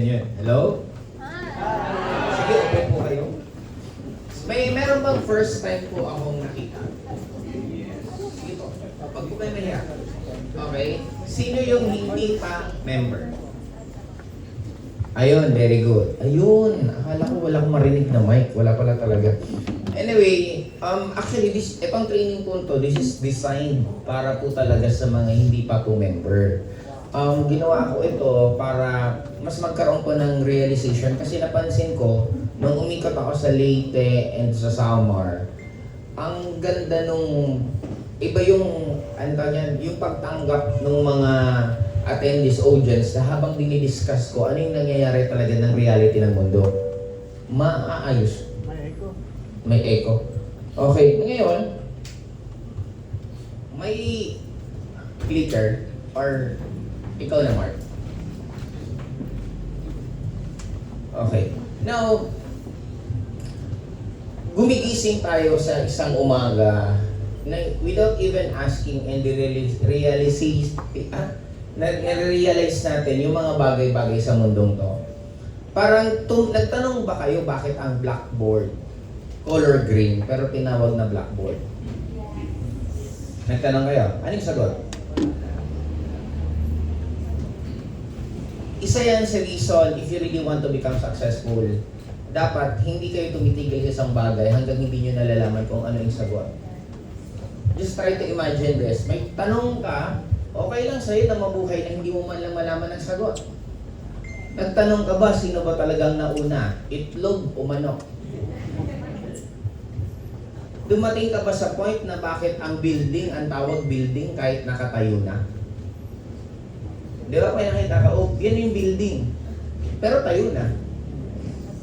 yun. Hello? Sige, open po kayo. Meron bang first time po akong nakita? Sige po. Pag po kayo mahiya. Okay? Sino yung hindi pa member? Ayun, very good. Ayun, akala ko wala akong marinig na mic. Wala pala talaga. Anyway, actually, itong training po to, this is designed para po talaga sa mga hindi pa po member. Ginawa ko ito para mas magkaroon ko ng realization kasi napansin ko, nung umikot ako sa Leyte and sa Samar, ang ganda nung, iba yung, ano yan, yung pagtanggap ng mga attendees, audience, na habang dinidiscuss ko, ano yung nangyayari talaga ng reality ng mundo. Maaayos. May echo. Okay, ngayon, may clicker or ikaw na, Mark. Okay. Now, gumigising tayo sa isang umaga na without even asking and na-realize natin yung mga bagay-bagay sa mundong to. Parang nagtanong ba kayo bakit ang blackboard color green pero tinawag na blackboard? Nagtanong kayo? Anong sagot? Isa yan sa reason if you really want to become successful, dapat hindi kayo tumitigil sa isang bagay hanggang hindi nyo nalalaman kung ano yung sagot. Just try to imagine this. May tanong ka, okay lang sa'yo na mabuhay na hindi mo man lang malaman ang sagot. Nagtanong ka ba, sino ba talagang nauna? Itlog o manok? Dumating ka ba sa point na bakit ang building, ang tawag building kahit nakatayo na? Di ba kaya nakita ka, oh, yan yung building. Pero tayo na.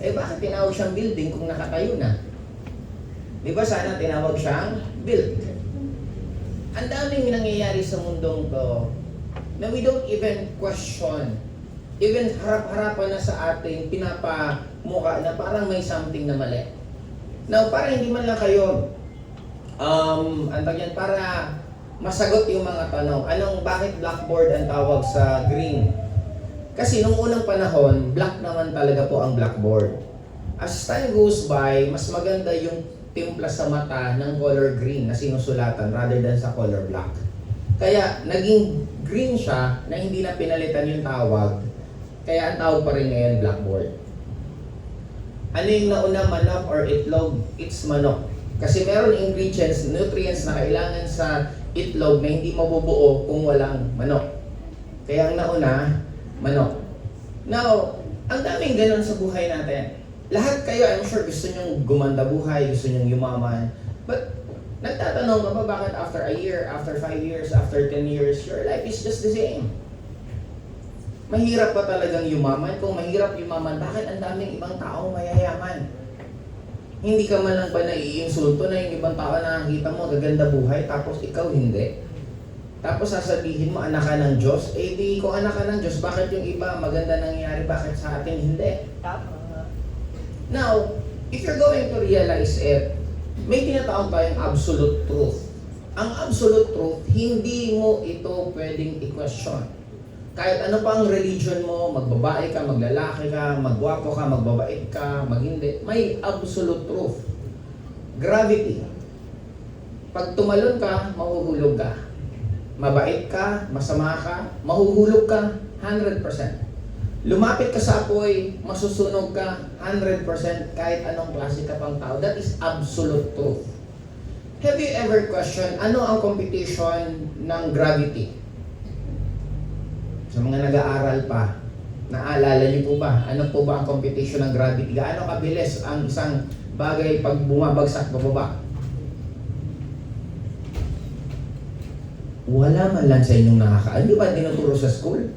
Eh bakit tinawag siyang building kung nakatayo na? Di ba sana tinawag siyang build? Ang daming nangyayari sa mundong to na we don't even question. Even harap-harapan na sa atin, pinapamuka na parang may something na mali. Now, para hindi man lang kayo, para masagot yung mga tanong, bakit blackboard ang tawag sa green? Kasi nung unang panahon, black naman talaga po ang blackboard. As time goes by, mas maganda yung timpla sa mata ng color green na sinusulatan rather than sa color black. Kaya naging green siya na hindi na pinalitan yung tawag. Kaya ang tawag pa rin ngayon blackboard. Ano yung nauna, manok or itlog? It's manok. Kasi meron ingredients, nutrients na kailangan sa itlog na hindi mabubuo kung walang manok. Kaya ang nauna, manok. Now, ang daming ganun sa buhay natin. Lahat kayo, I'm sure, gusto nyong gumanda buhay, gusto nyong yumaman. But, nagtatanong ka ba bakit after a year, after 5 years, after 10 years, your life is just the same? Mahirap pa talagang yumaman? Kung mahirap yumaman, bakit ang daming ibang taong mayayaman? Hindi ka man lang ba naiinsulto na yung ibang tao na nakikita mo, gaganda buhay, tapos ikaw hindi? Tapos sasabihin mo, anak ka ng Diyos? Eh di, kung anak ka ng Diyos, bakit yung iba maganda nangyayari, bakit sa atin hindi? Now, if you're going to realize it, may tinatawag tayong absolute truth. Ang absolute truth, hindi mo ito pwedeng i-question. Kahit ano pa ang religion mo, magbabae ka, maglalaki ka, magwapo ka, magbabait ka, maghindi, may absolute truth. Gravity. Pag tumalon ka, mahuhulog ka. Mabait ka, masama ka, mahuhulog ka, 100%. Lumapit ka sa apoy, masusunog ka 100% kahit anong klase ka pang tao. That is absolute truth. Have you ever questioned ano ang computation ng gravity? Sa mga nag-aaral pa, naalala niyo po ba? Ano po ba ang computation ng gravity? Gaano kabilis ang isang bagay pag bumabagsak bababa? Wala man lang sa inyong nakakaano. Di ba tinuturo sa school?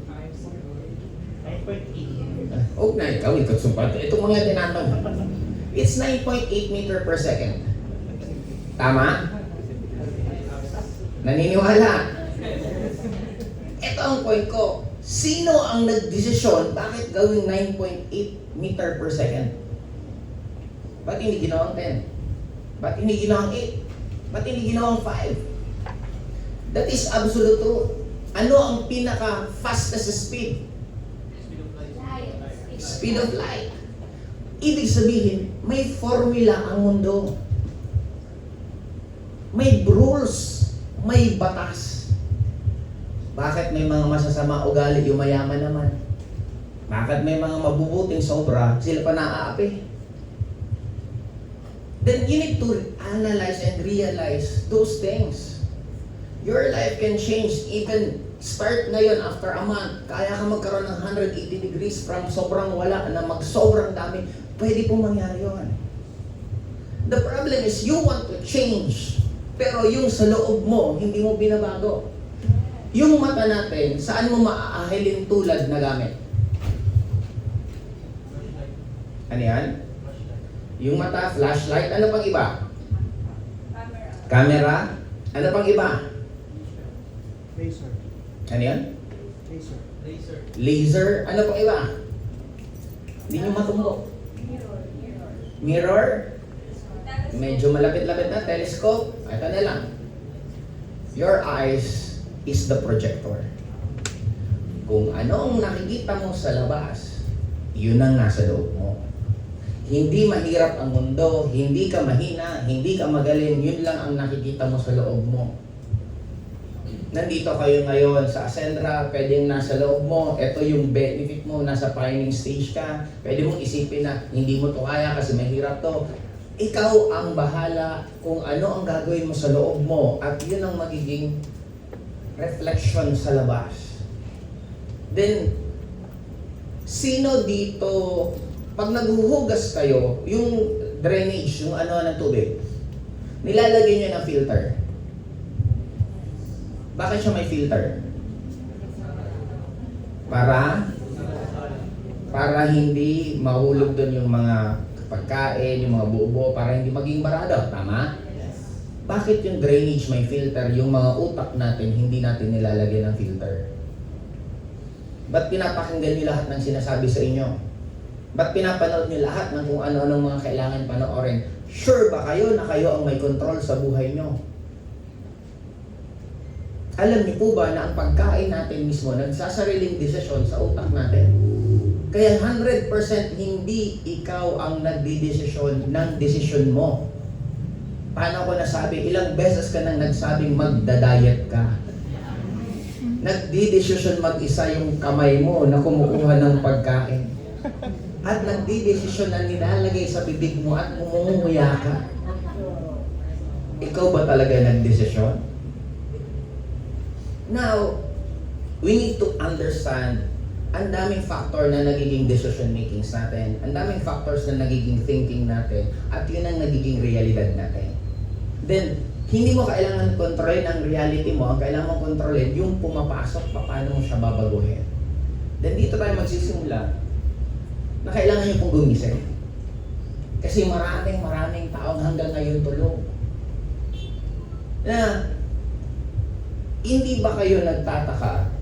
Oh, na ikaw, sumpat. Itong mga tinatanong. It's 9.8 meter per second. Tama? Naniniwala? Ito ang point ko. Sino ang nagdesisyon bakit gawing 9.8 meter per second? Ba't hindi ginawang 10? Ba't hindi ginawang 8? Ba't hindi ginawang 5? That is absolute truth. Ano ang pinaka-fastest speed? Speed of light. Ibig sabihin, may formula ang mundo. May rules, may batas. Bakit may mga masasama ugali yung mayaman naman? Bakit may mga mabubuting sobra, sila pa naaapi? Then you need to analyze and realize those things. Your life can change even start ngayon after a month. Kaya ka magkaroon ng 180 degrees from sobrang wala na mag-sobrang dami. Pwede pong mangyari yun. The problem is you want to change. Pero yung sa loob mo, hindi mo binabago. Yung mata natin, saan mo maaahilin tulad na gamit? Ano yan? Yung mata, flashlight. Ano pang iba? Camera. Ano pang iba? Laser. Ano yan? Laser. Laser. Laser. Ano pang iba? Hindi nyo matumbok. Mirror. Medyo malapit-lapit na. Telescope. Ito na lang. Your eyes is the projector. Kung ano ang nakikita mo sa labas, yun ang nasa loob mo. Hindi mahirap ang mundo, hindi ka mahina, hindi ka magaling, yun lang ang nakikita mo sa loob mo. Nandito kayo ngayon sa Ascendra, pwedeng nasa loob mo, ito yung benefit mo, nasa planning stage ka, pwede mong isipin na hindi mo to kaya kasi mahirap to. Ikaw ang bahala kung ano ang gagawin mo sa loob mo at yun ang magiging reflection sa labas. Then, sino dito, pag naghuhugas kayo, yung drainage, yung ano ng tubig, nilalagay nyo ng filter. Bakit siya may filter? Para hindi mahulog doon yung mga pagkain, yung mga buo-buo, para hindi maging barado. Tama? Bakit yung drainage may filter, yung mga utak natin, hindi natin nilalagay ng filter? Ba't pinapakinggan niyo lahat ng sinasabi sa inyo? Ba't pinapanood niyo lahat ng kung ano-anong mga kailangan panoorin? Sure ba kayo na kayo ang may control sa buhay niyo? Alam niyo po ba na ang pagkain natin mismo nagsasariling desisyon sa utak natin? Kaya 100% hindi ikaw ang nagdidesisyon ng desisyon mo. Paano ko nasabi? Ilang beses ka nang nagsabing magda-diet ka. Nagdidesisyon mag-isa yung kamay mo na kumukuha ng pagkain. At nagdidesisyon na nilalagay sa bibig mo at umunguya ka. Ikaw ba talaga nagdesisyon? Now, we need to understand ang daming factor na nagiging decision makings natin, ang daming factors na nagiging thinking natin, at yun ang nagiging realidad natin. Then, hindi mo kailangan kontrolin ang reality mo, ang kailangan mong kontrolin yung pumapasok, paano mo siya babaguhin. Then dito tayo magsisimula na kailangan nyo pong gumising. Kasi maraming taong hanggang ngayon tulog. Na, hindi ba kayo nagtataka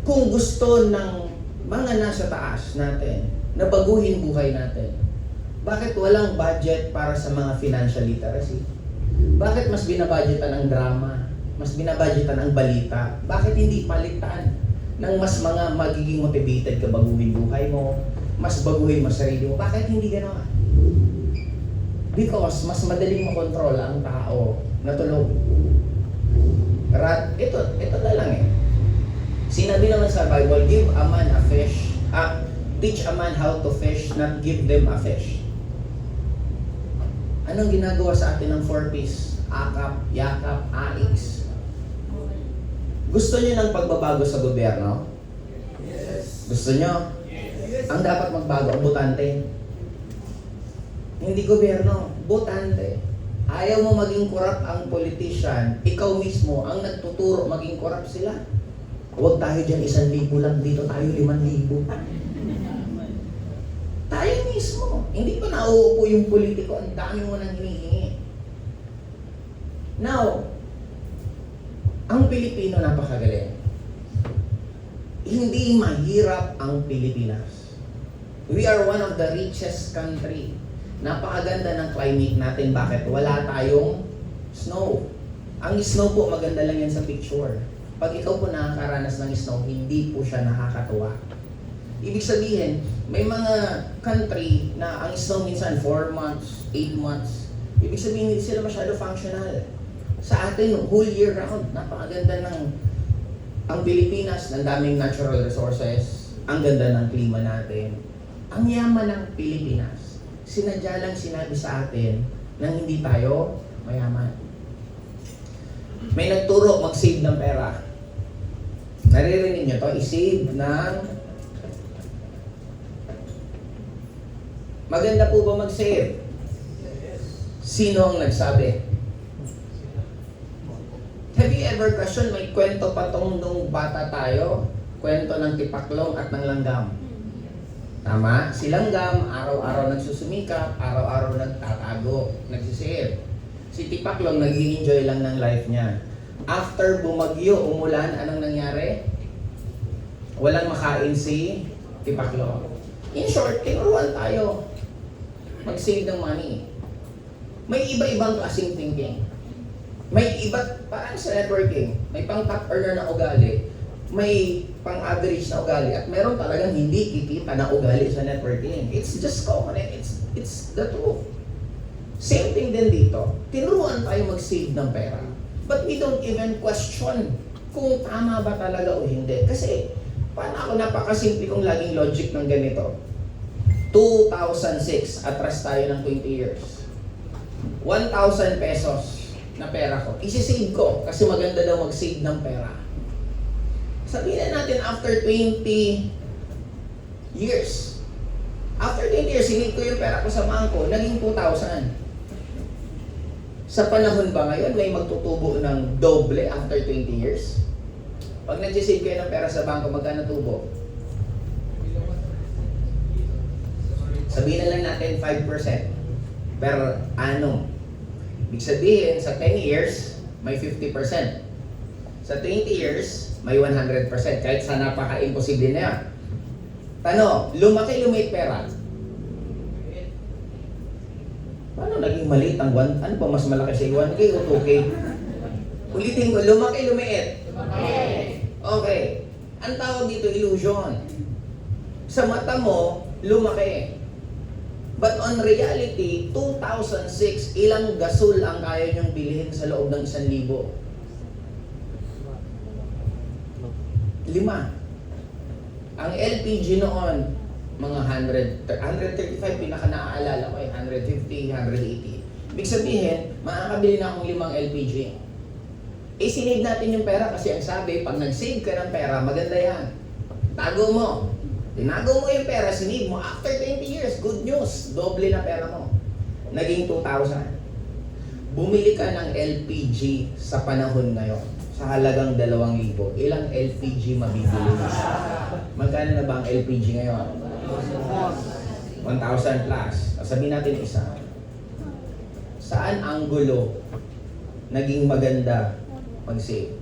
kung gusto ng mga nasa taas natin na baguhin buhay natin? Bakit walang budget para sa mga financial literacy? Bakit mas binabudgetan ang drama? Mas binabudgetan ang balita? Bakit hindi palitan ng mas mga magiging motivated ka baguhin buhay mo, mas baguhin mo sarili mo? Bakit hindi gano'n? Because mas madaling makontrol ang tao na tulog. Ito na lang eh. Sinabi naman sa Bible, give a man a fish, teach a man how to fish, not give them a fish. Anong ginagawa sa atin ng 4Ps? Akap, yakap, aiks. Gusto niyo ng pagbabago sa gobyerno? Yes. Gusto niyo? Yes. Ang dapat magbago, ang botante. Hindi gobyerno, botante. Ayaw mo maging corrupt ang politician, ikaw mismo ang nagtuturo maging corrupt sila. Huwag tayo dyan 1,000 lang, dito tayo 5,000. Tayo mismo. Hindi pa nauupo yung politiko, ang dami mo nang hinihingi. Now, ang Pilipino napakagaling. Hindi mahirap ang Pilipinas. We are one of the richest country. Napakaganda ng climate natin. Bakit? Wala tayong snow. Ang snow po, maganda lang yan sa picture. Pag ikaw po nakakaranas ng snow, hindi po siya nakakatuwa. Ibig sabihin, may mga country na ang snow minsan 4 months, 8 months. Ibig sabihin, hindi sila masyado functional. Sa atin, whole year round, napakaganda ng ang Pilipinas, ang daming natural resources, ang ganda ng klima natin. Ang yaman ng Pilipinas, sinadya lang sinabi sa atin nang hindi tayo mayaman. May nagturo mag-save ng pera. Naririnig nyo to, i-save ng... Maganda po ba mag-save? Sino ang nagsabi? Have you ever questioned, may kwento pa tong nung bata tayo? Kwento ng tipaklong at ng langgam. Tama? Si langgam, araw-araw nagsusumikap, araw-araw nagtatago, nagsisave. Si tipaklong nag-enjoy lang ng life niya. After bumagyo, umulan, anong nangyari? Walang makain si tipaklong. In short, tinuruan tayo mag-save ng money. May iba-ibang klaseng thinking. May iba, parang sa networking, may pang top earner na ugali, may pang average na ugali, at meron talagang hindi kikita na ugali sa networking. It's just common, it's the truth. Same thing din dito. Tinuruan tayo mag-save ng pera. But we don't even question kung tama ba talaga o hindi. Kasi, paano ako napakasimple kong laging logic ng ganito? 2006, atras tayo ng 20 years. 1,000 pesos na pera ko. Isi-save ko kasi maganda daw mag-save ng pera. Sabihin na natin after 20 years. After 20 years, sinave ko yung pera ko sa bangko, naging 2,000. Sa panahon ba ngayon, may magtutubo ng doble after 20 years? Pag nag-save kayo ng pera sa bangko, magkano tubo? Sabihin na lang natin 5% per annum. Ibig sabihin, sa 10 years, may 50%. Sa 20 years, may 100%. Kahit sa napaka-imposible na yan. Tanong, lumaki-lumit pera. Paano naging maliit ang 1? Ano ba mas malaki sa 1K o 2K? Ulitin ko, lumaki-lumiit. Okay. Ang tawag dito, illusion. Sa mata mo, lumaki. But on reality, 2006, ilang gasol ang kaya niyong bilhin sa loob ng 1,000? 5. Ang LPG noon, mga 135, pinaka naaalala ko ay 150, 180. Ibig sabihin, makakabili na akong 5 LPG. Sinave natin yung pera kasi ang sabi, pag nag-save ka ng pera, maganda yan. Tago mo. Tinago mo yung pera, sinave mo. After 20 years, good news. Doble na pera mo. Naging 2,000. Bumili ka ng LPG sa panahon ngayon. Sa halagang 2,000. Ilang LPG mabibili mo? Magkano na ba ang LPG ngayon? 1,000 plus. Sabihin natin isa. Saan anggulo naging maganda mag-save?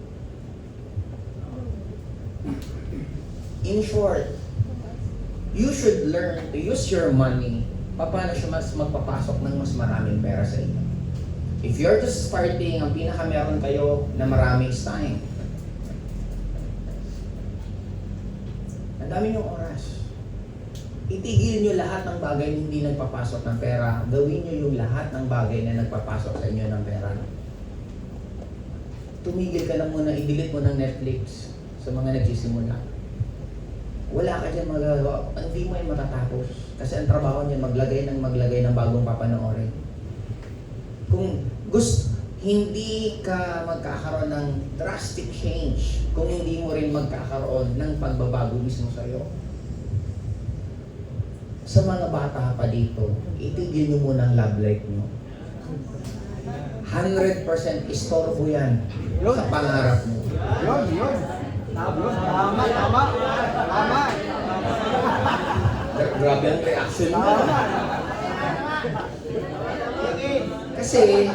In short, you should learn to use your money paano siya mas magpapasok ng mas maraming pera sa inyo. If you're just starting, ang pinaka-meron kayo na maraming is time. Ang dami niyong oras. Itigil niyo lahat ng bagay na hindi nagpapasok ng pera. Gawin niyo yung lahat ng bagay na nagpapasok sa inyo ng pera. Tumigil ka na muna, i-delete mo ng Netflix sa mga nagsisimula. Wala ka dyan magagawa. Hindi mo yan matatapos. Kasi ang trabaho niyan, maglagay ng bagong papanoorin. Kung hindi ka magkakaroon ng drastic change, kung hindi mo rin magkakaroon ng pagbabago mismo sa'yo. Sa mga bata pa dito, itigil nyo muna ang love life nyo. 100% istorbo yan sa pangarap mo. Yun. Tama. Grabe ang reaction mo. Kasi,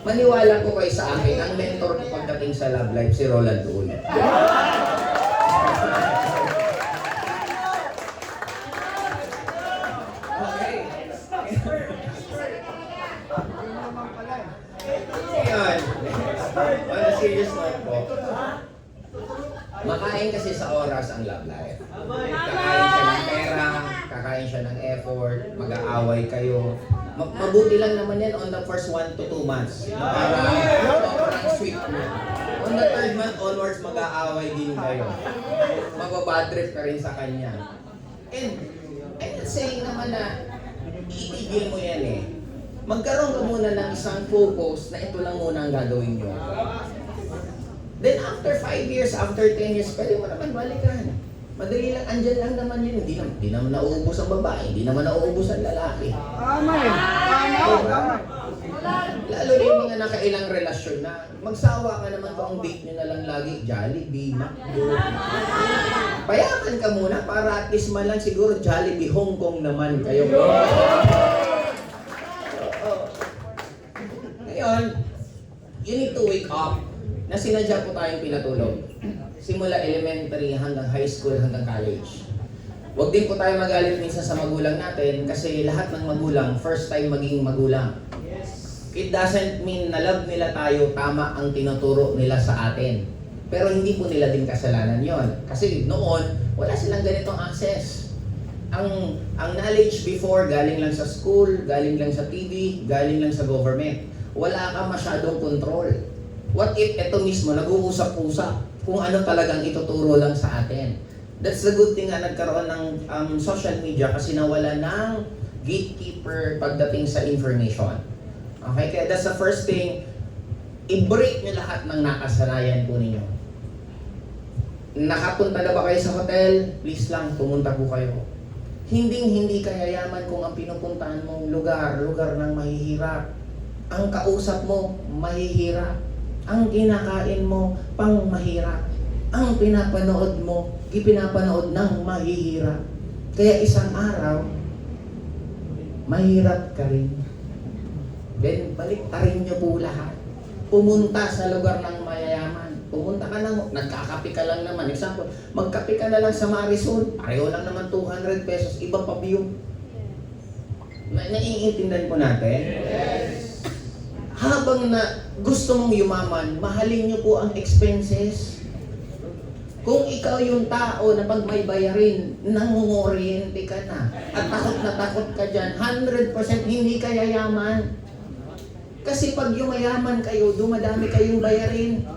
maniwala ko kayo sa akin, ang mentor ko pagdating sa love life, si Roland Ull. Okay. Ngayon, on a serious note po, makain kasi sa oras ang love life. Kakain siya ng pera, kakain siya ng effort, mag-aaway kayo. Mabuti lang naman yan on the first 1 to 2 months. Para sobrang sweet mo. On the 3rd month onwards, mag-aaway din kayo. Magbabad trip ka rin sa kanya. And I'm not saying naman na itigil mo yan eh. Magkaroon ka muna ng isang focus na ito lang muna ang gagawin nyo. Then after 5 years, after 10 years, pwede mo naman balikan. Madali lang, andyan lang naman yun. Hindi naman nauubos ang babae, hindi naman nauubos ang lalaki. Tama eh. Tama. Lalo na yung mga nakailang relasyon na magsawa ka naman ba ang date nyo na lang lagi, Jollibee, McDo. Payaman ka muna para at least man lang siguro Jollibee, Hong Kong naman kayo. Ngayon, you need to wake up na sinadya po tayong pinatulog. Simula elementary hanggang high school hanggang college. Huwag din po tayo magalit minsan sa magulang natin kasi lahat ng magulang, first time maging magulang. It doesn't mean na love nila tayo, tama ang tinuturo nila sa atin. Pero hindi po nila din kasalanan yon. Kasi noon, wala silang ganitong access. Ang knowledge before, galing lang sa school, galing lang sa TV, galing lang sa government. Wala ka masyadong control. What if ito mismo, nag-uusap-usap kung ano talagang ituturo lang sa atin. That's the good thing na nagkaroon ng social media kasi nawala ng gatekeeper pagdating sa information. Okay, kaya that's the first thing, i-break nyo lahat ng nakasanayan po ninyo. Nakapunta na ba kayo sa hotel? Please lang, pumunta po kayo. Hindi kaya yaman kung ang pinupuntahan mong lugar ng mahihirap. Ang kausap mo, mahihirap. Ang kinakain mo, pang mahirap. Ang pinapanood mo, ipinapanood ng mahihirap. Kaya isang araw, mahirap ka rin. Then, baliktarin nyo po lahat. Pumunta sa lugar ng mayayaman. Pumunta ka lang, nagkakape ka lang naman. Example, magkape ka na lang sa Marisol. Pareho lang naman 200 pesos. Iba pa view. Naiintindihan po natin? Yes. Habang na gusto mong yumaman, mahalin nyo po ang expenses. Kung ikaw yung tao na pag may bayarin, nangungoriente ka na at takot ka dyan, 100% hindi ka yayaman. Kasi pag yumayaman kayo, dumadami kayong bayarin.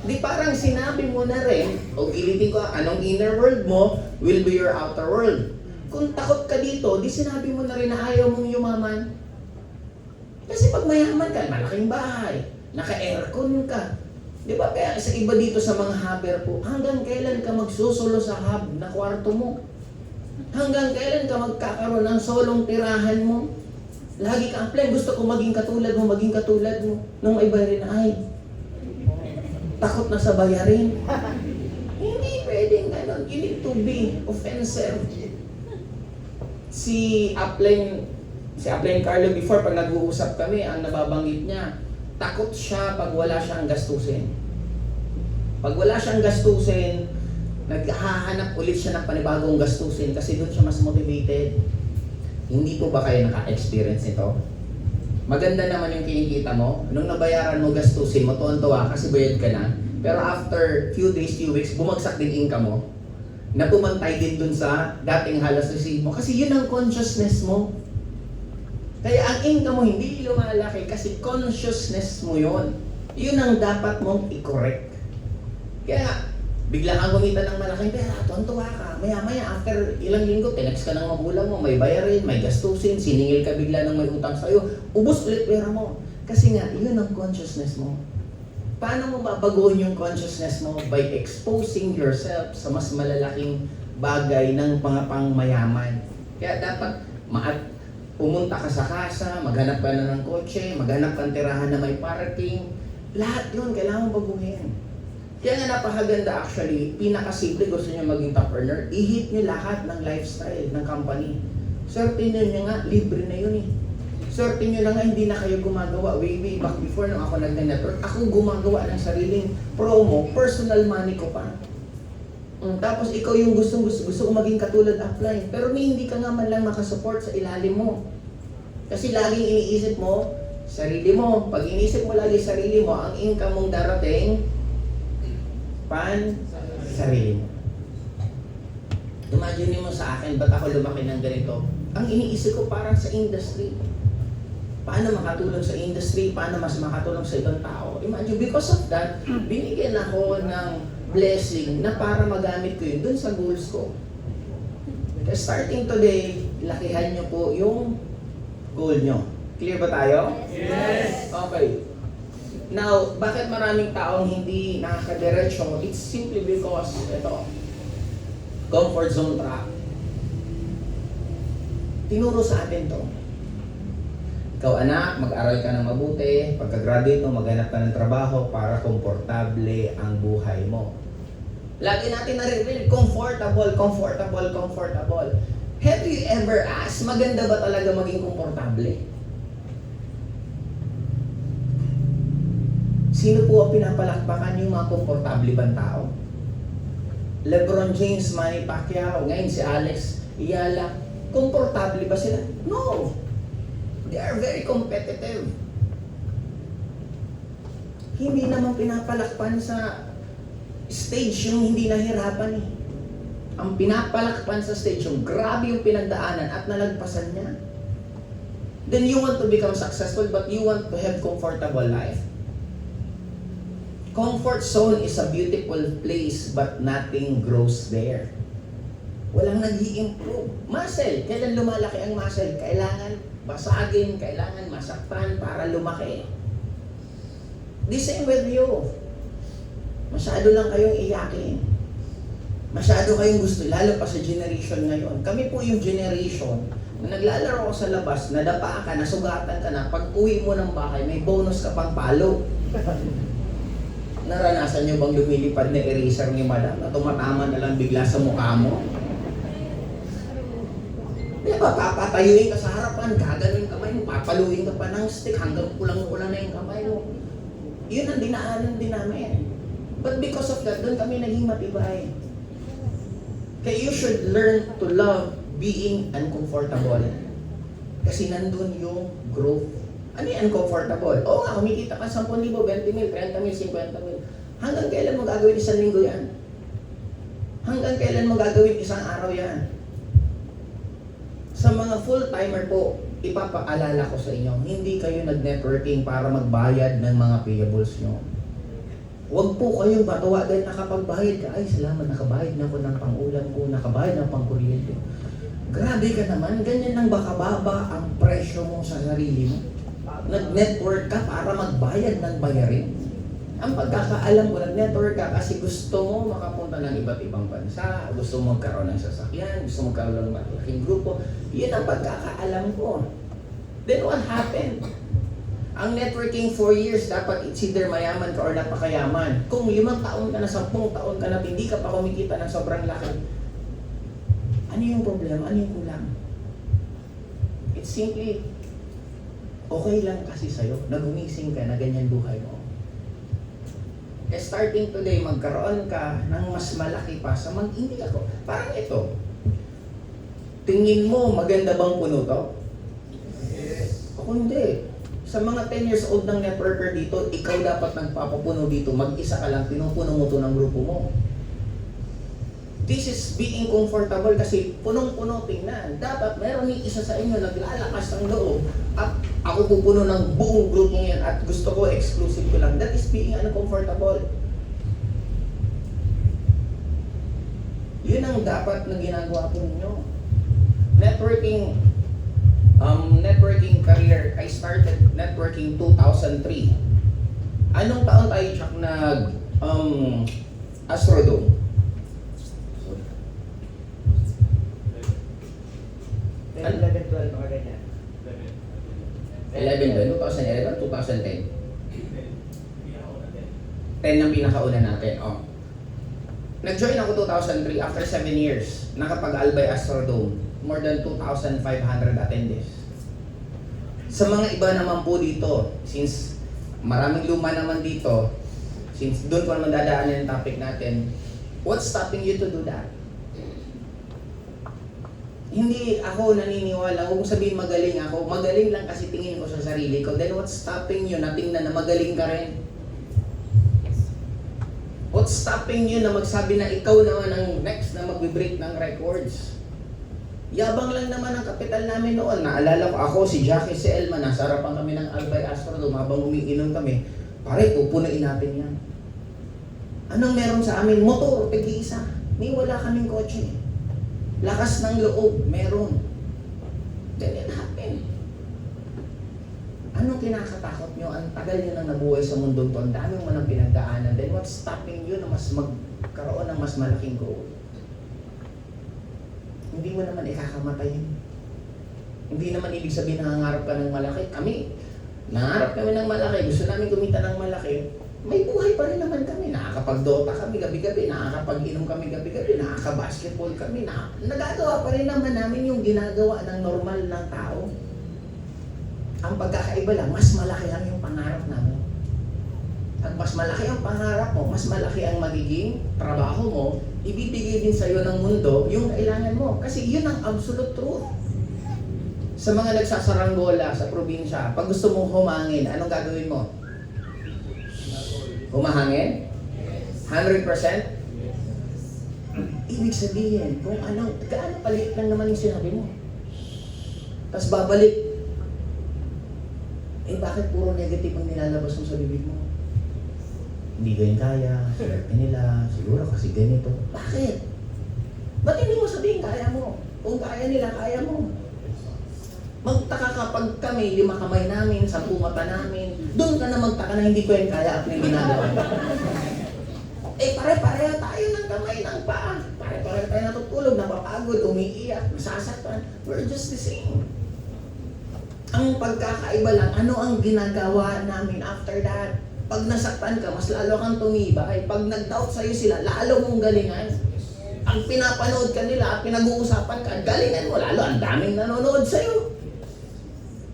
Di parang sinabi mo na rin, o gilitin ko, anong inner world mo will be your outer world. Kung takot ka dito, di sinabi mo na rin na ayaw mong yumaman. Kasi pag mayaman ka, malaking bahay, naka-aircon ka. Di ba? Kaya sa iba dito sa mga haber po, hanggang kailan ka magsusulo sa hub na kwarto mo? Hanggang kailan ka magkakaroon ng solong tirahan mo? Lagi ka apply, gusto ko maging katulad mo. Nung may bayarin, ay, takot na sa bayarin. Hindi pwedeng ganon. You need to be offensive. Si Upline Carlo before, pag nag-uusap kami, ang nababanggit niya, takot siya pag wala siyang gastusin. Pag wala siyang gastusin, naghahanap ulit siya ng panibagong gastusin kasi doon siya mas motivated. Hindi po ba kayo naka-experience nito? Maganda naman yung kinikita mo. Nung nabayaran mo gastusin mo, tuwan-tuwa kasi bayad ka na. Pero after few days, few weeks, bumagsak din income mo. Na pumantay din dun sa dating halos receive mo. Kasi yun ang consciousness mo. Kaya ang income mo hindi lumalaki kasi consciousness mo yon. Yun ang dapat mong i-correct. Kaya bigla kang kumita ng malaking pera, tuwan-tuwa ka. Maya-maya, after ilang linggo, tinext ka ng magulang mo, may bayarin, may gastusin, siningil ka bigla ng may utang sa'yo, ubos ulit pera mo. Kasi nga, yun ang consciousness mo. Paano mo babaguhin yung consciousness mo? By exposing yourself sa mas malalaking bagay ng mga pangmayaman. Kaya dapat pumunta ka sa kasa, maghanap ka na ng kotse, maghanap ka ng tirahan na may parking. Lahat yun, kailangan baguhin. Kaya nga napakaganda actually, pinakasimple, gusto nyo maging top earner, i-hit nyo lahat ng lifestyle ng company. Swerte nyo nga, libre na yun eh. Swerte nyo lang nga, hindi na kayo gumagawa. Way back before nung ako nag-network, ako gumagawa ng sariling promo, personal money ko pa. Tapos ikaw yung gusto ko maging katulad upline. Pero hindi ka nga man lang makasupport sa ilalim mo. Kasi laging iniisip mo, sarili mo. Pag iniisip mo lagi sarili mo, ang income mong darating, sarili mo. Imagine mo sa akin, ba't ako lumaki ng ganito? Ang iniisip ko parang sa industry. Paano makatulong sa industry? Paano mas makatulong sa ibang tao? Imagine, because of that, binigyan ako ng blessing na para magamit ko yun dun sa goals ko. Kaya starting today, lakihan nyo po yung goal nyo. Clear ba tayo? Yes. Okay. Now, bakit maraming taong hindi nakakadiretso? It's simply because, ito, comfort zone trap. Tinuro sa atin to. Ikaw anak, mag-aral ka ng mabuti, pagka-graduate mo, maghanap ka ng trabaho para komportable ang buhay mo. Lagi natin naririnig, comfortable, comfortable, comfortable. Have you ever asked, maganda ba talaga maging komportable? Sino po ang pinapalakpakan yung mga komportable bang tao? LeBron James, Manny Pacquiao, ngayon si Alex Iyala, komportable ba sila? No! They are very competitive. Hindi naman pinapalakpan sa stage yung hindi nahirapan eh. Ang pinapalakpan sa stage yung grabe yung pinagdaanan at nalagpasan niya. Then you want to become successful but you want to have comfortable life. Comfort zone is a beautiful place but nothing grows there. Walang nag-i-improve. Muscle, kailan lumalaki ang muscle? Kailangan basagin, kailangan masaktan para lumaki. The same with you. Masyado lang kayong iyakin. Masyado kayong gusto, lalo pa sa generation ngayon. Kami po yung generation na naglalaro ko sa labas, nadapa ka, nasugatan ka na, pag uwi mo ng bahay, may bonus ka pang palo. Naranasan nyo bang lumilipad na eraser ni madam na tumatama na lang bigla sa mukha mo? Di ba, papatayuin ka sa harapan, gaganon kamay mo, papaluin ka pa ng stick hanggang kulang-kulang na yung kamay mo. Yun ang dinaanan din namin. But because of that, doon kami naging matibay. Kaya you should learn to love being uncomfortable. Kasi nandun yung growth. Ano yung uncomfortable? Oo nga, kumikita ka 10,000, 20,000, 30,000, 50,000. Hanggang kailan mo gagawin isang linggo yan? Hanggang kailan mo gagawin isang araw yan? Sa mga full-timer po, ipapaalala ko sa inyo, hindi kayo nag-networking para magbayad ng mga payables nyo. Huwag po kayong batuwa dahil nakapagbayad ka. Ay, salamat, nakabayad na ako ng pang-ulam ko, nakabayad na pang-kuryente. Grabe ka naman, ganyan lang ba kababa ang presyo mo sa sarili mo? Nag-network ka para magbayad ng bayarin. Ang pagkakaalam ko, nag-network ka kasi gusto mo makapunta ng iba't ibang bansa, gusto mo magkaroon ng sasakyan, gusto mo magkaroon ng malaking grupo. Yan ang pagkakaalam ko. Then what happened? Ang networking 4 years, dapat it's either mayaman ka or napakayaman. Kung 5 taon ka na, 10 taon ka na, hindi ka pa kumikita ng sobrang laki, ano yung problema? Ano yung kulang? It's simply, okay lang kasi sa'yo na gumising ka na ganyan buhay mo. Kaya starting today, magkaroon ka ng mas malaki pa sa hindi ako. Parang ito. Tingin mo, maganda bang puno to? Yes. Ako hindi. Sa mga 10 years old ng networker dito, ikaw dapat nagpapapuno dito. Mag-isa ka lang, pinupuno mo to ng grupo mo. This is being comfortable kasi punong-puno tingnan. Dapat meron yung isa sa inyo naglalakas ng loob at ako pupuno ng buong grupo yan at gusto ko exclusive ko lang. That is being uncomfortable. Yun ang dapat na ginagawa po ninyo. Networking career, I started networking 2003. Anong taon tayo, Chuck, Astrodome? 11, 12, mga ganyan. 11 doon, 2011, 2010. 10 ang pinakauna natin, oh. Nag-join ako 2003 after 7 years. Nakapag-albay Astrodome. More than 2,500 attendees. Sa mga iba naman po dito, since maraming luma naman dito, since doon ko naman dadaanan yung topic natin, what's stopping you to do that? Hindi ako naniniwala, huwag mong sabihin magaling ako. Magaling lang kasi tingin ko sa sarili ko. Then what's stopping you na tingnan na magaling ka rin? What's stopping you na magsabi na ikaw naman ang next na magbe-break ng records? Yabang lang naman ang kapital namin noon. Naalala ko ako, si Jackie, si Elma, nasa harapan kami ng Albay Astrodome habang umiinom kami. Pare, pupunuin natin yan. Anong meron sa amin? Motor, pag-iisa. May wala kaming kotse. Lakas ng loob, meron. Then it happened. Anong kinakatakot nyo? Ang tagal nyo nang nabuhay sa mundong to. Ang dami mo nang pinagdaanan. Then what's stopping you na mas magkaroon ng mas malaking goal? Hindi mo naman ikakamatay. Hindi naman ibig sabihin nangangarap ka ng malaki. Kami, nangarap kami ng malaki. Gusto namin kumita ng malaki. May buhay pa rin naman kami. Nakakapag-dota kami gabi-gabi. Nakakapag-inom kami gabi-gabi. Nakaka-basketball kami. Nagagawa pa rin naman namin yung ginagawa ng normal ng tao. Ang pagkakaiba lang, mas malaki lang yung pangarap namin. At mas malaki ang pangarap mo, mas malaki ang magiging trabaho mo, ibibigay din sa'yo ng mundo yung kailangan mo. Kasi yun ang absolute truth. Sa mga nagsasaranggola sa probinsya, pag gusto mong humangin, anong gagawin mo? Humahangin? 100%? Ibig sabihin, kung gaano palit lang naman yung sinabi mo. Tapos babalik. Bakit puro negative ang nilalabas mo sa bibig mo? Hindi ko yung kaya, swerte nila, siguro kasi ganito. Bakit? Ba't hindi mo sabihin kaya mo? Kung kaya nila, kaya mo. Magtaka ka pag kami, 5 kamay namin, 10 mata namin, doon ka na magtaka na hindi ko yung kaya at yung ginagawa. Pare-pareho tayo ng kamay, ng paa. Pare-pareho tayo natutulog, napapagod, umiiyak, nasasaktan. We're just the same. Ang pagkakaiba lang, ano ang ginagawa namin after that? Pag nasaktan ka, mas lalo kang tumibay. Pag nag-doubt sa'yo sila, lalo mong galingan. Ang pinapanood ka nila at pinag-uusapan ka, galingan mo lalo. Ang daming nanonood sa'yo.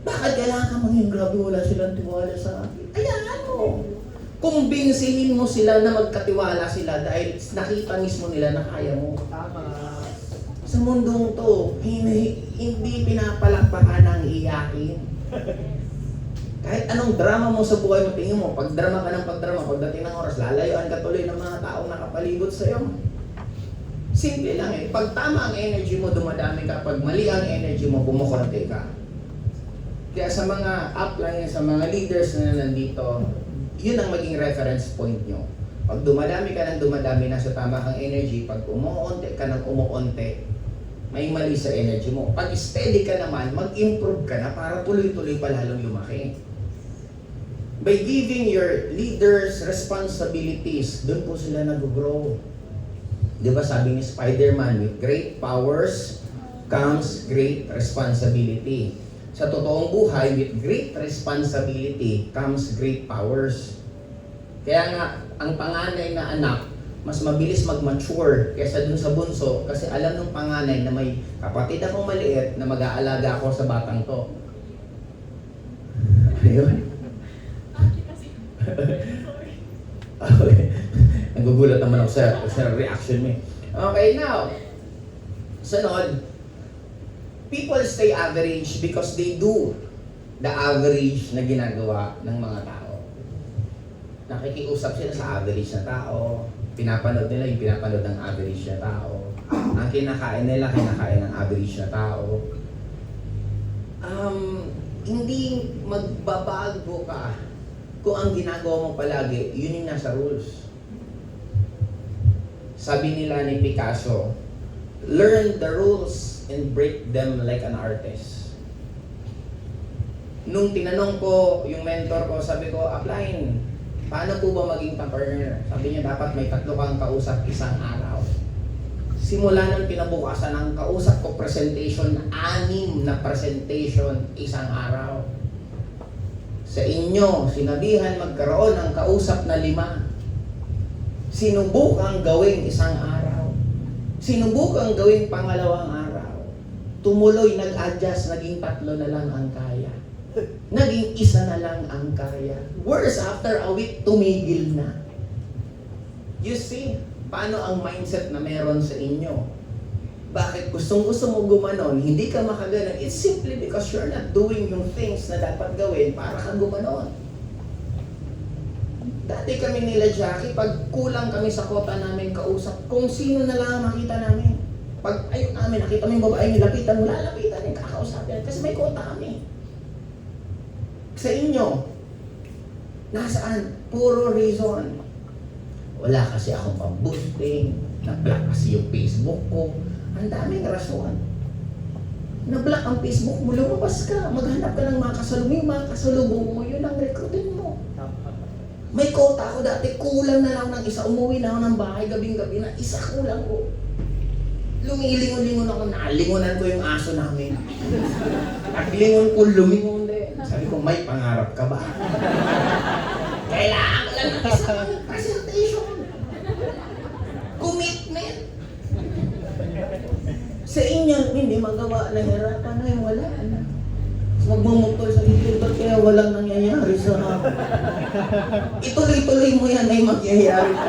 Bakit kailangan ka maging grabe, wala silang tiwala sa akin? Ayan mo. Kumbinsihin mo sila na magkatiwala sila dahil nakita mismo nila na kaya mo. Tama. Sa mundong to, hindi pinapalakpakan ng iyakin. Kahit anong drama mo sa buhay mo, tingin mo, pagdrama ka ng pagdrama, pagdating ng oras, lalayuan ka tuloy ng mga taong nakapalibot sa'yo. Simple lang eh. Pag tama ang energy mo, dumadami ka. Pag mali ang energy mo, bumukonte ka. Kaya sa mga upline, sa mga leaders na nandito, yun ang maging reference point nyo. Pag dumadami ka ng dumadami na sa tama kang energy, pag umuunti ka ng umuunti, may mali sa energy mo. Pag steady ka naman, mag-improve ka na para tuloy-tuloy pa lalong lumaki. By giving your leaders responsibilities, doon po sila nag-grow. Di ba sabi ni Spider-Man, with great powers comes great responsibility. Sa totoong buhay, with great responsibility comes great powers. Kaya nga, ang panganay na anak, mas mabilis mag-mature kaysa dun sa bunso kasi alam ng panganay na may kapatid akong maliit na mag-aalaga ako sa batang to. Ayun. Okay. Nagugulat naman ako sa reaction mo. Okay, now. Sunod. People stay average because they do the average na ginagawa ng mga tao. Nakikiusap sila sa average na tao. Pinapanood nila yung pinapanood ng average na tao. Ang kinakain nila, kinakain ng average na tao. Hindi magbabago ka kung ang ginagawa mo palagi, yun yung nasa rules. Sabi nila ni Picasso, learn the rules and break them like an artist. Nung tinanong ko yung mentor ko, sabi ko, Upline, paano po ba maging partner? Sabi niya, dapat may 3 kang kausap isang araw. Simula ng kinabukasan ng kausap ko presentation, 6 na presentation isang araw. Sa inyo, sinabihan magkaroon ng kausap na 5. Sinubukang gawing isang araw. Sinubukang gawing pangalawang araw. Tumuloy, nag-adjust, naging 3 na lang ang kaya. Naging 1 na lang ang kaya. Worse, after a week, tumigil na. You see, paano ang mindset na meron sa inyo? Bakit gustong-gusto mo gumanon, hindi ka makaganon? It's simply because you're not doing yung things na dapat gawin para kang gumanon. Dati kami nila Jackie, pag kulang kami sa kota namin kausap, kung sino na lang ang makita namin. Pag ayun namin, nakita mo yung babae niyo, lapitan mo, lalapitan yung kakausapin. Kasi may kota kami. Sa inyo, nasaan? Puro reason. Wala kasi akong pang-boosting, na-block kasi yung Facebook ko. Ang daming rason. Na-block ang Facebook mo, lumabas ka, maghanap ka ng mga kasalubong, yung mga kasalubong mo, yun ang recruitin mo. May kota ako dati, kulang na lang ng isa, umuwi na ako ng bahay gabing-gabi na isa kulang ko. Lumilingon-lingon ako, nalingonan ko yung aso namin. Paglingon ko, lumingon din. Sabi ko, may pangarap ka ba? Kailangan ko lang ng isang presentation. Commitment. Sa inyo, hindi magawa, nahirapan na yung wala na. Magmumutol sa isip, ba't kaya walang nangyayari sa akin? Ituloy-tuloy mo yan ay magyayari ka.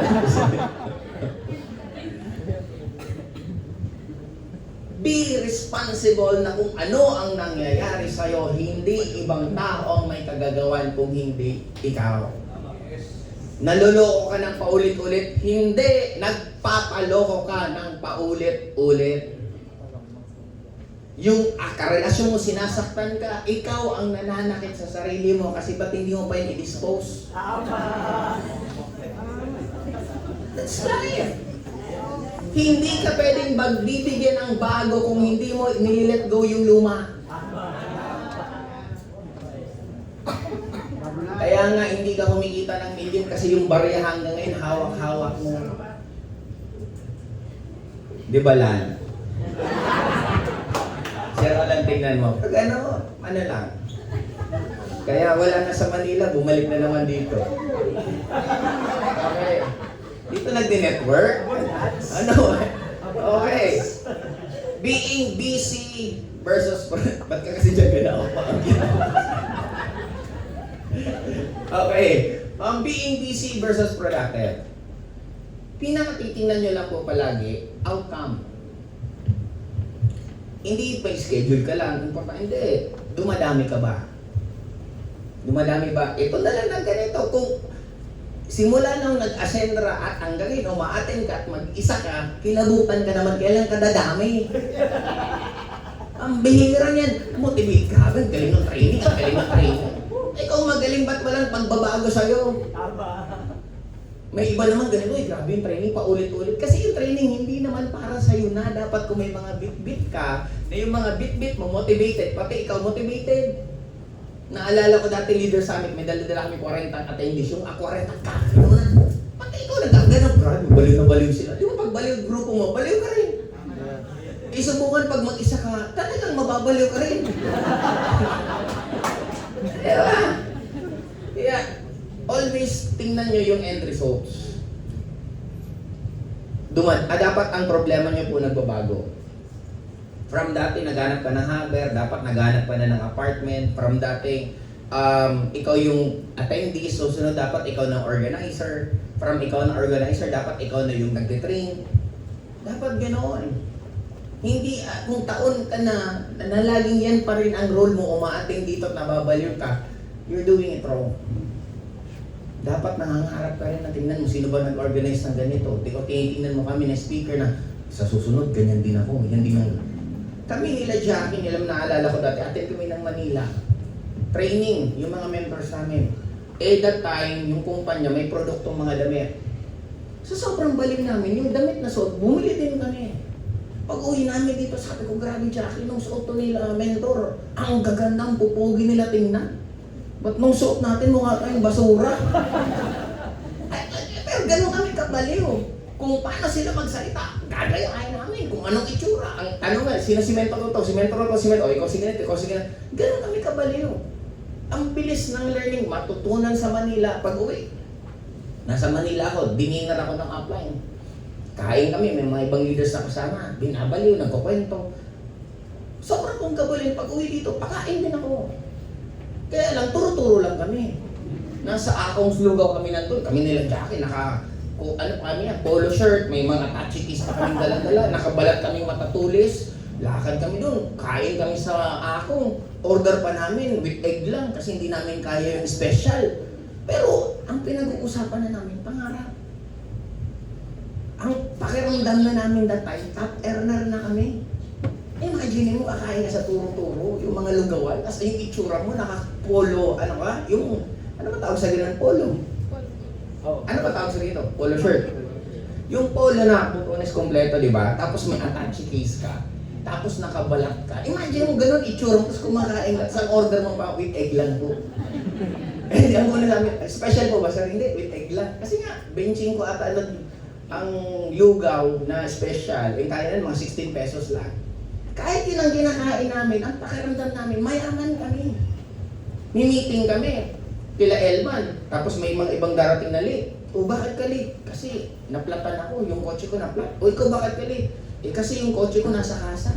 Be responsible na kung ano ang nangyayari sa'yo, hindi ibang tao ang may kagagawan kung hindi ikaw. Naloloko ka ng paulit-ulit, hindi nagpapaloko ka ng paulit-ulit. Yung karelasyon mo, sinasaktan ka, ikaw ang nananakit sa sarili mo kasi ba't hindi mo pa yun i-dispose? That's life. Hindi ka pwedeng magbibigyan ng bago kung hindi mo nililet go yung luma. Kaya nga hindi ka kumikita ng million kasi yung barya hanggang ngayon hawak-hawak mo. Di ba, Lan? Sira lang tingnan mo. Pag ano lang. Kaya wala na sa Manila, bumalik na naman dito. Okay. Dito nagdi-network? Ano? Okay. Being busy versus... Ba't ka kasi dyan ganaw pa? Okay. Being busy versus productive. Pinakatitingnan nyo lang po palagi, outcome. Hindi pa schedule ka lang, hindi. Dumadami ka ba? Dumadami ba? Ito na lang ng ganito. Kung simula nang nag-ascendra at hanggang ngayon, umaaten ka at mag-isa ka, kilabutan ka naman, kailan ka dadami? Ang bihira niyan. Motivate ka, ang galing ng training, ang galing ng training. Ikaw magaling, ba't walang pagbabago sa'yo? May iba naman ganito, grabe yung training, paulit-ulit. Kasi yung training hindi naman para sa'yo na. Dapat kung may mga bit-bit ka, na yung mga bit-bit mo motivated, pati ikaw motivated. Naalala ko dati Leader Summit, may dala-dala kami 40 attendees, yung 40 ka naman. Pati ikaw nagkaganap, grabe, baliw na baliw sila. Di ba pag baliw yung grupo mo, baliw ka rin. Isubukan pag mag-isa ka, talagang mababaliw ka rin. Diba? Yeah. Always tingnan nyo yung end results. Dapat ang problema nyo po nagbabago. From dati naghanap ka ng hammer, dapat naghanap ka na ng apartment. From dati, ikaw yung attendee, so sunod dapat ikaw ng organizer. From ikaw ng organizer, dapat ikaw na yung nagtitrain. Dapat ganoon. Hindi, kung taon ka na laging yan pa rin ang role mo, umaating dito at nababaliw ka, you're doing it wrong. Dapat nangangarap ka rin na tingnan mo sino ba nag-organize ng ganito. Tingnan mo kami na speaker na sa susunod, ganyan din ako, ganyan din ako. Kami nila Jackie, nila naalala ko dati, attend kami ng Manila. Training, yung mga members namin. That time, yung kumpanya may produktong mga damit. Sa sobrang baliw namin, yung damit na suot, bumili din kami. Pag uwi namin dito, sabi ko, grabe Jackie, nung suot to nila, mentor, ang gagandang pupogi nila tingnan. Ba't nung suot natin mukha tayong basura? Pero ganun kami kabaliw. Kung paano sila magsalita, gagayahin namin kung anong itsura. Ang tanong nga, sino simento ko to? Simento ko to, simento. O, ikaw sige, ikaw sige. Ganun kami kabaliw. Ang bilis ng learning, matutunan sa Manila pag uwi. Nasa Manila ako, dinner ako ng upline. Kain kami, may mga ibang leaders na kasama. Binabaliw, nagkukwento. Sobrang kong kabaliw, pag uwi dito, pakain din ako. Kaya lang, turo-turo lang kami. Nasa akong lugaw kami nandun. Kami nilang Jackie, polo shirt, may mga tachikis pa kaming dala-dala. Nakabalat kaming matatulis. Lakad kami dun. Kain kami sa akong. Order pa namin with egg lang kasi hindi namin kaya yung special. Pero, ang pinag-uusapan na namin, pangarap. Ang pakiramdam na namin that time, top earner na kami. Imagine mo, kakain ka sa turo-turo, yung mga lugawan, tapos yung itsura mo, naka-polo, ano ka? Yung, ano ba tawag sa ganun? Polo. Oh. Ano ba tawag sa dito? Polo shirt. Yung polo na putunis kompleto, di ba? Tapos may attache case ka. Tapos nakabalat ka. Imagine mo ganun, itsura mo, tapos kumakain ka. Sa order mo pa, with egg lang po. Hindi ang muna namin, special po ba sir? Hindi, with egg lang. Kasi nga, benching ko ata ang lugaw na special. Yung kaya mga 16 pesos lang. Kahit yun ang kinakain namin, ang pakiramdam namin, mayaman kami. Mimiting kami. Pila Elman. Tapos may mga ibang darating na late. O bakit ka late? Kasi naplatan ako, yung kotse ko naplat. O ikaw bakit ka late? Eh kasi yung kotse ko nasa kasa.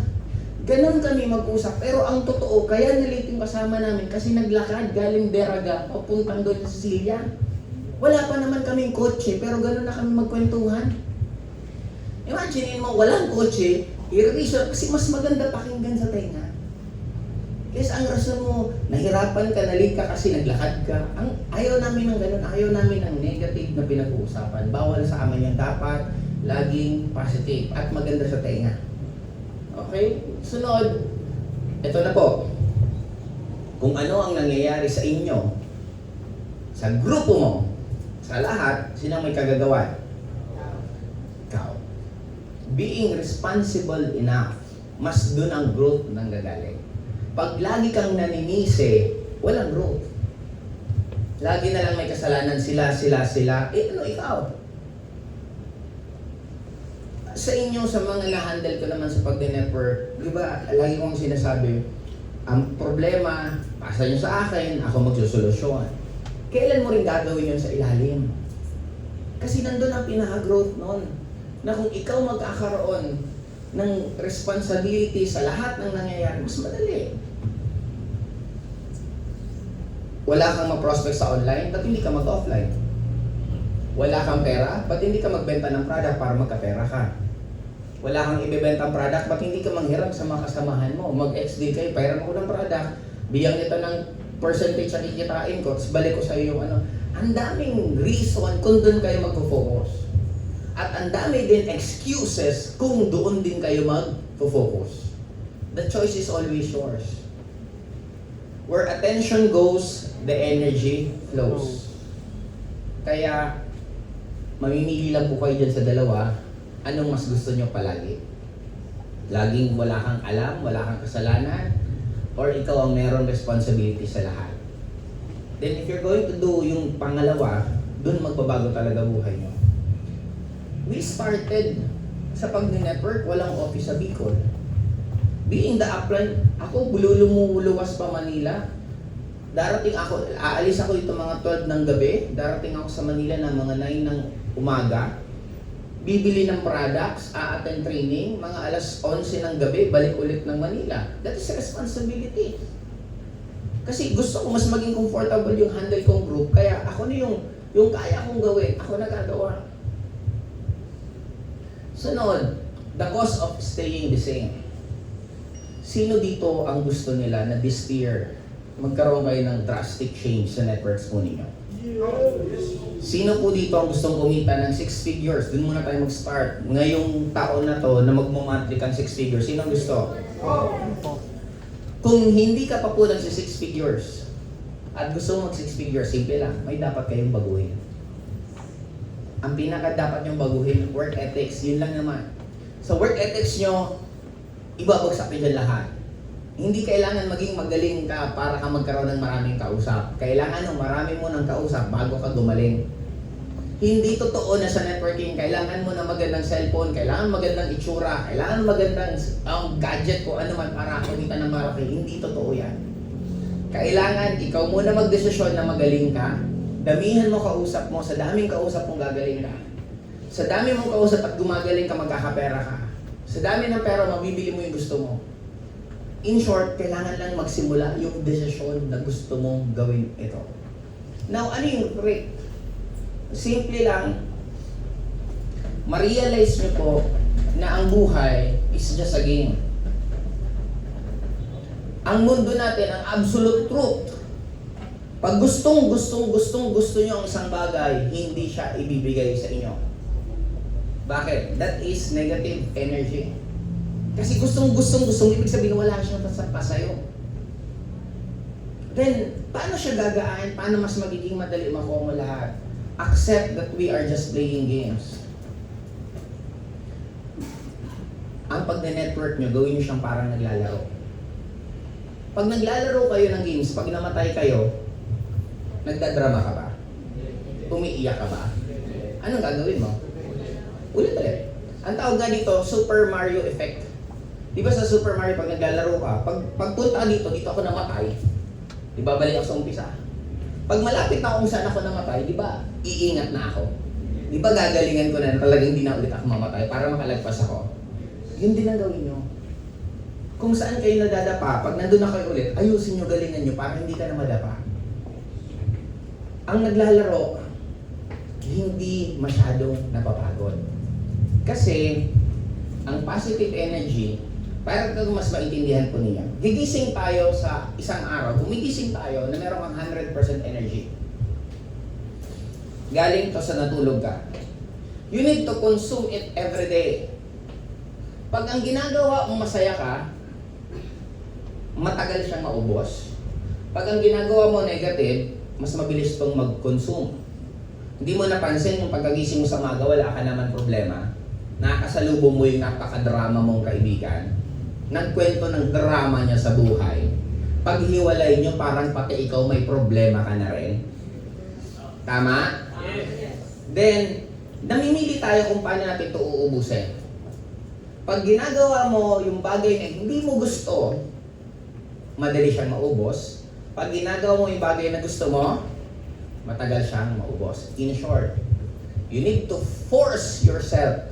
Ganon kami mag-usap. Pero ang totoo, kaya nalate yung kasama namin kasi naglakad galing Deraga papuntang doon sa Sicilia. Wala pa naman kaming kotse, pero ganon na kami magkwentuhan. Imagine mo, walang kotse, i-reason kasi mas maganda pakinggan sa tenga. Yes, ang rason mo, nahirapan ka, nalate ka kasi naglakad ka. Ayaw namin ng ganon, ayaw namin ng negative na pinag-uusapan. Bawal sa amin yan. Dapat laging positive at maganda sa tenga. Okay? Sunod, ito na po. Kung ano ang nangyayari sa inyo, sa grupo mo, sa lahat, sino may kagagawan? Ikaw. Being responsible enough, mas dun ang growth nang gagaling. Pag lagi kang naninisi, walang growth. Lagi na lang may kasalanan sila. Eh ano ikaw? Sa inyo, sa mga na-handle ko naman sa pag-network, di ba, lagi kong sinasabi, ang problema, pasa nyo sa akin, ako magsusolusyon. Kailan mo rin gagawin yun sa ilalim? Kasi nandun ang pinaka-growth nun. Na kung ikaw magkakaroon ng responsibility sa lahat ng nangyayari, mas madali. Wala kang ma-prospect sa online, ba't hindi ka mag-offline? Wala kang pera, ba't hindi ka magbenta ng product para magkapera ka? Wala kang ibebenta ng product, ba't hindi ka manghiram sa mga kasamahan mo? Mag-XD kayo, pairan ko ng product, bigyan kita ng percentage na kikitain ko, tapos balik ko sa iyo yung ano. Ang daming reason kung doon kayo magpo-focus. At ang dami din excuses kung doon din kayo mag-focus. The choice is always yours. Where attention goes, the energy flows. Kaya, mamimili lang po kayo dyan sa dalawa, anong mas gusto nyo palagi? Laging wala kang alam, wala kang kasalanan, or ikaw ang merong responsibility sa lahat. Then if you're going to do yung pangalawa, dun magbabago talaga buhay nyo. We started sa pag-network, walang office sa Bicol. Being the upline, ako lumuwas pa Manila. Darating ako, aalis ako ito mga 12 ng gabi, darating ako sa Manila ng mga 9 ng umaga. Bibili ng products, a-attend training, mga alas 11 ng gabi, balik ulit ng Manila. That is responsibility. Kasi gusto ko mas maging comfortable yung handle kong group, kaya ako na yung kaya kong gawin, ako nagagawa. Sunod, the cost of staying the same. Sino dito ang gusto nila na this year magkaroon kayo ng drastic change sa networks po ninyo? Sino po dito ang gustong kumita ng 6 figures? Doon muna tayo mag-start. Ngayong taon na to na magmumantli kang 6 figures, sino ang gusto? Kung hindi ka pa po ng 6 figures at gusto mo mag 6 figures, simple lang, may dapat kayong baguhin. Ang pinaka dapat nyong baguhin, work ethics, yun lang naman. Sa work ethics nyo, ibabagsak nyo dyan lahat. Hindi kailangan maging magaling ka para ka magkaroon ng maraming kausap. Kailangan marami mo ng kausap bago ka gumaling. Hindi totoo na sa networking, kailangan mo na magandang cellphone, kailangan magandang itsura, kailangan magandang gadget ko ano man para kumita ng malaki. Hindi totoo yan. Kailangan ikaw muna magdesisyon na magaling ka. Damihan mo kausap mo, sa daming kausap mong gagaling ka. Sa dami mong kausap at gumagaling ka, magkakapera ka. Sa dami ng pera, mabibili mo yung gusto mo. In short, kailangan lang magsimula yung desisyon na gusto mong gawin ito. Now, ano yung trick? Simple lang, ma-realize nyo po na ang buhay is just a game. Ang mundo natin, ang absolute truth, Pag gusto nyo ang isang bagay, hindi siya ibibigay sa inyo. Bakit? That is negative energy. Kasi gustong, ibig sabihin wala siyang pa sa'yo. Then, paano siya gagaan? Paano mas magiging madali makuha mo lahat? Accept that we are just playing games. Ang pag-network nyo, gawin nyo siyang parang naglalaro. Pag naglalaro kayo ng games, pag namatay kayo, nagdadrama ka ba? Umiiyak ka ba? Anong gagawin mo? Ulit. Ang tawag nga dito, Super Mario Effect. Di ba sa Super Mario, pag naglalaro ka, pagpunta dito ako namatay, di ba balik ako sa umpisa? Pag malapit na kung saan ako namatay, di ba iingat na ako? Di ba gagalingan ko na talagang hindi na ulit ako mamatay para makalagpas ako? Yun din ang gawin nyo. Kung saan kayo nadadapa, pag nandun na kayo ulit, ayusin nyo, galingan nyo para hindi ka na madapa. Ang naglalaro, hindi masyadong napapagod. Kasi, ang positive energy, para kung mas maintindihan po niya, gigising tayo sa isang araw, gumigising tayo na meron kang 100% energy. Galing to sa natulog ka. You need to consume it every day. Pag ang ginagawa mo masaya ka, matagal siyang maubos. Pag ang ginagawa mo negative, mas mabilis itong mag-consume. Hindi mo napansin yung pagkagising mo sa umaga, wala ka naman problema. Nakasalubong mo yung napaka-drama mong kaibigan. Nagkwento ng drama niya sa buhay. Pag hiwalay nyo, parang pati ikaw may problema ka na rin. Tama? Then, namimili tayo kung paano natin ito uubusin. Pag ginagawa mo yung bagay na hindi mo gusto, madali siyang maubos. Pag ginagawa mo yung bagay na gusto mo, matagal siyang maubos. In short, you need to force yourself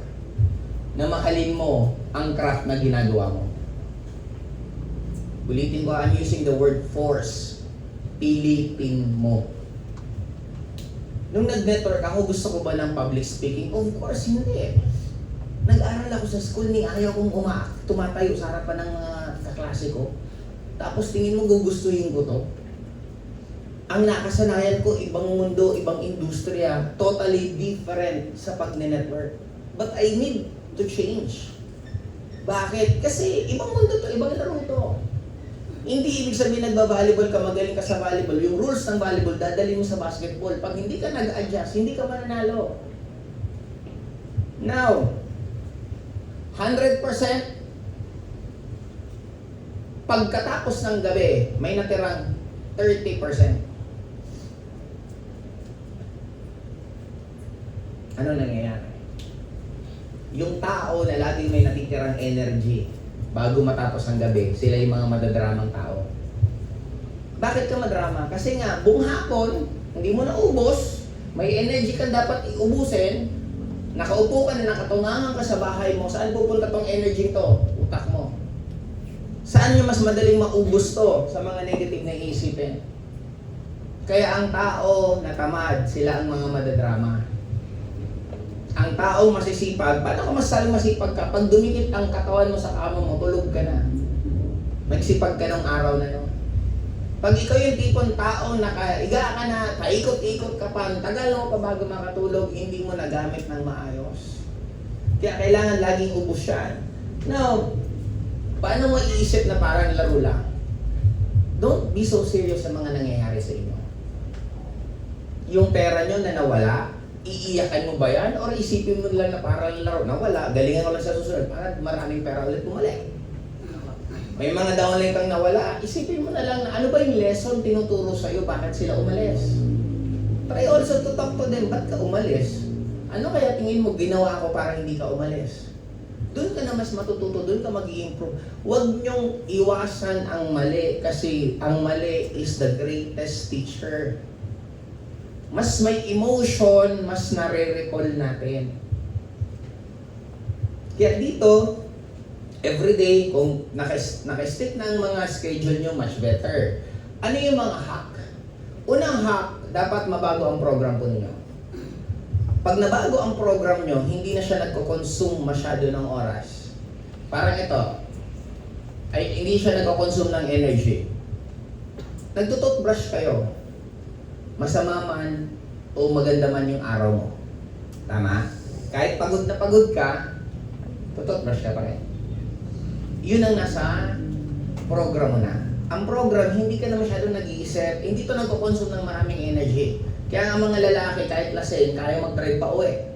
na mahalin mo ang craft na ginagawa mo. Ulitin ko, I'm using the word force. Pilitin mo. Nung nag-network ako, gusto ko ba ng public speaking? Of course, hindi. Nag-aral ako sa school, ni ayaw kong tumatayo sa harapan ng mga kaklase ko. Tapos tingin mo gugustuhin ko to. Ang nakasanayan ko, ibang mundo, ibang industriya, totally different sa pag-network. But I need to change. Bakit? Kasi ibang mundo to, ibang laro to. Hindi ibig sabihin nagba-volleyball ka, magaling ka sa volleyball. Yung rules ng volleyball, dadali mo sa basketball. Pag hindi ka nag-adjust, hindi ka mananalo. Now, 100% pagkatapos ng gabi, may natirang 30%. Ano nangyayari? Yung tao na laging may natitirang energy bago matapos ang gabi, sila yung mga madadramang tao. Bakit ka madrama? Kasi nga, buong hapon, hindi mo naubos, may energy ka dapat iubusin, nakaupo ka na, nakatungangan ka sa bahay mo, saan pupunta tong energy to? Utak mo. Saan nyo mas madaling maubos to? Sa mga negative na iisipin. Kaya ang tao na tamad, sila ang mga madadrama. Ang taong masisipag, paano ka masasaling masipag ka? Pag dumikit ang katawan mo sa kama mo, tulog ka na. Magsipag ka ng araw na yun. Pag ikaw yung tipong tao na kaiga ka na, paikot-ikot ka pa, tagal mo pa bago makatulog, hindi mo nagamit ng maayos. Kaya kailangan laging ubos yan. Now, paano mo iisip na parang laro lang? Don't be so serious sa mga nangyayari sa inyo. Yung pera nyo na nawala, iiyakan mo ba yan? Or isipin mo lang na parang laro na wala, galingan ko lang sa susunod para maraming pera ulit bumalik. May mga downline kang nawala, isipin mo na lang na ano ba yung lesson tinuturo sa'yo, bakit sila umalis? Try also to talk to them, ba't ka umalis? Ano kaya tingin mo ginawa ko para hindi ka umalis? Doon ka na mas matututo, doon ka mag-i-improve. Huwag niyong iwasan ang mali kasi ang mali is the greatest teacher. Mas may emotion, mas nare-recall natin. Kaya dito, everyday, kung naka-stick na ang mga schedule nyo, much better. Ano yung mga hack? Unang hack, dapat mabago ang program po ninyo. Pag nabago ang program nyo, hindi na siya nagko-consume masyado ng oras. Parang ito, ay hindi siya nagko-consume ng energy. Nagtututbrush kayo. masama man o maganda man yung araw mo. Tama? Kahit pagod na pagod ka, toothbrush ka pa rin. Yun ang nasa program mo na. Ang program, hindi ka na masyadong nag-iisip, hindi to nagko-consume ng maraming energy. Kaya nga mga lalaki, kahit lasing, kaya mag-drive pa uwi.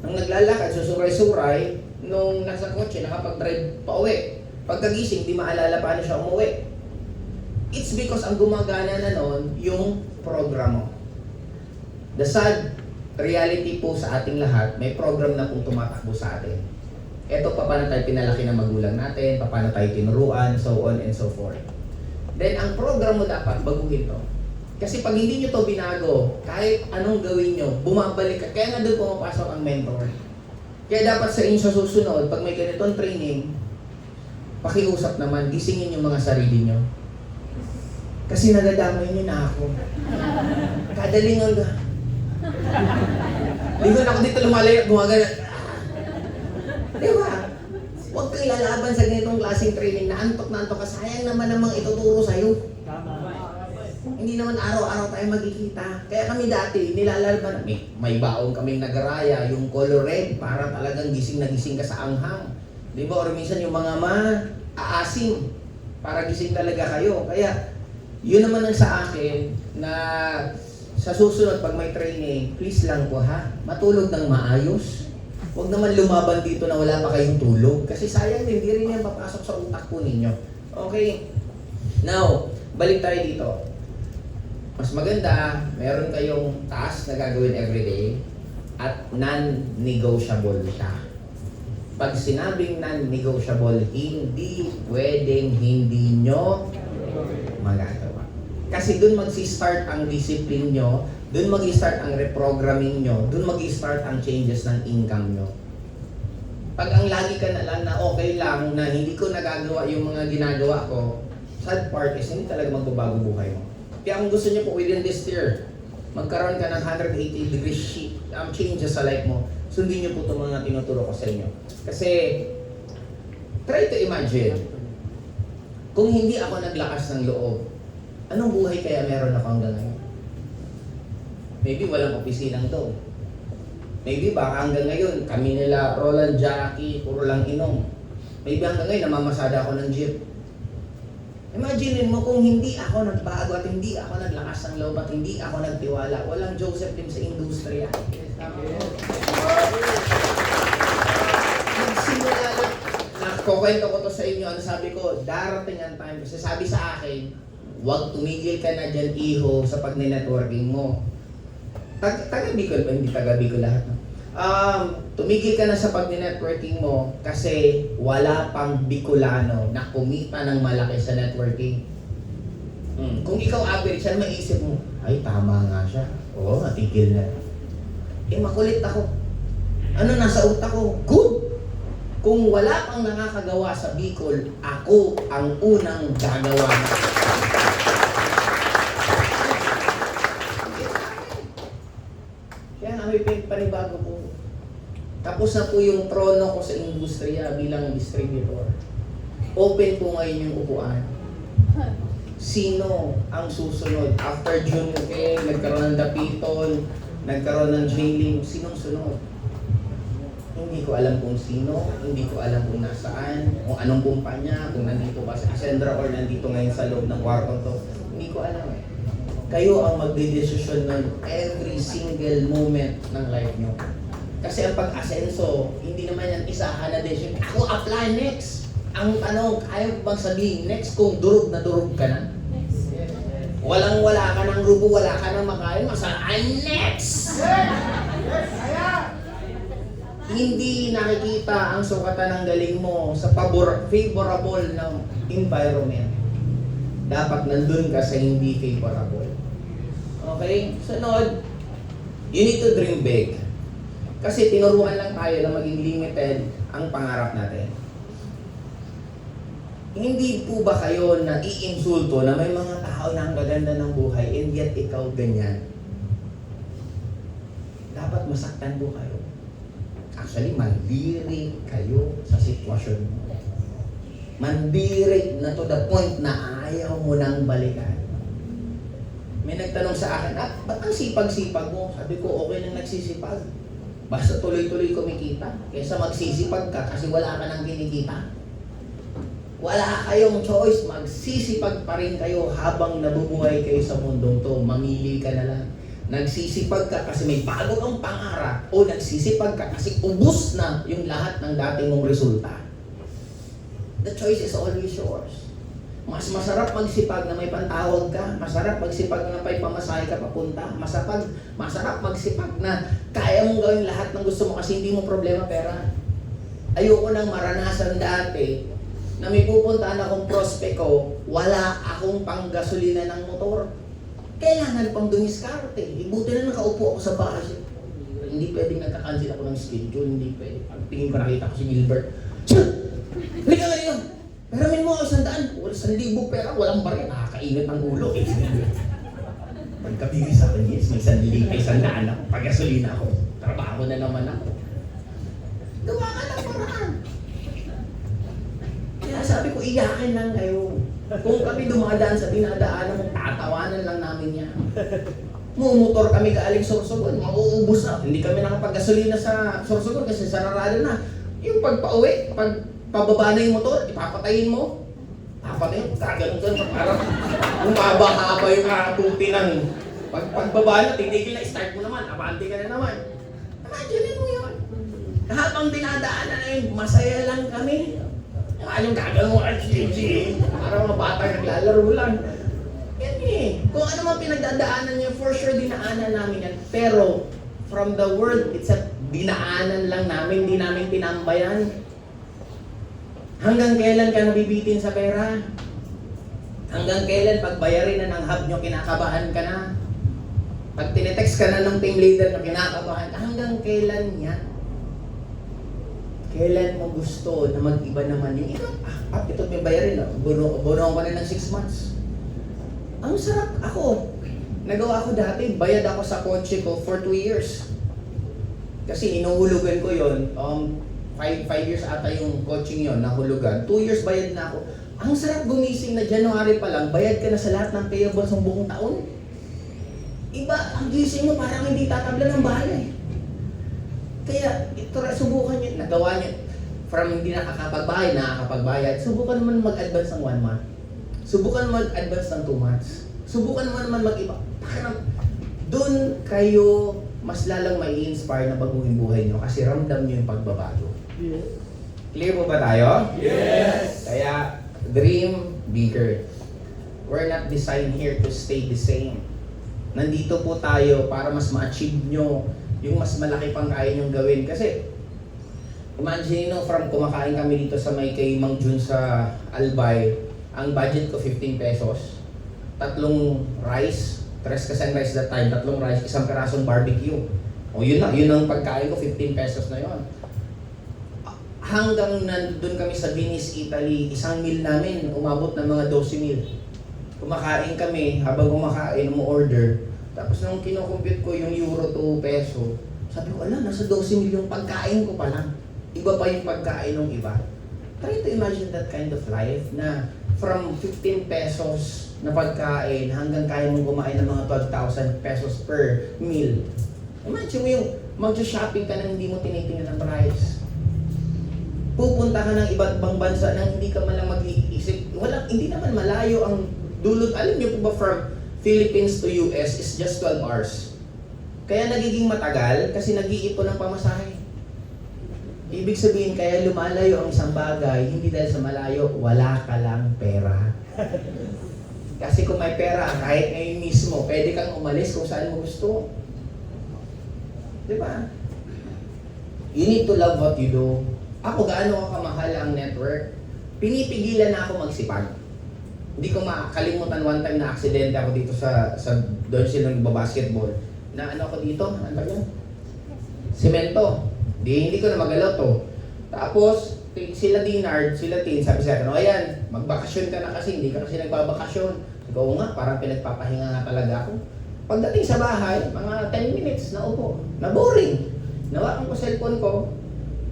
Nung naglalakad, susuray-suray, nung nasa kotse, nakapag-drive pa uwi. Pagkagising, di maalala paano siya umuwi. It's because ang gumagana na noon, yung program mo. The sad reality po sa ating lahat, may program na pong tumatakbo sa atin. Ito pa paano tayo pinalaki ng magulang natin, paano tayo tinuruan, so on and so forth. Then, ang program mo dapat baguhin to. Kasi pag hindi nyo to binago, kahit anong gawin nyo, bumabalik ka. Kaya nga doon pumapasok ang mentor. Kaya dapat sa inyo sa susunod, pag may ganitong training, pakiusap naman, gisingin yung mga sarili nyo. Kasi nadadamay nyo na ako. Kadalingan ka. Lingon ako dito lumalayo, gumagana. Diba? Huwag kang lalaban sa ganitong klaseng training na antok na antok ka. Sayang naman namang ituturo sa'yo. Hindi naman araw-araw tayo magkikita. Kaya kami dati, nilalaban, may baon kaming nagaraya, yung color red, para talagang gising na gising ka sa anghang. Di ba? Or minsan yung mga aasim, para gising talaga kayo. Kaya, yun naman ang sa akin, na sa susunod pag may training, please lang po ha, matulog ng maayos. Huwag naman lumaban dito na wala pa kayong tulog. Kasi sayang din, hindi rin yan papasok sa utak po ninyo. Okay? Now, balik tayo dito. Mas maganda, meron kayong task na gagawin everyday at non-negotiable siya. Pag sinabing non-negotiable, hindi pwedeng hindi nyo magagawa. Kasi dun mag-start ang discipline nyo, dun mag-start ang reprogramming nyo, dun mag-start ang changes ng income nyo. Pag ang lagi ka na lang na okay lang, na hindi ko nagagawa yung mga ginagawa ko, sad part is hindi talaga magbabago buhay mo. Kaya kung gusto nyo po within this year, magkaroon ka ng 180 degree changes sa life mo, sundin nyo po itong mga tinuturo ko sa inyo. Kasi, try to imagine, kung hindi ako naglakas ng loob, anong buhay kaya meron ako hanggang ngayon? Maybe walang opisinang to. Maybe baka hanggang ngayon, kami nila Roland, Jackie, puro lang inom. Maybe hanggang ngayon, namamasada ako ng jeep. Imagine mo kung hindi ako nagbago at hindi ako naglakas ng loob at hindi ako nagtiwala, walang Joseph Lim sa industriya. Nagsimula lang, nakukwento ko to sa inyo, ano sabi ko, darating ang time, kasi sabi sa akin, huwag tumigil ka na dyan, iho, sa pag-networking mo. Taga Bicol ba? Hindi taga Bicol lahat. No? Tumigil ka na sa pag-networking mo kasi wala pang Bicolano na kumita ng malaki sa networking. Kung ikaw average, yan maisip mo, ay tama nga siya. Oo, matigil na. Eh makulit ako. Ano nasa utak ko? Good! Kung wala pang nakakagawa sa Bicol, ako ang unang gagawa. Kaya nga may panibago po. Tapos na po yung trono ko sa industriya bilang distributor. Open po ngayon yung upuan. Sino ang susunod? After June, nagkaroon ng Dapitol, nagkaroon ng Jailing, sinong sunod? Hindi ko alam kung sino, hindi ko alam kung nasaan, kung anong kumpanya, kung nandito ba sa Ascendra or nandito ngayon sa loob ng kwarto to. Hindi ko alam eh. Kayo ang magdedesisyon ng every single moment ng life nyo. Kasi ang pag-asenso, hindi naman yan isahan na decision. Ako apply next. Ang tanong, ayaw bang sabihin next kung durog na durog ka na? Walang-wala ka ng grupo, wala ka ng makain, I'm next! Hindi nakikita ang sukatan ng galing mo sa favorable ng environment. Dapat nandun ka sa hindi favorable. Okay? Sunod, you need to dream big. Kasi tinuruan lang tayo na maging limited ang pangarap natin. Hindi po ba kayo na iinsulto na may mga tao na ang gaganda ng buhay and yet ikaw ganyan? Dapat masaktan po kayo. Actually, mandiri kayo sa sitwasyon mo. Mandiri na to the point na ayaw mo nang balikan. May nagtanong sa akin, ba't ang sipag-sipag mo? Sabi ko, okay nang nagsisipag. Basta tuloy-tuloy kumikita. Kaysa magsisipag ka kasi wala ka nang kinikita. Wala kayong choice. Magsisipag pa rin kayo habang nabubuhay kayo sa mundong to. Mamili ka na lang. Nagsisipag ka kasi may bago kang pangarap o nagsisipag ka kasi ubus na yung lahat ng dating mong resulta. The choice is always yours. Mas masarap magsipag na may pantawag ka, masarap magsipag na may pamasahe ka papunta, masarap magsipag na kaya mong gawin lahat ng gusto mo kasi hindi mo problema pera. Ayoko nang maranasan dati na may pupuntahan akong prospect wala akong panggasolina ng motor. Kailangan pang dumiskarte. Buti na nakaupo ako sa bahay. Hindi pwedeng nagka-cancel ako ng schedule, hindi pwede. Pagtingin ko nakita ko si Gilbert. Halika nga rin yun! Peramin mo ako 100. 1,000 pera, walang barya. Nakakainit ng ulo. Pagkabigay sa akin, yes, may 100 ako. Pag-gasolina ako. Trabaho na naman ako. Gawa ka ng paraan. Kaya sabi ko, iyakin lang kayo. Kung kami dumadaan sa dinadaanan mo, tatawanan lang namin yan. Mumutor kami galing Sorsogon, mauubos na. Hindi kami nakapag-gasolina sa Sorsogon kasi sararado na. Yung pagpa-uwi, pababa na yung motor, ipapatayin mo. Papatayin, kaganon-ganon. Parang umaba-haba yung kakaputi ng pagbaba na, titigil na, start mo naman, abante ka na naman. Imagine mo yun. Habang dinadaanan na yun, masaya lang kami. Yung gaganon mo, parang mga bata naglalaro lang. Yan eh. Kung ano man pinagdadaanan niyo, for sure dinaanan namin yan. Pero, from the word itself, dinaanan lang namin, di namin tinambayan. Hanggang kailan ka nabibitin sa pera? Hanggang kailan pag bayarin na ng hub nyo, kinakabahan ka na? Pag tinetext ka na ng team leader nyo, kinakabahan ka. Hanggang kailan yan? Kailan mo gusto na mag-iba naman yung iba? Ito may bayarin. Bunuhan ko na ng 6 months. Ang sarap. Ako, nagawa ko dati, bayad ako sa kotse ko for 2 years. Kasi inuhulugan ko yon 5 years ata yung coaching yon, nahulugan. 2 years bayad na ako. Ang sarap gumising na January pa lang, bayad ka na sa lahat ng payables ng buong taon. Iba, ang gising mo parang hindi tatabla ng bahay. Kaya, ito subukan nyo, nagawa nyo. From hindi nakakapagbayad, nakakapagbayad, subukan naman mag-advance ng 1 month. Subukan mag-advance ng 2 months. Subukan mo naman mag-iba. Doon kayo mas lalang may inspire na baguhin buhay nyo kasi ramdam nyo yung pagbabago. Yes. Clear po ba tayo? Yes! Kaya, dream bigger. We're not designed here to stay the same. Nandito po tayo para mas ma-achieve nyo yung mas malaki pang kaya nyong gawin. Kasi, imagine nyo, from kumakain kami dito sa may kay Mang Jun sa Albay, ang budget ko 15 pesos, 3 rice, 3 kasang rice that time, 3 rice, 1 perasong barbecue. O yun na, yun ang pagkain ko, 15 pesos na yun. Hanggang nandun kami sa Venice, Italy, 1 meal namin, umabot ng mga 12 meal. Kumakain kami, habang kumakain, umu-order. Tapos nung kinocompute ko yung euro to peso, sabi ko, nasa 12 mil yung pagkain ko pa lang. Iba pa yung pagkain ng iba. Try to imagine that kind of life na from 15 pesos na pagkain hanggang kaya mong kumain ng mga 12,000 pesos per meal. Imagine mo yung mag-shopping ka na hindi mo tinitingnan ang price. Pupunta ka ng iba't ibang bansa na hindi ka man lang mag-iisip. Hindi naman malayo ang dulot. Alam niyo po ba from Philippines to US is just 12 hours. Kaya nagiging matagal kasi nag-iipon ng pamasahe. Ibig sabihin, kaya lumalayo ang isang bagay, hindi dahil sa malayo, wala ka lang pera. Kasi kung may pera, kahit ngayon mismo, pwede kang umalis kung saan mo gusto. Di ba? You need to love what you do. Ako, gaano ko kamahal ang network? Pinipigilan na ako magsipag. Hindi ko makakalimutan one time na aksidente ako dito sa doon sila nagbabasketball. Na ano ako dito? Ano ba yan? Semento. Hindi ko na magalaw to. Tapos, sila Dinard, sila Tin, sabi sa akin, ayan, magbakasyon ka na kasi, hindi ka kasi nagbabakasyon. Ikaw nga, parang pinagpapahinga nga talaga ako. Pagdating sa bahay, mga 10 minutes na upo, na boring. Nawakan ko cellphone ko,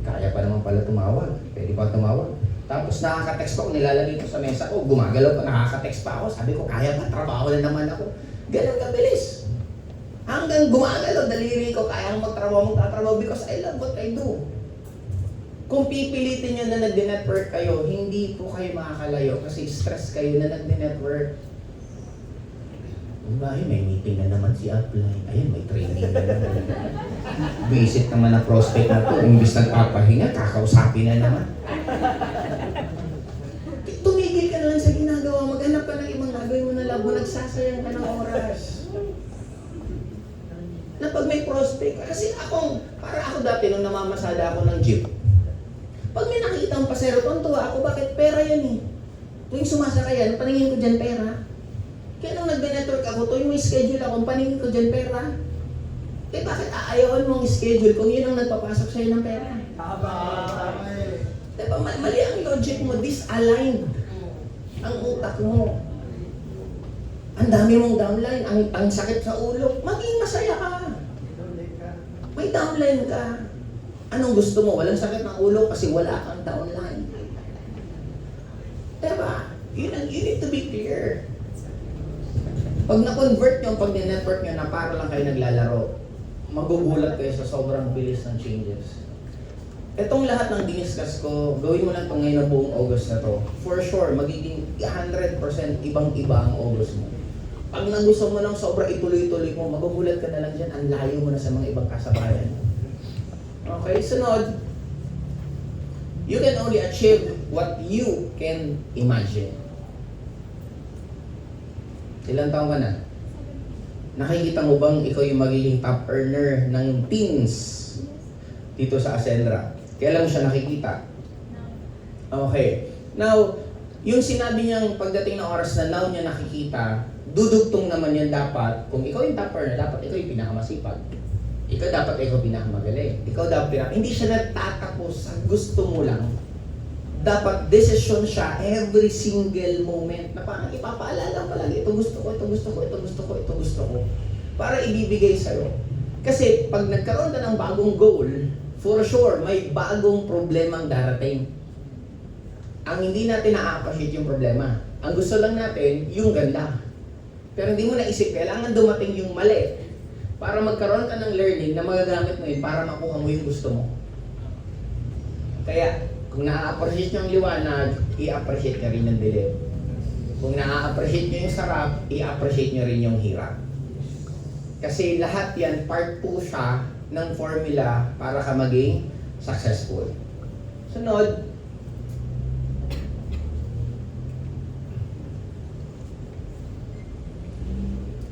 kaya pa naman pala tumawag. Pwede pa tumawag. Tapos nakaka-text pa ako, nilalagay ko sa mesa ko, gumagalaw pa, nakaka-text pa ako. Sabi ko, kaya ba? Trabaho na naman ako. Ganun kabilis. Hanggang gumagalaw, daliri ko, kaya magtatrabaho because I love what I do. Kung pipilitin nyo na nag-network kayo, hindi po kayo makakalayo kasi stress kayo na nag-network. Bahay, may meeting na naman si Upline. Ayun, may training na naman. Visit naman na prospect na to. Imbis nagpapahinga, kakausapin na naman. Tumigil ka na lang sa ginagawa. Maghanap ka ng ibang gagawin mo na labo. Nagsasayang ka ng oras. Na pag may prospect, kasi para ako dati nung namamasada ako ng jeep, pag may nakikita ang pasero, tuwa ako, bakit? Pera yan eh. Tuwing sumasakayan, paningin ko dyan pera. Kaya nung nagbe-network ako, tuwing may schedule ako, paningin ko dyan pera. Eh bakit aayawan mong schedule kung yun ang nagpapasok sa'yo ng pera? Diba, mali ang logic mo, disaligned ang utak mo. Ang dami mong downline, ang sakit sa ulo, maging masaya ka. May downline ka. Anong gusto mo? Walang sakit ng ulo kasi wala kang downline. Diba? You need to be clear. Pag na-convert nyo, pag network nyo na para lang kayo naglalaro, magugulat kayo sa sobrang bilis ng changes. Itong lahat ng diniscuss ko, gawin mo lang itong ngayon na buong August na to. For sure, magiging 100% ibang-iba ang August mo. Pag nagusto mo ng sobra ituloy-tuloy mo, magugulat ka na lang dyan, ang layo mo na sa mga ibang kasabayan. Okay, sunod. You can only achieve what you can imagine. Ilang taon ka na? Nakikita mo bang ikaw yung magiging top earner ng teens dito sa Ascendra? Kailan mo siya nakikita? Okay. Now, yung sinabi niyang pagdating ng oras na now niya nakikita, dudugtong naman yan dapat, kung ikaw yung top earner, dapat ikaw yung pinakamasipag. Ikaw dapat ikaw pinakamagaling. Ikaw dapat hindi siya nagtatapos sa gusto mo lang. Dapat desisyon siya every single moment na parang ipapaalala palagi, ito gusto ko, ito gusto ko, ito gusto ko, ito gusto ko. Para ibibigay sa'yo. Kasi pag nagkaroon ka ng bagong goal, for sure, may bagong problemang darating. Ang hindi natin na-appreciate yung problema. Ang gusto lang natin, yung ganda. Pero hindi mo naisip, kailangan dumating yung mali para magkaroon ka ng learning na magagamit mo yun para makuha mo yung gusto mo. Kaya, kung na-appreciate nyo ang liwanag, i-appreciate nyo rin yung dilim. Kung na-appreciate nyo yung sarap, i-appreciate nyo rin yung hirap. Kasi lahat yan, part po siya ng formula para ka maging successful. Sunod.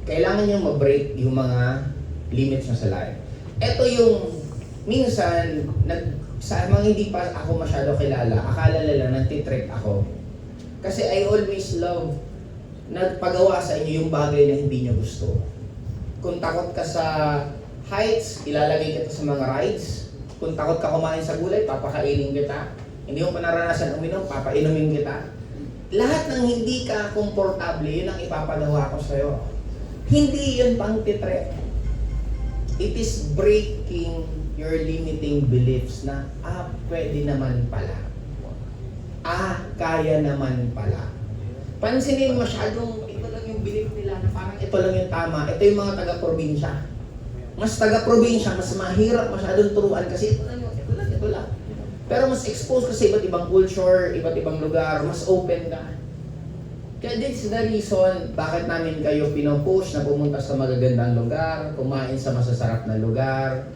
Kailangan nyo ma-break yung mga limits nyo sa life. Ito yung minsan, sa mga hindi pa ako masyado kilala, akala nila nagtitrick ako. Kasi I always love nagpagawa sa inyo yung bagay na hindi nyo gusto. Kung takot ka sa heights, ilalagay kita sa mga rides. Kung takot ka kumain sa gulay, papakainin kita. Hindi mo pa naranasan uminom, papainumin kita. Lahat ng hindi ka komportable, yun ang ipapagawa ko sa'yo. Hindi yun pang titrek. It is breaking your limiting beliefs na, pwede naman pala. Kaya naman pala. Pansinin masyadong, ito lang yung belief nila na parang ito lang yung tama. Ito yung mga taga-probinsya. Mas taga-probinsya, mas mahirap masyadong turuan kasi ito lang. Pero mas exposed ka sa iba't ibang culture, iba't ibang lugar, mas open ka. Kaya this is the reason bakit namin kayo pinopush na pumunta sa magagandang lugar, kumain sa masasarap na lugar.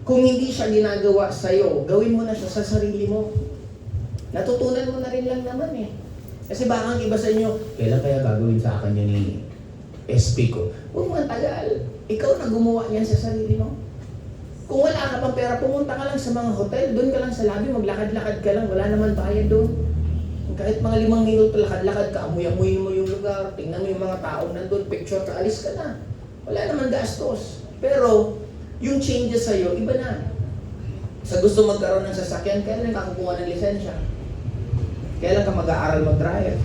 Kung hindi siya ginagawa sa'yo, gawin mo na siya sa sarili mo. Natutunan mo na rin lang naman eh. Kasi baka ang iba sa inyo, kailan kaya gagawin sa akin yun ni SP ko? Huwag mo tagal. Ikaw na gumawa niyan sa sarili mo. Kung wala ka pang pera, pumunta ka lang sa mga hotel, doon ka lang sa lobby, maglakad-lakad ka lang, wala naman bayad doon. Kahit mga 5 minuto lakad-lakad ka, amuy-amuyin mo yung lugar, tingnan mo yung mga taong nandun, picture ka, alis ka na. Wala naman gastos. Pero, yung changes sa'yo, iba na. Sa gusto magkaroon ng sasakyan, kailan ka kukuha ng lisensya? Kailan ka mag-aaral mag-drive?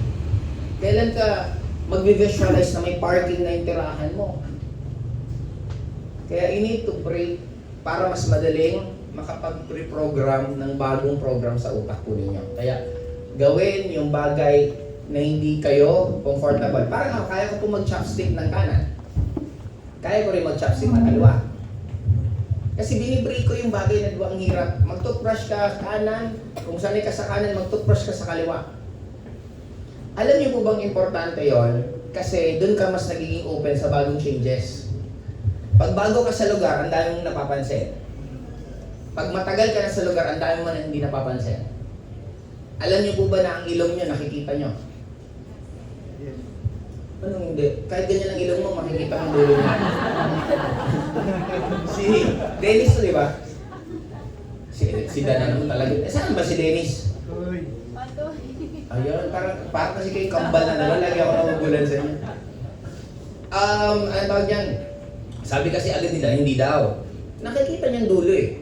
Kailan ka mag-visualize na may parking na yung tirahan mo? Kaya you need to break para mas madaling makapag-reprogram ng bagong program sa utak po ninyo. Kaya, gawin yung bagay na hindi kayo comfortable. Parang kaya ko po mag-chopstick ng kanan. Kaya ko rin mag-chopstick na kaliwa. Kasi binibreak ko yung bagay na ang hirap. Mag-toothbrush ka kanan, kung sanay ka sa kanan, mag-toothbrush ka sa kaliwa. Alam niyo po bang importante yon? Kasi doon ka mas nagiging open sa bagong changes. Pag bago ka sa lugar, ang dami mong napapansin. Pag matagal ka na sa lugar, ang dami mo na hindi napapansin. Alam niyo po ba na ang ilong niyo nakikita niyo? Anong hindi? Kahit ganyan ang ilong mo, makikita ang dulo niya. Si Dennis to, di ba? Si Dana naman talaga. Saan ba si Dennis? Ayun, parang kasi kayo kambal na naman. Lagi ako nagugulan sa inyo. Ano tawag yan? Sabi kasi agad nila, hindi daw. Nakikita niyang dulo eh.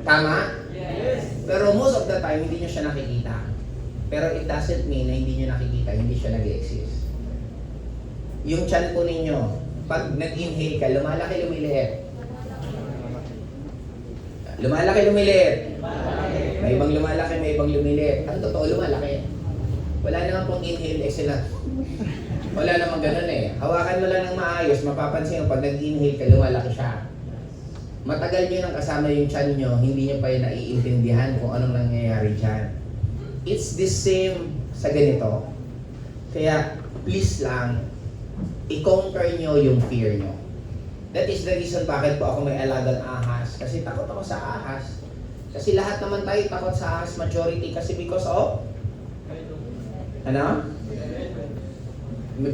Tama? Yes. Pero most of the time, hindi niyo siya nakikita. Pero it doesn't mean na hindi niyo nakikita, hindi siya nag-exist. Yung tiyan po ninyo, pag nag-inhale ka, lumalaki, lumiliit. Lumalaki, lumiliit. May ibang lumalaki, may ibang lumiliit. Ang totoo, lumalaki. Wala naman pong inhale, excellent. Wala namang ganun eh. Hawakan mo lang ng maayos, mapapansin mo pag nag-inhale ka, lumalaki siya. Matagal nyo nang kasama yung tiyan nyo, hindi nyo pa yun naiintindihan kung anong nangyayari dyan. It's the same sa ganito. Kaya, please lang, i-conquer nyo yung fear nyo. That is the reason bakit po ako may alagang ahas. Kasi takot ako sa ahas. Kasi lahat naman tayo takot sa ahas majority kasi because of ano?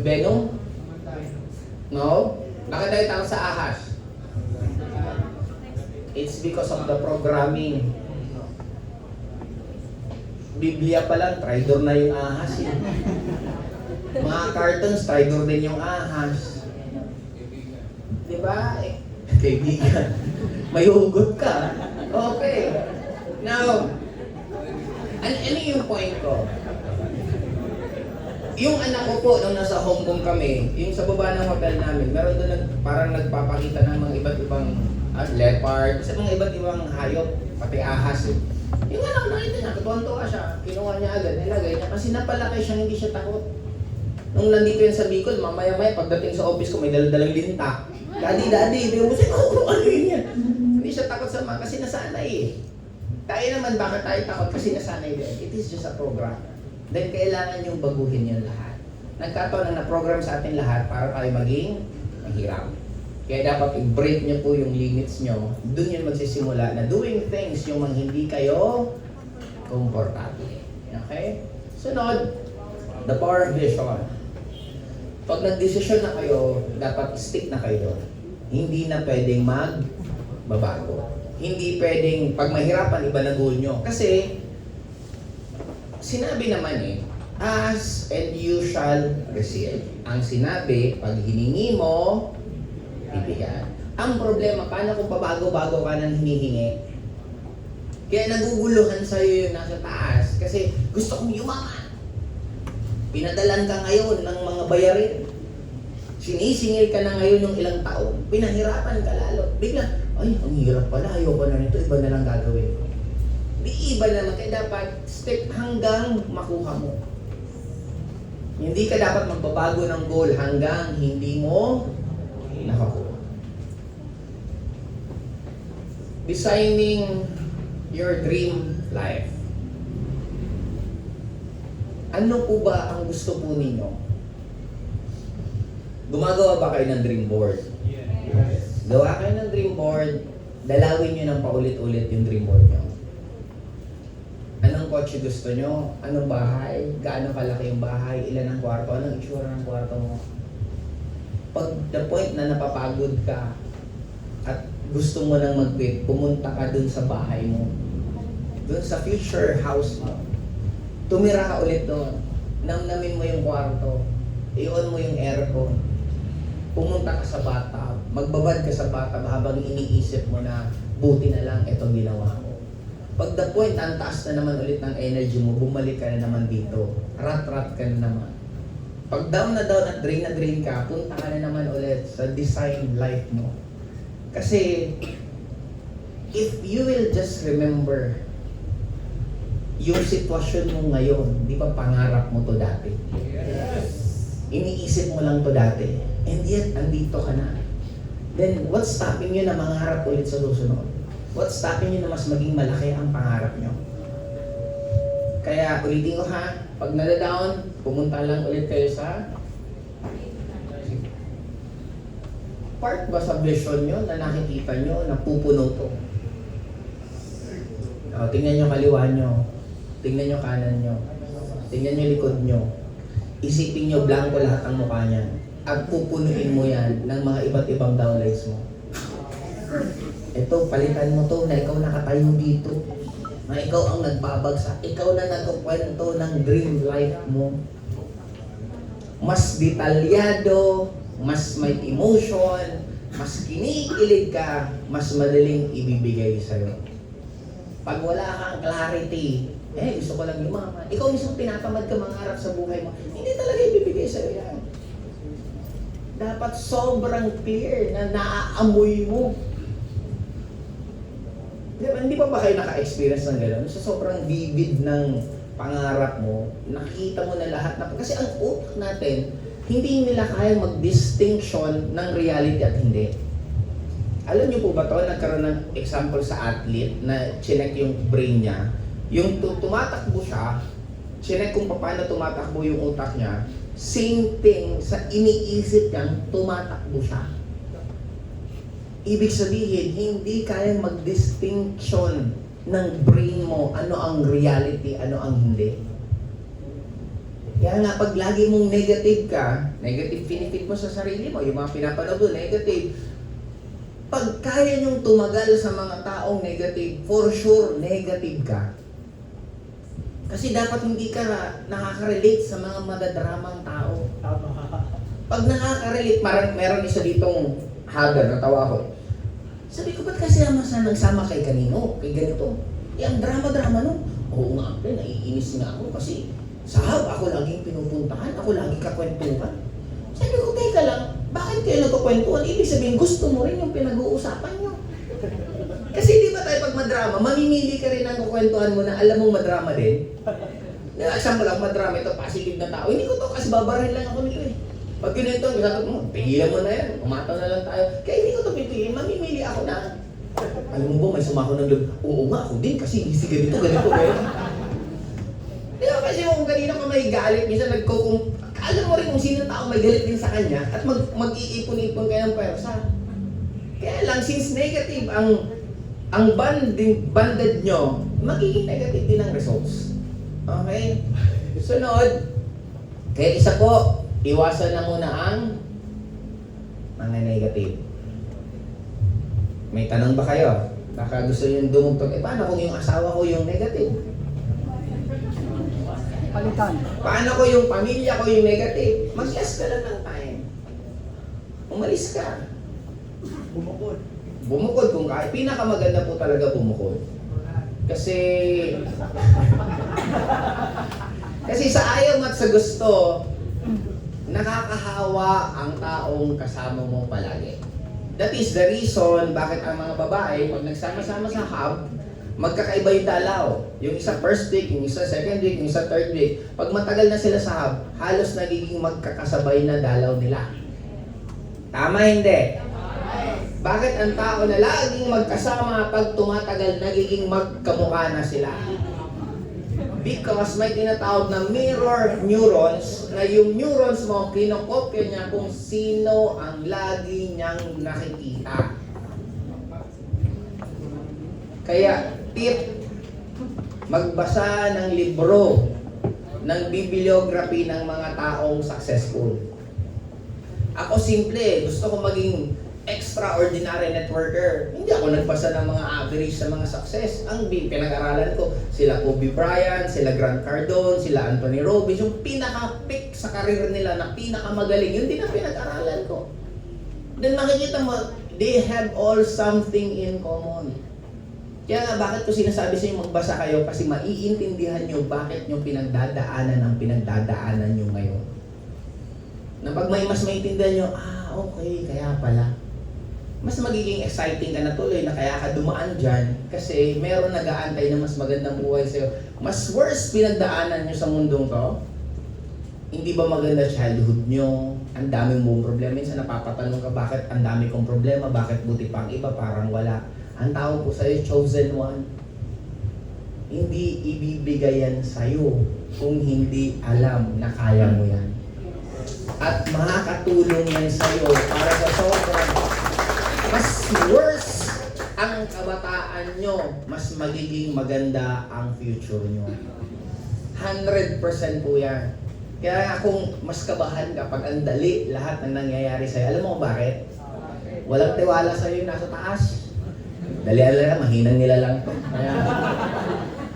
Venom? No? Bakit tayo takot sa ahas? It's because of the programming. Biblia pa lang, traitor na yung ahas eh. Mga cartoons, traitor din yung ahas. Diba? Eh, kaibigan. May hugot ka. Okay. Now, ano yung point ko? Yung anak ko po, nung nasa Hong Kong kami, yung sa baba ng hotel namin, meron doon parang nagpapakita ng mga iba't ibang leopard, sa mga iba't ibang hayop, pati ahas eh. Yung anak ko nakita niya, katuwan-tuwa siya, kinuha niya agad, nilagay niya, kasi napalaki siya, hindi siya takot. Nung nandito yan sa Bicol, mamaya-maya, pagdating sa office ko, may daladalang linta. Daddy, di mo siya, ano yun yan? Hindi siya takot sa mga, kasi nasanay eh. Tayo naman, bakit tayo takot? Kasi nasanay din. It is just a program. Then kailangan yung baguhin yung lahat. Nagkataon na na-program sa atin lahat para tayo maging mahirap. Kaya dapat i-break nyo po yung limits nyo. Doon yun magsisimula na doing things yung mga hindi kayo komportable. Okay? Sunod, the power of vision. Pag nag-desisyon na kayo, dapat stick na kayo doon. Hindi na pwedeng magbabago. Hindi pwedeng, pag mahirapan, iba na goal nyo. Kasi, sinabi naman eh, ask and you shall receive. Ang sinabi, pag hiningi mo, bibigyan. Ang problema, paano kung pabago-bago ka ng hinihingi? Kaya naguguluhan sa'yo yung nasa taas kasi gusto kong yumaman. Pinadalan ka ngayon ng mga bayarin. Sinisingil ka na ngayon ng ilang taon. Pinahirapan ka lalo. Bigla, ay, ang hirap pala. Ayoko na nito. Iba na lang gagawin ko. Di iba naman. Kaya dapat step hanggang makuha mo. Hindi ka dapat magbabago ng goal hanggang hindi mo nakakuha. Designing your dream life. Ano po ba ang gusto po ninyo? Gumagawa ba kayo ng dream board? Yes. Gawa kayo ng dream board, dalawin nyo ng paulit-ulit yung dream board nyo. Anong kotse gusto nyo? Anong bahay? Gaano kalaki yung bahay? Ilan ang kwarto? Anong itsura ng kwarto mo? Pag the point na napapagod ka at gusto mo nang mag-quit, pumunta ka dun sa bahay mo. Dun sa future house mo. Tumira ka ulit doon. Namnamin mo yung kwarto. I-on mo yung aircon. Pumunta ka sa bathtub. Magbabad ka sa bathtub habang iniisip mo na buti na lang ito ginawa ko. Pag the point, ang taas na naman ulit ng energy mo, bumalik ka na naman dito. Rat-rat ka na naman. Pag down na drain ka, punta ka na naman ulit sa design life mo. Kasi, if you will just remember yung sitwasyon mo ngayon, di ba pangarap mo to dati? Yes. Iniisip mo lang to dati. And yet, andito ka na. Then, what's stopping you na mangarap ulit sa susunod? What's stopping you na mas maging malaki ang pangarap nyo? Kaya, ulitin ko ha, pag nadadown, pumunta lang ulit kayo sa part ba sa vision nyo na nakikita nyo na pupuno to? Tingnan nyo kaliwa nyo, tingnan nyo kanan nyo, tingnan nyo likod nyo. Isipin nyo blanco lahat ang mukha niyan. At pupunuin mo yan ng mga iba't ibang downlights mo. Ito, palitan mo to na ikaw nakatayo dito. Na ikaw ang nagbabagsak. Ikaw na nagkukwento ng dream life mo. Mas detalyado, mas may emotion, mas kinikilig ka, mas madaling ibibigay sa'yo. Pag wala kang clarity, gusto ko lang yumaman. Ikaw mismo tinatamad ka mangarap sa buhay mo. Hindi talaga ibibigay sa'yo yan. Dapat sobrang clear na naaamoy mo. Hindi pa ba kayo naka-experience ng gano'n? Sa sobrang vivid ng pangarap mo, nakikita mo na lahat na... Kasi ang utak natin, hindi nila kaya mag-distinction ng reality at hindi. Alam niyo po ba ito, nagkaroon ng example sa athlete na chinek yung brain niya, yung tumatakbo siya, chinek kung paano tumatakbo yung utak niya, same thing sa iniisip niyang tumatakbo siya. Ibig sabihin, hindi kayang mag-distinction ng brain mo ano ang reality, ano ang hindi. Kaya nga, pag lagi mong negative ka, negative pinipit mo sa sarili mo, yung mga pinapanood mo, negative. Pag kaya niyong tumagal sa mga taong negative, for sure, negative ka. Kasi dapat hindi ka nakaka-relate sa mga madadramang tao. Pag nakaka-relate, parang meron isa ditong hagar, natawa ko. Sabi ko, ba't kasi nagsama kay kanino? Kay ganito? Ang drama-drama no? Oo nga, naiinis nga ako kasi sahab, ako laging pinupuntahan, ako laging kakwentuhan. Sabi ko, teka lang, bakit kayo nagkukwentuhan? Ibig sabihin, gusto mo rin yung pinag-uusapan nyo. Kasi di ba tayo pag madrama, mamimili ka rin ang kukwentuhan mo na alam mong madrama din. Example lang, madrama ito, positive na tao. Hindi ko to kasi babarahin lang ako nito eh. Pag kinento, sabi mo, pigilan mo na yan, umataw na lang tayo. Kaya hindi ko to pipiliin, mamimili ako na. Alam mo ba, may sumako ng loob. Oo nga, ako din kasi hindi ganito, ganito. Di ba kasi kung kanina ka may galit, minsan alam mo rin kung sino tao may galit din sa kanya at mag-iipon-ipon kayo ng pwersa. Kaya lang, since negative ang banded nyo, magiging negative din ang results. Okay? Sunod, kaya isa po, iwasan na muna ang mga negative. May tanong ba kayo? Baka gusto nyo dumugtog, paano kung yung asawa ko yung negative? Palitan. Paano ko yung pamilya ko yung negative? Mag-yes ka lang ng time. Umalis ka. Bumukod. Bumukod kung kahit. Pinakamaganda po talaga bumukod. Kasi sa ayaw at sa gusto, nakakahawa ang taong kasama mo palagi. That is the reason bakit ang mga babae, pag nagsama-sama sa hub, magkakaiba yung dalaw. Yung isa first week, yung isa second week, yung isa third week. Pag matagal na sila sa hub, halos nagiging magkakasabay na dalaw nila. Tama hindi? Bakit ang tao na laging magkasama pag tumatagal, nagiging magkamukha na sila? Because may tinatawag na mirror neurons, na yung neurons mo, kinokopya niya kung sino ang lagi niyang nakikita. Kaya, tip, magbasa ng libro, ng bibliography ng mga taong successful. Ako simple, gusto ko maging extraordinary networker. Hindi ako nagbasa ng mga average sa mga success. Ang pinag-aralan ko, sila Kobe Bryant, sila Grant Cardone, sila Anthony Robbins, yung pinaka-pick sa karir nila na pinakamagaling, yun din ang pinag-aralan ko. Then makikita mo, they have all something in common. Kaya nga, bakit ko sinasabi sa inyo magbasa kayo? Kasi maiintindihan nyo bakit nyo pinagdadaanan ang pinagdadaanan nyo ngayon. Na pag may mas maintindihan nyo, okay, kaya pala. Mas magiging exciting ka na tuloy na kaya ka dumaan dyan kasi meron nag-aantay na mas magandang buhay sa'yo. Mas worse pinagdaanan nyo sa mundong to, Hindi ba maganda childhood nyo? Ang daming mong problema. Minsan napapatanong ka, bakit ang dami kong problema? Bakit buti pa ang iba? Parang wala. Ang tao po sa'yo, chosen one. Hindi ibibigay yan sa'yo kung hindi alam na kaya mo yan. At makakatulong yan sa'yo para sa sobrang mas worse ang kabataan nyo, mas magiging maganda ang future nyo. 100% po yan. Kaya kung mas kabahan kapag ang dali lahat ng nangyayari sa'yo, alam mo bakit? Walang tiwala sa'yo yung nasa taas. Dali-dali, mahinang nila lang to. Kaya,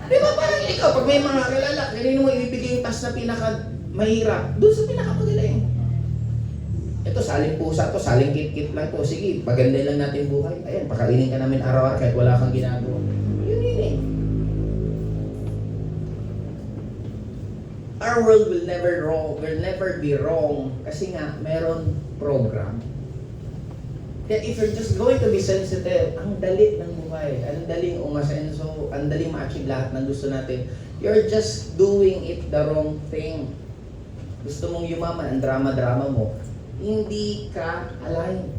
di ba parang ikaw, pag may mga kilala, kanino mo ibibigay yung task na pinaka-mahirap? Doon sa pinaka-magaling. Ito, saling pusa to, saling kit-kit lang to. Sige, paganday lang natin buhay. Ayan, pakainin ka namin araw-araw kahit wala kang ginagawa. Yun eh. Our world will never be wrong kasi nga, meron program. Kaya if you're just going to be sensitive, ang dali ng buhay, ang daling umasenso, ang daling ma-achieve lahat ng gusto natin. You're just doing it the wrong thing. Gusto mong yumaman, ang drama-drama mo, hindi ka align.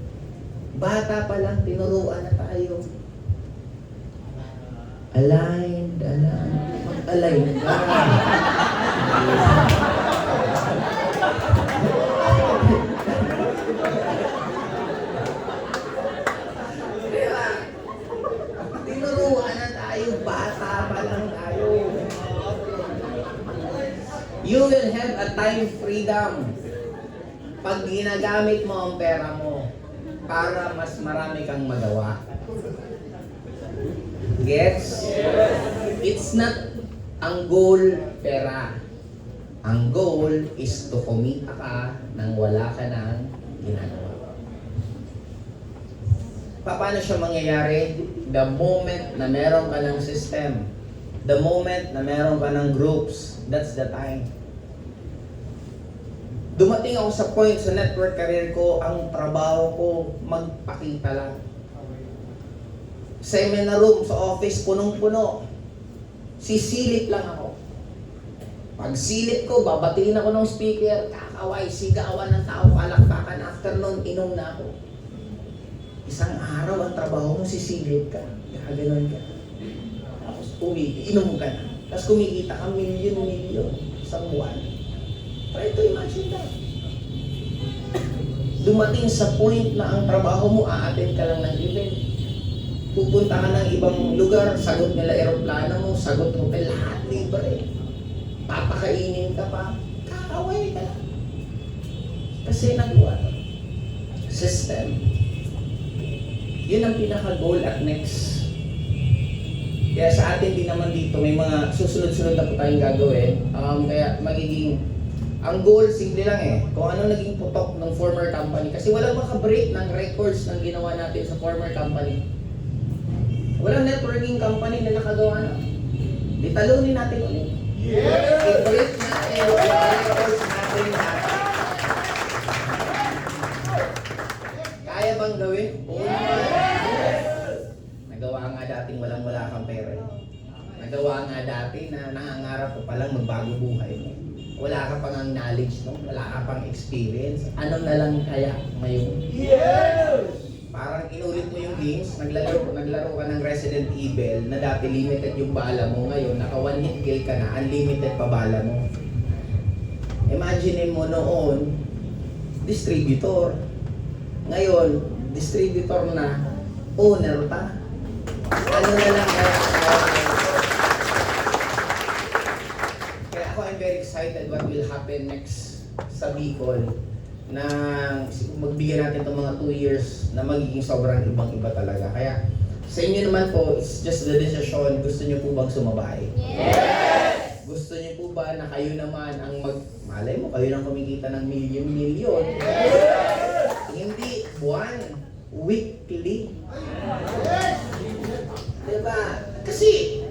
Bata pa lang, tinuruan na tayo. Aligned. Mag-align ka. Diba? Tinuruan na tayo, bata pa lang tayo. You will have a time freedom pag ginagamit mo ang pera mo para mas marami kang magawa. Gets? It's not ang goal pera. Ang goal is to kumita ka nang wala ka nang ginagawa. Paano siya mangyayari? The moment na meron ka ng system, the moment na meron ka ng groups, that's the time. Dumating ako sa point sa network career ko, ang trabaho ko magpakita lang. Seminar room sa office, punong-puno. Sisilip lang ako. Pag silip ko, babatiin ako ng speaker, kakaway, sigawan ng tao, palakpakan, afternoon, inom na ako. Isang araw ang trabaho mo, sisilip ka. Gaganon ka. Tapos inom ka na. Tapos kumikita ka milyon-milyon sa buwan. Try to imagine that. Dumating sa point na ang trabaho mo, a-attend ka lang ng event. Pupunta ka ng ibang lugar, sagot nila aeroplano mo, sagot hotel, lahat libre. Papakainin ka pa, kakaway ka lang. Kasi nagawa. System. Yun ang pinaka-goal at next. Kaya sa atin din naman dito, may mga susunod-sunod na po tayong gagawin. Kaya magiging ang goal, simple lang eh. Kung ano naging putok ng former company. Kasi walang makabreak ng records ng ginawa natin sa former company. Walang networking company na nakagawa na. Di talunin natin ulit. Yes! I-break natin yung records natin lahat. Kaya bang gawin? Yes! Nagawa nga dating walang-wala kang pera. Nagawa nga dati na nangangarap ko palang magbago buhay mo. Wala ka pang knowledge, no? Wala ka pang experience. Ano na lang kaya ngayon? Yes! Parang inulit mo yung games, naglaro ka ng Resident Evil na dati limited yung bala mo, ngayon naka one hit kill ka na, unlimited pa bala mo. Imagine mo noon, distributor. Ngayon, distributor na, owner pa. Ano na lang kaya? I'm very excited what will happen next sa Bicol na magbigyan natin itong mga 2 years na magiging sobrang ibang-iba talaga. Kaya sa inyo naman po, it's just the decision. Gusto niyo po bang sumabay? Yes! Gusto niyo po ba na kayo naman ang malay mo, kayo nang kumikita ng milyon-milyon? Yes! Hindi buwan, weekly. Yes! Diba? Kasi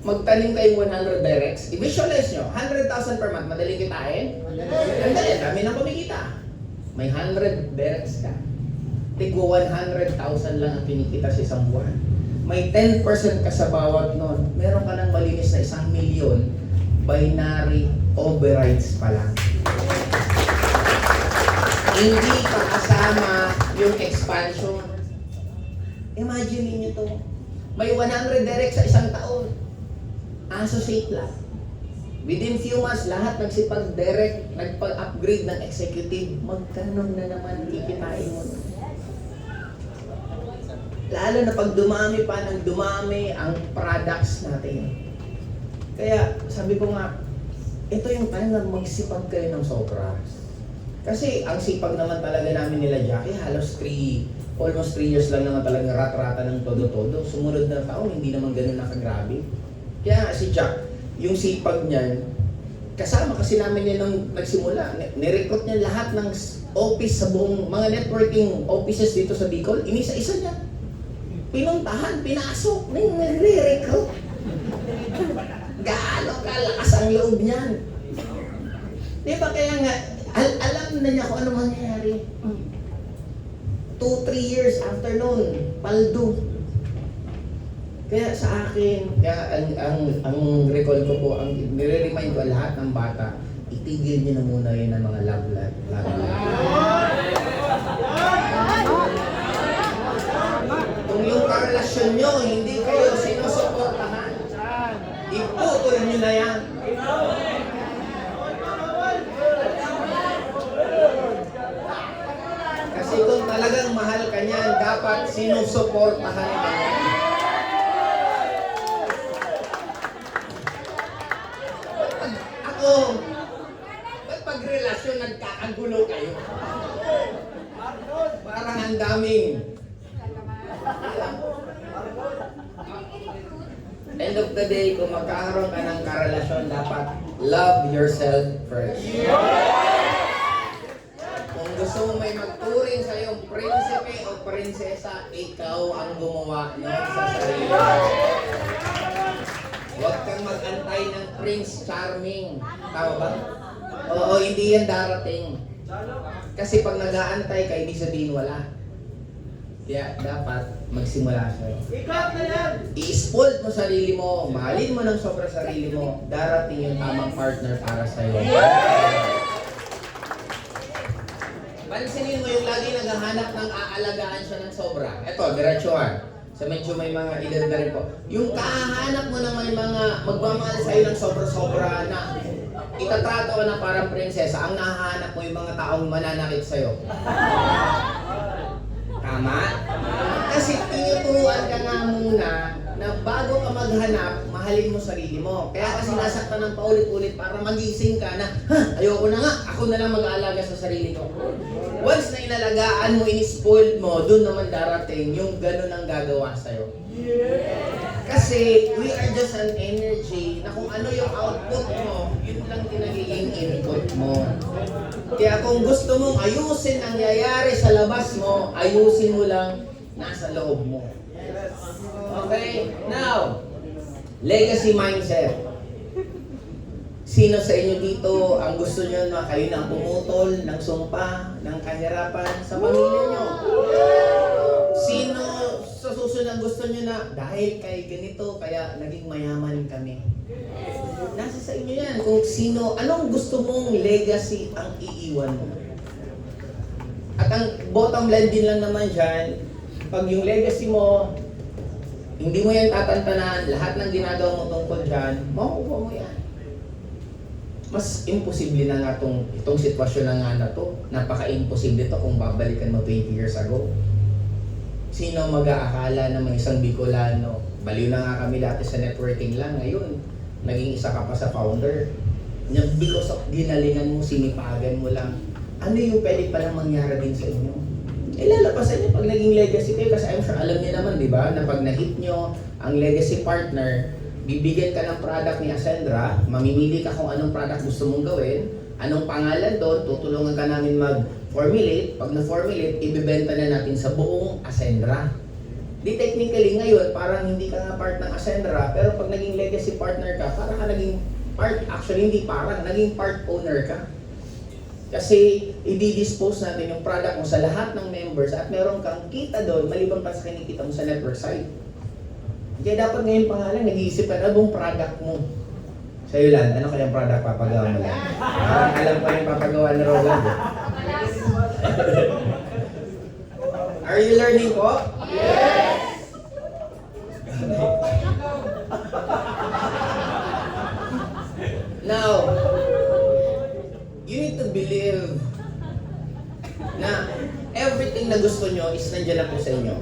magtanim kayong 100 directs, i-visualize nyo, 100,000 per month, madaling kitain? Madali, dami nang kumikita. May 100 directs ka. Tigwa 100,000 lang ang kinikita sa isang buwan. May 10% ka sa bawat nun. Meron ka ng malinis na 1 milyon, binary overrides pa lang. Hindi pa kasama yung expansion. Imagine niyo to. May 100 direct sa isang taon. Associate lang. Within few months, lahat nagsipag-direct, nagpag-upgrade ng executive. Magkano na naman kikitain mo? Lalo na pag dumami pa ng dumami ang products natin. Kaya sabi ko nga, ito yung time na magsipag kayo ng sobra. Kasi ang sipag naman talaga namin nila Jackie, halos almost 3 years lang naman talaga rat-rata ng todo-todo. Sumunod na taon, hindi naman ganun nakagrabe. Kaya si Jack, yung sipag niyan, kasama kasi namin yan nung nagsimula. Nirecruit niya lahat ng office sa buong mga networking offices dito sa Bicol. Inisa-isa niya. Pinuntahan, pinasok, nire-recruit. Gaano kalakas ang loob niyan. Di ba kaya nga, alam na niya kung ano mangyayari. 2-3 years after noon, paldo. Kaya sa akin, kaya ang recall ko po, ang nire-remind ko lahat ng bata, itigil niyo na muna yun ang mga love life. Kung yung karelasyon nyo, hindi kayo sinusuportahan, iputol nyo na yan. Kasi kung talagang mahal ka niyan, dapat sinusuportahan ka. Ba't pag-relasyon nagkakagulo kayo? Parang ang daming. End of the day, kung magkakaroon ka ng karelasyon, dapat love yourself first. Kung gusto mo may magturing sa iyong prinsipe o prinsesa, ikaw ang gumawa nun sa sarili mo. Huwag kang mag-antay ng Prince Charming. Tama ba? Oo, hindi yan darating. Kasi pag nag-aantay ka, ibig sabihin wala. Kaya dapat magsimula sa'yo. I-spoil mo sarili mo, mahalin mo ng sobra sarili mo, darating yung tamang partner para sa'yo. Pansinin mo yung lagi naghahanap ng aalagaan siya ng sobra. Eto, diretsuhan. Sa medyo may mga edad na rin po. Yung kahanap mo na may mga magmamahal sa'yo ng sobra-sobra na itatrato ka na parang prinsesa, ang nahahanap mo yung mga taong mananakit sa'yo. Tama? Kasi tinuturuan ka nga muna na bago ka maghanap, mahalin mo sarili mo. Kaya kasi nasaktan ng paulit-ulit para magising ka na, ayoko na nga, ako na lang mag-aalaga sa sarili ko. Once na inalagaan mo, in-spoiled mo, doon naman darating yung gano'n ang gagawa sa'yo. Kasi we are just an energy na kung ano yung output mo, yun lang din nagiging input mo. Kaya kung gusto mong ayusin ang nangyayari sa labas mo, ayusin mo lang nasa loob mo. Okay? Now, legacy mindset. Sino sa inyo dito ang gusto nyo na kayo nang pumutol ng sumpa, ng kahirapan sa pamilya nyo? Sino sa susunod ang gusto nyo na dahil kay ganito, kaya naging mayaman kami? Nasa sa inyo yan. Kung sino, anong gusto mong legacy ang iiwan mo? At ang bottom line din lang naman dyan, pag yung legacy mo, hindi mo yan tatantanan, lahat ng ginagawa mo tungkol dyan, makukuha mo yan. Mas imposible na nga itong sitwasyon na nga na to. Napaka-imposible to kung babalikan mo 20 years ago. Sino mag-aakala na may isang Bicolano? Baliw na nga kami dati sa networking lang. Ngayon, naging isa ka pa sa founder. Because of ginalingan mo, sinipagan mo lang. Ano yung pwede palang mangyari din sa inyo? Lalapasan niyo pag naging legacy kayo. Kasi I'm sure alam niyo naman, di ba? Na pag na-hit niyo ang legacy partner, bibigyan ka ng product ni Ascendra, mamimili ka kung anong product gusto mong gawin, anong pangalan doon, tutulungan ka namin mag-formulate. Pag na-formulate, ibibenta na natin sa buong Ascendra. Di technically ngayon, parang hindi ka nga part ng Ascendra, pero pag naging legacy partner ka, parang ka naging part, actually hindi parang, naging part owner ka. Kasi i-dispose natin yung product mo sa lahat ng members at meron kang kita doon, maliban pa sa kinikita mo sa network site. Kaya dapat ngayon pangalan, nag-iisip ka na buong product mo. Sa'yo lang, ano kayang product papagawa mo lang? Alam ko yung papagawa ni Roland. Are you learning po? Now, you need to believe na everything na gusto nyo is nandiyan na po sa inyo.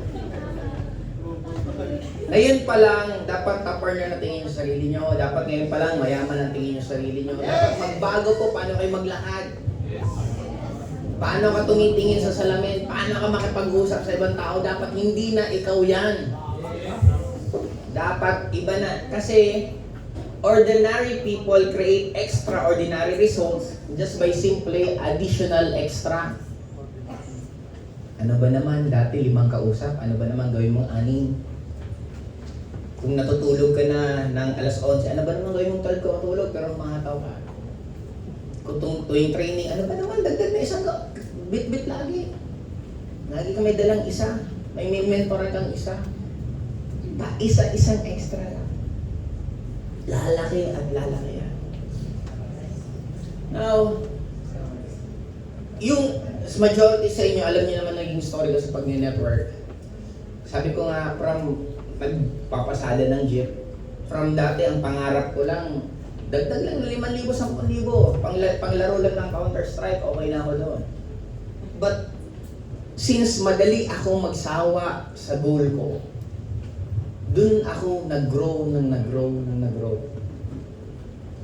Ngayon pa lang, dapat tupper nyo na tingin yung sarili nyo. Dapat ngayon pa lang, mayaman ang tingin yung sarili nyo. Dapat magbago po paano kayo maglakad. Paano ka tumitingin sa salamin. Paano ka makipag-usap sa ibang tao. Dapat hindi na ikaw yan. Dapat iba na. Kasi ordinary people create extraordinary results just by simply additional extra. Ano ba naman dati 5 kausap? Ano ba naman gawin mong 6? Kung natutulog ka na ng alas 11, ano ba naman gawin mong 12 ka matulog pero mahataw ka? Kung tuwing training, ano ba naman dagdag na isang bit-bit lagi. Lagi ka may dalang isa. May mentoran kang isa. Isa-isang extra lang. Lalaki at lalaki yan. Now, yung majority sa inyo, alam niyo naman naging story ko sa pag-network. Sabi ko nga, from nagpapasada ng jeep, from dati ang pangarap ko lang, dagdag lang 5,000, 10,000, panglaro lang ng Counter-Strike, okay na ako doon. But, since madali akong magsawa sa goal ko, dun ako nag-grow.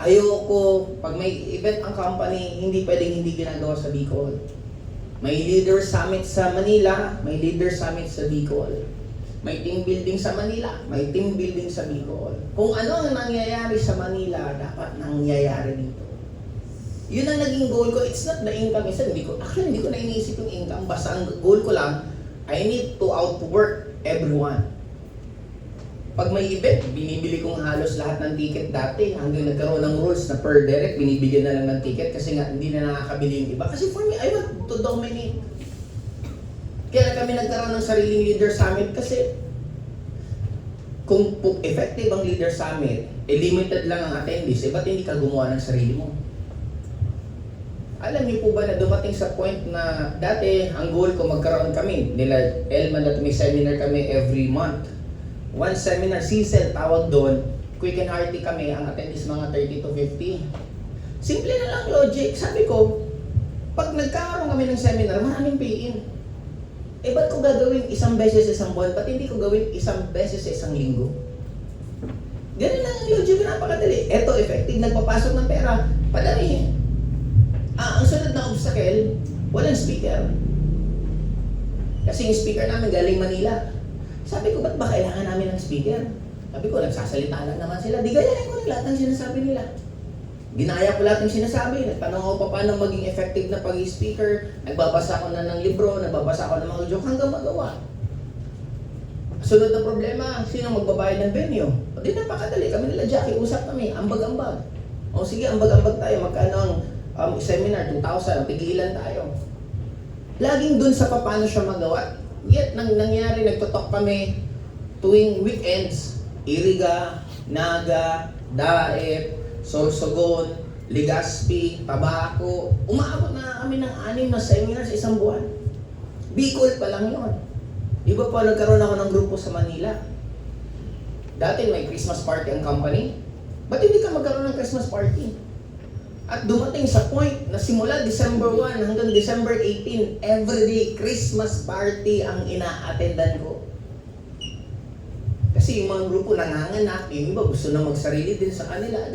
Ayoko, pag may event ang company, hindi pwedeng hindi ginagawa sa Bicol. May leader summit sa Manila, may leader summit sa Bicol. May team building sa Manila, may team building sa Bicol. Kung ano ang nangyayari sa Manila, dapat nangyayari dito. Yun ang naging goal ko. It's not the income. Hindi ko na iniisip yung income. Basta ang goal ko lang, I need to outwork everyone. Pag may event, binibili kong halos lahat ng ticket dati. Hanggang nagkaroon ng rules na per direct, binibigyan na lang ng ticket kasi nga hindi na nakakabili yung iba. Kasi for me, I want to dominate. Kaya kami nagkaroon ng sariling leader summit kasi kung effective ang leader summit, limited lang ang attendees, ba't hindi ka gumawa ng sarili mo? Alam niyo po ba na dumating sa point na dati ang goal ko magkaroon kami, nila Elman at may seminar kami every month. One seminar, CSEL tawag doon, quick and hearty kami, ang attendees mga 30 to 50. Simple na lang logic. Sabi ko, pag nagkakaroon kami ng seminar, maraming pay-in. Ba't ko gagawin 1 beses sa isang buwan? Ba't hindi ko gawin 1 beses sa isang linggo? Ganun lang ang logic, napakadali. Eto, effective, nagpapasok ng pera, padami. Ang sunod na obstacle, walang speaker. Kasi yung speaker namin galing Manila. Sabi ko, ba't ba kailangan namin ng speaker? Sabi ko, nagsasalita lang naman sila. Di gayahin ko lang lahat ng sinasabi nila. Ginaya ko lahat ng sinasabi. Nagtanong ako pa paano maging effective na pag-speaker. Nagbabasa ako na ng libro, nagbabasa ako ng mga joke hanggang magawa. Sunod na problema, sino magbabayad ng venue? O di napakadali, kami nila Jackie, usap kami, ambag-ambag. O sige, ambag-ambag tayo, magkano ang seminar, 2,000, pigilan tayo. Laging dun sa paano siya magawa. Yet, nangyari, nagtotok kami tuwing weekends, Iriga, Naga, Daet, Sorsogon, Legazpi, Tabaco. Umaabot na kami ng 6 na seminar sa isang buwan. Bicol pa lang yun. Iba pa nagkaroon ako ng grupo sa Manila. Dati may Christmas party ang company. Ba't hindi ka magkaroon ng Christmas party? At dumating sa point na simula December 1 hanggang December 18, everyday Christmas party ang ina-attendan ko. Kasi yung mga grupo nanganganak, yung iba gusto na magsarili din sa kanila.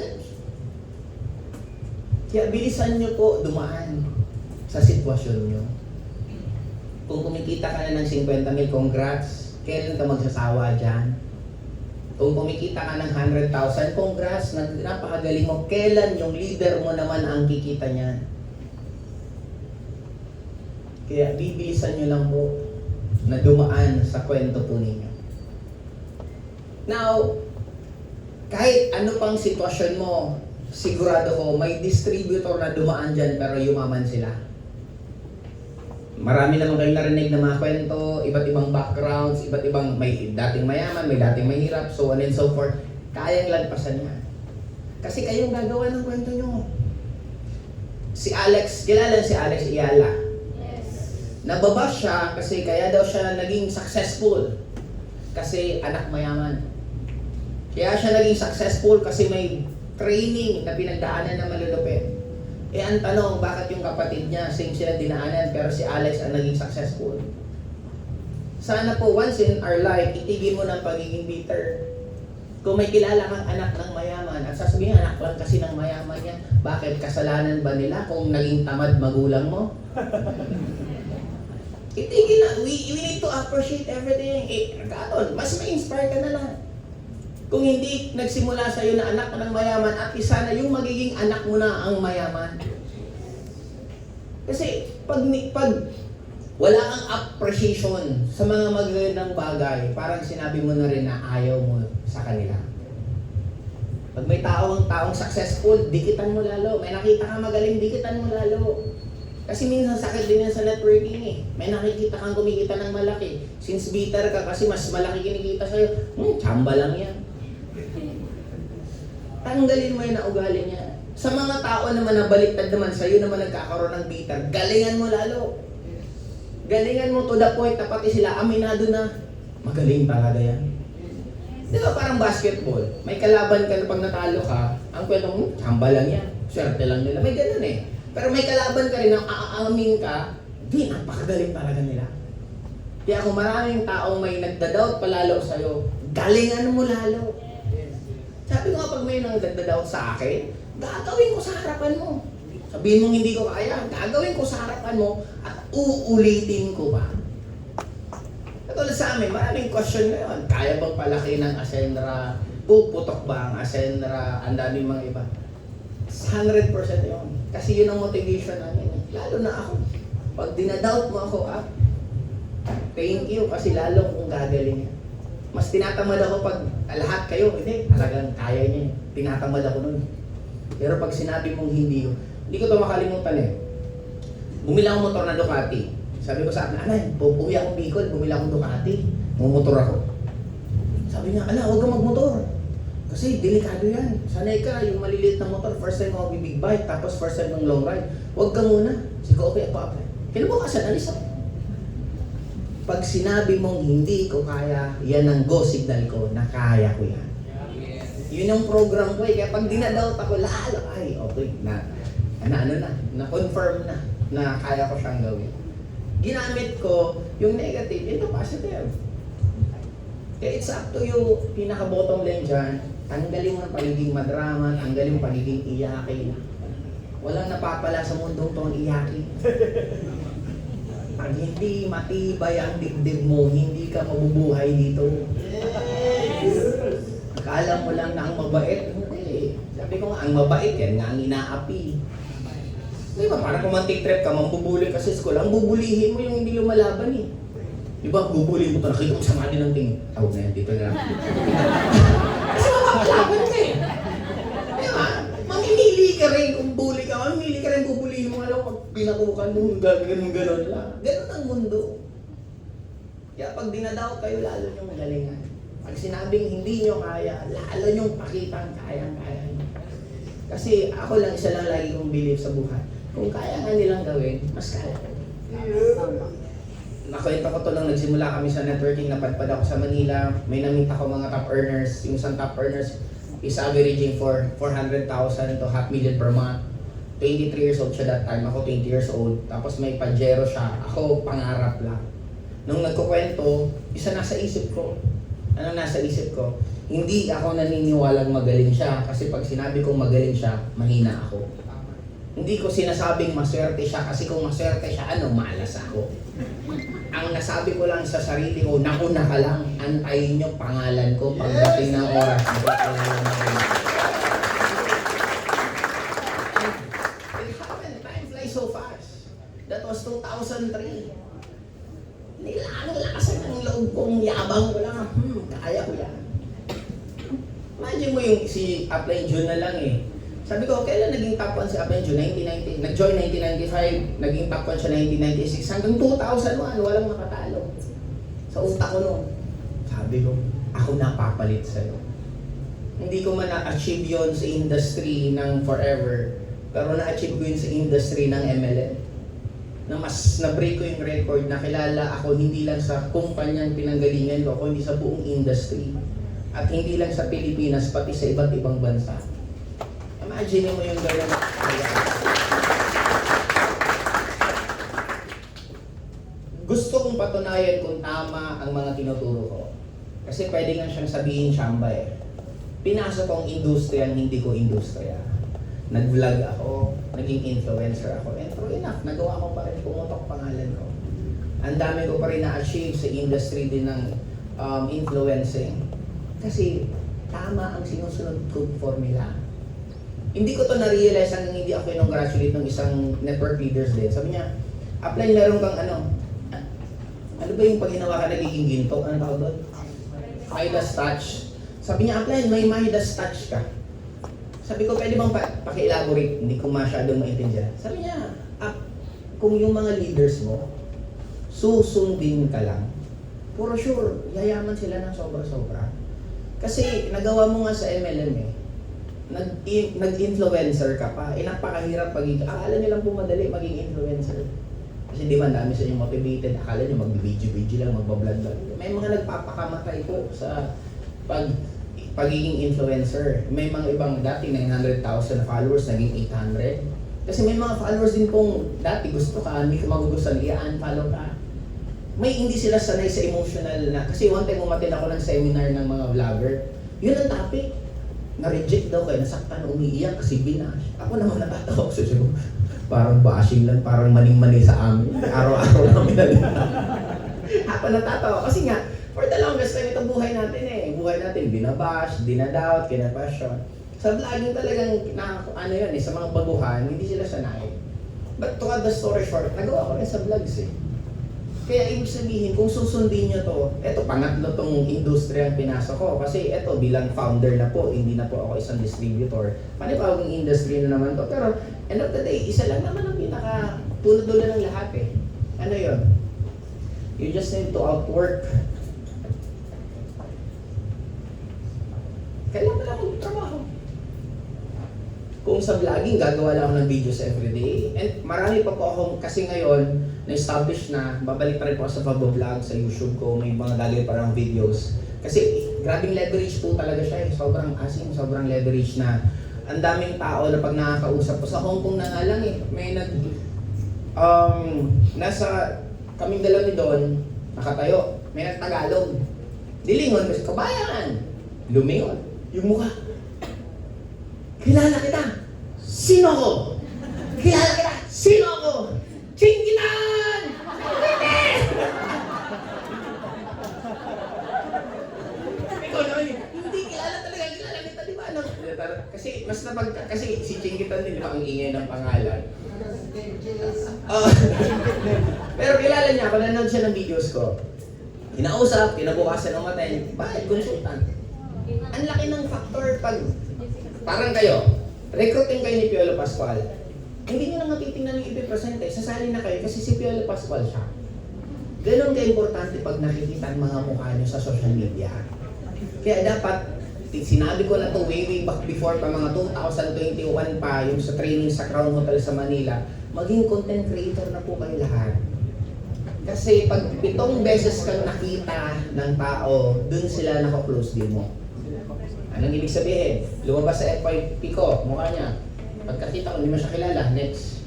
Kaya bilisan nyo po dumaan sa sitwasyon nyo. Kung kumikita ka na ng 50,000, congrats. Kailan ka magsasawa dyan? Kung kumikita ka ng 100,000, congrats, napakagaling mo. Kailan yung leader mo naman ang kikita niyan? Kaya bibilisan nyo lang po na dumaan sa kwento po ninyo. Now, kahit ano pang sitwasyon mo, sigurado ko may distributor na dumaan dyan pero yumaman sila. Marami naman kayong narinig na mga kwento, iba't ibang backgrounds, iba't ibang may dating mayaman, may dating mahirap, so on and so forth. Kayang lagpasan niya. Kasi kayong gagawa ng kwento nyo. Si Alex, kilala si Alex Iyala. Yes. Nababash siya kasi kaya daw siya naging successful. Kasi anak mayaman. Kaya siya naging successful kasi may training na pinagdaanan na malulupit. Eh ang tanong, bakit yung kapatid niya, same sila dinaanan, pero si Alex ang naging successful? Sana po once in our life, itigil mo ng pagiging bitter. Kung may kilala kang anak ng mayaman, at sasabihin, anak lang kasi ng mayaman yan, bakit kasalanan ba nila kung naging tamad magulang mo? Itigil na, we need to appreciate everything. Nagkataon, mas ma-inspire ka na lang. Kung hindi nagsimula sa'yo na anak ka ng mayaman, at isa na yung magiging anak mo na ang mayaman. Kasi pag wala kang appreciation sa mga magagandang bagay, parang sinabi mo na rin na ayaw mo sa kanila. Pag may taong successful, dikitan mo lalo. May nakita ka magaling, dikitan mo lalo. Kasi minsan sakit din yan sa networking eh. May nakikita kang kumikita ng malaki. Since bitter ka kasi mas malaki kinikita sa'yo, tsamba lang yan. Tanggalin mo yun na ugali niya. Sa mga tao naman na baliktad naman, sa'yo naman nagkakaroon ng bitter, galingan mo lalo. Galingan mo to the point na pati sila aminado na magaling talaga yan. Di ba parang basketball? May kalaban ka na pag natalo ka, ang kwento mo, tsamba lang yan. Swerte lang nila. May ganun eh. Pero may kalaban ka rin na aamin ka, di, napakagaling talaga nila. Kaya kung maraming taong may nagda-doubt palalo sa'yo, galingan mo lalo. Sabi ko kapag may nagda-doubt sa akin, gagawin ko sa harapan mo. Sabihin mong hindi ko kaya, gagawin ko sa harapan mo at uulitin ko pa. Katulad sa amin, maraming question ngayon. Kaya bang palaki ng Ascendra? Puputok ba ang Ascendra? Ang daming mga iba. 100% yun. Kasi yun ang motivation namin. Lalo na ako. Pag dinadoubt mo ako, thank you kasi lalo kung gagaling. Mas tinatamad ako pag lahat kayo, hindi, talagang kaya niya. Tinatamad ako nun. Pero pag sinabi mong hindi ko ito makalimutan eh. Bumili akong motor na Ducati. Sabi ko sa akin, anay, pupuwi akong Bicol, bumili akong Ducati. Mumotor ako. Sabi niya, ala, huwag kang magmotor. Kasi delikado yan. Sanay ka, yung maliliit na motor, first time ako big bike, tapos first time ng long ride. Huwag ka muna. Sige, okay, ako. Kinabukasan, alis ako. Pag sinabi mong hindi ko kaya, yan ang go signal ko na kaya ko yan. Yun yung program ko eh. Kaya pag dinadoubt ako, lalo, ay, okay, na-confirm na kaya ko siyang gawin. Ginamit ko yung negative into positive. Kaya it's up to you, pinaka-bottom line dyan, tanggalin mo ang pagiging madrama, tanggalin mo pagiging iyakin. Walang napapala sa mundong to ang iyakin. Pag hindi matibay ang dibdib mo, hindi ka mabubuhay dito. Akala mo lang na ang mabait. Hindi. Sabi ko nga, ang mabait yan nga ang inaapi. Di ba, parang kung mantik-trip ka, mambubuli ka sa school, ang bubulihin mo yung hindi lumalaban eh. Di ba, bubuli mo ito, nakita mo sama din ng tingin. Tawag na yan, dito na lang. Kasi mapapalaban ka eh. Di ba, mamimili ka rin kung bully ka, mamimili ka rin bubulihin mo, alam mo, pinakukan mo, gano'n lang. Gano'n ang mundo. Kaya pag dinadaw kayo, lalo nyo magalingan. Pag sinabing hindi nyo kaya, lalo nyo pakitang kayang-kaya nyo. Kasi ako lang, isa lang lagi kong believe sa buhay. Kung kaya nga nilang gawin, mas kaya ko. Nakwento ko to nung nagsimula kami sa networking, napadpad ako sa Manila, may namit ako mga top earners. Yung isang top earners is averaging for 400,000 to $500,000 per month. 23 years old siya that time, ako 20 years old. Tapos may Pajero siya, ako pangarap lang. Nung nagkukwento, isa nasa isip ko. Ano nasa isip ko? Hindi ako naniniwalang magaling siya kasi pag sinabi kong magaling siya, mahina ako. Hindi ko sinasabing maswerte siya kasi kung maswerte siya, malas ako. Ang nasabi ko lang sa sarili ko, nakuna ka lang, antayin niyo pangalan ko pagdating ng oras. It happened, time flies so fast. That was 2003. Nilakasan ang loob kong yabang ko lang, kaya ko yan. Imagine mo yung si Upline June na lang eh. Sabi ko, kailan naging top 1 si Upline June? 1990, nag-join 1995, naging top 1 siya 1996, hanggang 2001, walang makatalo. Sa utak ko noon, sabi ko, ako napapalit sa'yo. Hindi ko man na-achieve yon sa industry ng forever, pero na-achieve ko yun sa industry ng MLM. na mas na-break ko yung record na kilala ako hindi lang sa kumpanyang pinanggalingan ko, kundi sa buong industry. At hindi lang sa Pilipinas, pati sa iba't ibang bansa. Imagine mo yung gano'n. Gusto kong patunayan kung tama ang mga tinuturo ko. Kasi pwede nga siyang sabihin siyamba eh. Pinasok ko ang industriya, hindi ko industriya. Nag-vlog ako, naging influencer ako. And true enough, nagawa ko pa rin, pumutok pangalan ko. Ang dami ko pa rin na-achieve sa industry din ng influencing. Kasi tama ang sinusunod kong formula. Hindi ko to na-realize hanggang hindi ako in-congratulate ng isang network leaders din. Sabi niya, apply meron kang ano ba yung pag ginawa ka nagiging ginto? Ano tawag doon? Midas touch. Sabi niya, apply, may Midas touch ka. Sabi ko, pwede bang paki-elaborate? Hindi ko masyadong maintindihan. Sabi niya, kung yung mga leaders mo, susundin ka lang, puro sure, yayaman sila ng sobra-sobra. Kasi nagawa mo nga sa MLM eh. Nag-influencer ka pa. Napakahirap pagiging, akala nyo lang po madali maging influencer. Kasi di ba, dami sa inyo motivated. Akala nyo mag-video lang, magbablog lang. May mga nagpapakamatay po sa pagiging influencer. May mga ibang dati 900,000 na followers, naging 800. Kasi may mga followers din pong dati gusto ka, hindi ka magugustuhan, i-unfollow ka. May hindi sila sanay sa emotional na, kasi one time umatin ako ng seminar ng mga vlogger. Yun ang topic. Na-reject daw kayo, nasaktan, umiiyak kasi binash. Ako naman nakatawa ko sa siya. Parang bashing lang, parang maning-mani sa amin. Araw-araw namin ako natatawa. Kasi nga, for the longest time, itong buhay natin eh. Buhay natin, binabash, dinadoubt, kinapasyon. Sa vlogging talagang, ano yun eh, sa mga baguhan, hindi sila sanay. But to cut the story short, nagawa ko rin sa vlogs eh. Kaya ibig sabihin, kung susundin nyo to, eto pangatlo tong industriya ang pinasok ko. Kasi eto, bilang founder na po, hindi na po ako isang distributor. Panipawang industry na naman to. Pero end of the day, isa lang naman ang pinaka-punod-dulo ng lahat eh. Ano yun? You just need to outwork. Kailan mo lang magtrabaho? Kung sa vlogging, gagawa lang ako ng videos everyday. And marami pa po akong, kasi ngayon, na-establish na, babalik pa rin po sa pag-vlog sa YouTube ko, may mga gagawin pa rin videos. Kasi grabing leverage po talaga siya eh. Sobrang asim, sobrang leverage na ang daming tao na pag nakakausap po. Sa Hong Kong na nga lang eh, may nasa kaming dalawa ni Don, nakatayo, may nagtagalog. Dilingon kasi kabayan, lumingon, yung mukha. Kilala kita! Sino ako? Kilala kita! Sino ako? Chingitan! Ikaw naman yun. Hindi kilala talaga. Kilala kita, di ba? Kasi mas kasi si Chingitan din, di ba? Ang ingay ng pangalan. Pero kilala niya ako. Nanonood siya ng videos ko. Kinausap, kinabukasan ng matay. Bakit? Consultant. Ang laki ng factor pag parang kayo, recruiting kayo ni Piolo Pascual. Hindi nyo lang natitingnan yung ipipresent eh. Sasali na kayo kasi si Piolo Pascual siya. Ganon ka-importante pag nakikita ang mga mukha nyo sa social media. Kaya dapat, sinabi ko na to way back before pa mga 2021 pa, yung sa training sa Crown Hotel sa Manila, maging content creator na po kayo lahat. Kasi pag 7 beses kang nakita ng tao, dun sila naka-close din mo. Anong ibig sabihin? Lumabas sa FYP ko, mukha niya. Pagkakita ko, hindi mo siya kilala, next.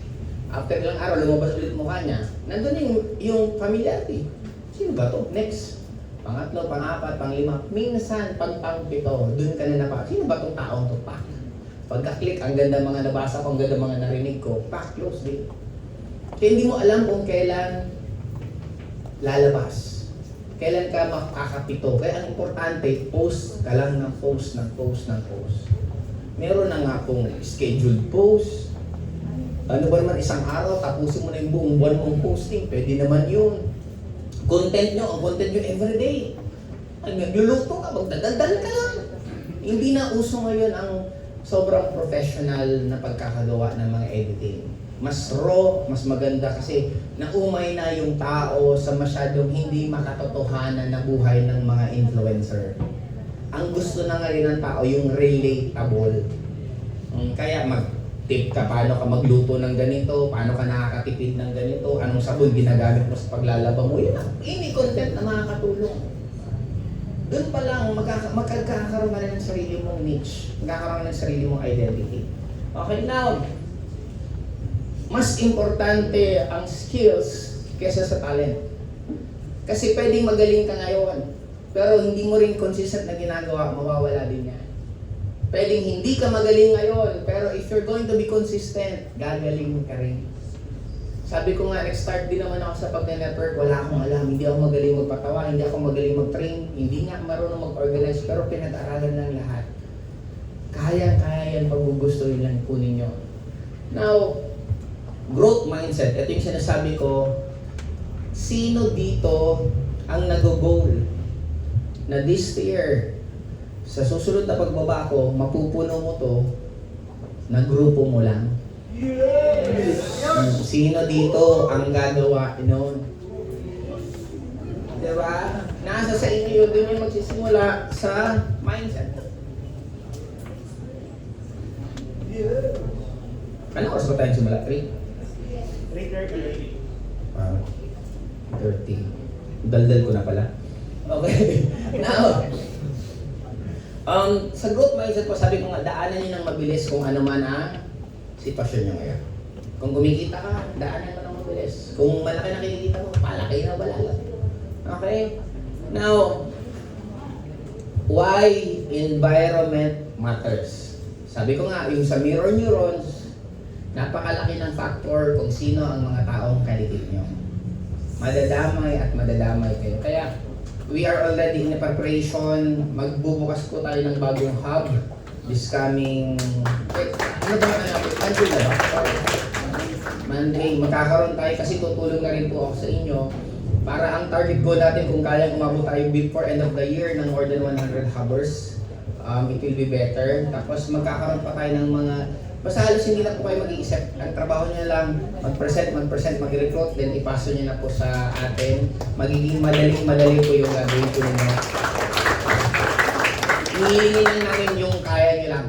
After ilang araw, lumabas ulit mukha niya. Nandun yung familiarity. Sino ba to? Next. Pangatlo, pangapat, panglima. Minsan, pang-pang-pito, dun ka na napa. Sino ba tong taong to? Pak. Pagka-click, ang ganda mga nabasa ko, ang ganda mga narinig ko. Pak, close din. Kaya hindi mo alam kung kailan lalabas. Kailan ka makakapito. Kaya ang importante, post ka lang ng post, ng post, ng post. Meron na nga pong scheduled post. Ano ba naman isang araw, tapusin mo na yung buong buwan mong posting. Pwede naman yun. Content nyo, ang content nyo everyday. Ang nagluluto ka, magdadaldal ka lang. Hindi na uso ngayon ang sobrang professional na pagkakagawa ng mga editing. Mas raw, mas maganda kasi naumay na yung tao sa masyadong hindi makatotohanan na buhay ng mga influencer. Ang gusto na ngayon ng tao yung relatable. Kaya tip ka paano ka magluto ng ganito, paano ka nakakatipid ng ganito, anong sabon ginagamit mo sa paglalaba mo. Yun ang any content na makakatulong. Doon pa lang magkakaroon ka na ng sarili mong niche, magkakaroon ng sarili mong identity. Okay, now, mas importante ang skills kesa sa talent. Kasi pwedeng magaling ka ngayon, pero hindi mo rin consistent na ginagawa, mawawala din yan. Pwedeng hindi ka magaling ngayon, pero if you're going to be consistent, gagaling ka rin. Sabi ko nga, nag-start din naman ako sa pag-network, wala akong alam, hindi ako magaling magpatawa, hindi ako magaling mag-train, hindi nga marunong mag-organize, pero pinag-aralan ng lahat. Kaya yan pag gugustuhin lang po ninyo. Now, growth mindset, ito yung sinasabi ko, sino dito ang nag-goal na this year, sa susunod na pagbaba ko, mapupuno mo to na grupo mo lang? Yes! Sino dito ang gagawa noon? Diba? Nasa sa inyo, doon yung magsisimula sa mindset. Yes! Ano oras ba tayo simula? 3? 3:30. 30. Daldal ko na pala. Okay. Now, sa growth mindset po, sabi ko nga, daanan niyo ng mabilis kung ano man ang sitwasyon niyo ngayon. Kung kumikita ka, daanan mo ng mabilis. Kung malaki na kinikita mo, palaki na balala. Okay? Now, why environment matters? Sabi ko nga, yung sa mirror neurons, napakalaki ng factor kung sino ang mga taong kalitit nyo. Madadamay at madadamay kayo. Kaya, we are already in a preparation. Magbubukas po tayo ng bagong hub this coming... ano ba na? Monday na ba? Monday. Magkakaroon tayo kasi tutulong na rin po ako sa inyo para ang target goal natin kung kaya umabot tayo before end of the year ng more than 100 hubbers. It will be better. Tapos magkakaroon pa tayo ng mga... Basta halos hindi na po kayo mag-iisip. Ang trabaho niyo lang, mag-present, mag-recruit, then ipaso niyo na po sa atin. Magiging madali po yung gagawin po ninyo. Hihingi lang natin yung kaya niyo lang.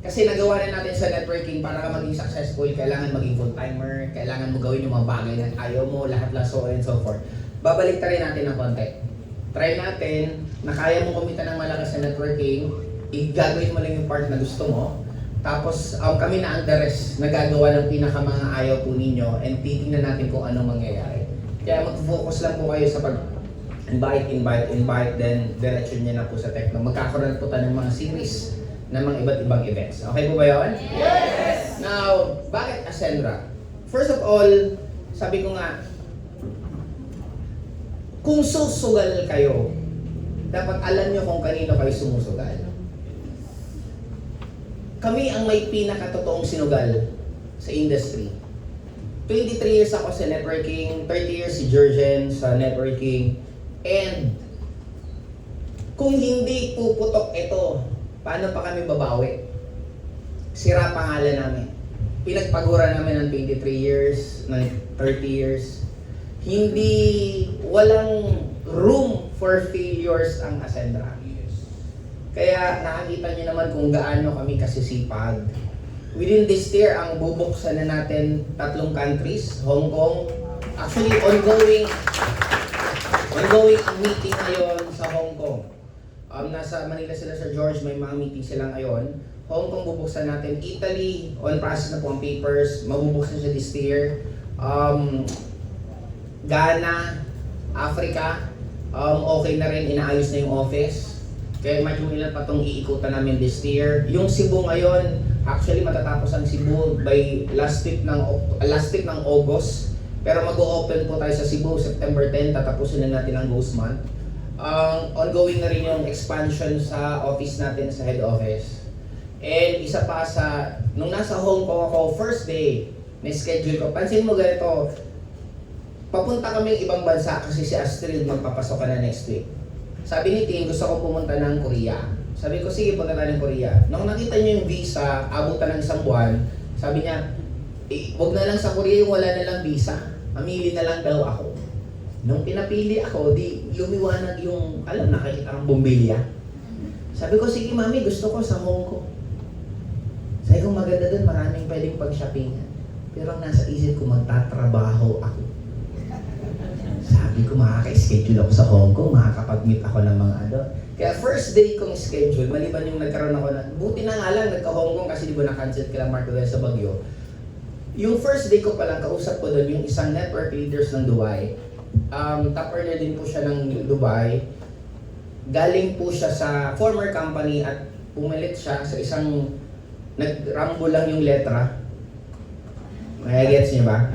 Kasi nagawa na natin sa networking para ka maging successful, kailangan maging full-timer, kailangan mo gawin yung mga bagay na ayaw mo, lahat so on and so forth. Babalik rin natin ng konti. Try natin na kaya mo kumita ng malakas sa networking, gagawin mo lang yung part na gusto mo. Tapos kami na ang the rest na gagawa ng pinaka mga ayaw po ninyo and titingnan natin kung anong mangyayari. Kaya mag-focus lang po kayo sa invite, then direction niya na po sa Tekno. Magkakaroon po tayo ng mga series ng mga iba't ibang events. Okay po ba yun? Yes! Now, bakit Ascendra? First of all, sabi ko nga, kung susugal kayo, dapat alam nyo kung kanino kayo sumusugal. Kami ang may pinakatotoong sinugal sa industry. 23 years ako sa networking, 30 years si Jurgen sa networking, and kung hindi puputok ito, paano pa kami babawi? Sira pangalan namin. Pinagpagura namin ng 23 years, ng 30 years. Walang room for failures ang Ascendra. Kaya nakakita niyo naman kung gaano kami kasisipag. Within this year, ang bubuksan na natin 3 countries, Hong Kong. Actually, ongoing ang meeting ngayon sa Hong Kong. Nasa Manila sila sa George, may mga meeting sila ngayon. Hong Kong bubuksan natin. Italy, on process na po ang papers, mabubuksan siya this year. Ghana, Africa, okay na rin, inaayos na yung office. Kaya medyo ilan pa itong iikutan namin this year. Yung Cebu ngayon, actually matatapos ang Cebu by last week ng August. Pero mag-o-open po tayo sa Cebu, September 10, tatapusin na natin ang Ghost Month. Ongoing na rin yung expansion sa office natin sa head office. And isa pa nung nasa Hong Kong ako, first day, na-schedule ko, pansin mo ganito, papunta kami ibang bansa kasi si Astrid magpapasok ka na next week. Sabi ni Tim, gusto ko pumunta ng Korea. Sabi ko, sige, punta tayo ng Korea. Nung nakita niyo yung visa, abutan ng 1 buwan, sabi niya, wag na lang sa Korea yung wala na lang visa. Mamili na lang daw ako. Nung pinapili ako, di lumiwanag yung, nakikita ang bombilya. Sabi ko, sige mami, gusto ko sa Hong Kong. Sabi ko maganda doon, maraming pwedeng pag-shoppingan. Pero ang nasa isip ko, magtatrabaho ako. Sabi ko, makaka-schedule ako sa Hong Kong, makakapag-meet ako ng mga ano. Kaya first day kong schedule, maliban yung nagkaroon ako na, buti na nga lang, nagka-Hong Kong kasi di ba na-cancel kila Mark dahil sa bagyo. Yung first day ko palang, kausap ko doon yung isang network leaders ng Dubai. Top earner din po siya ng Dubai. Galing po siya sa former company at pumilit siya sa isang nag-rumble lang yung letra. May gets niyo ba?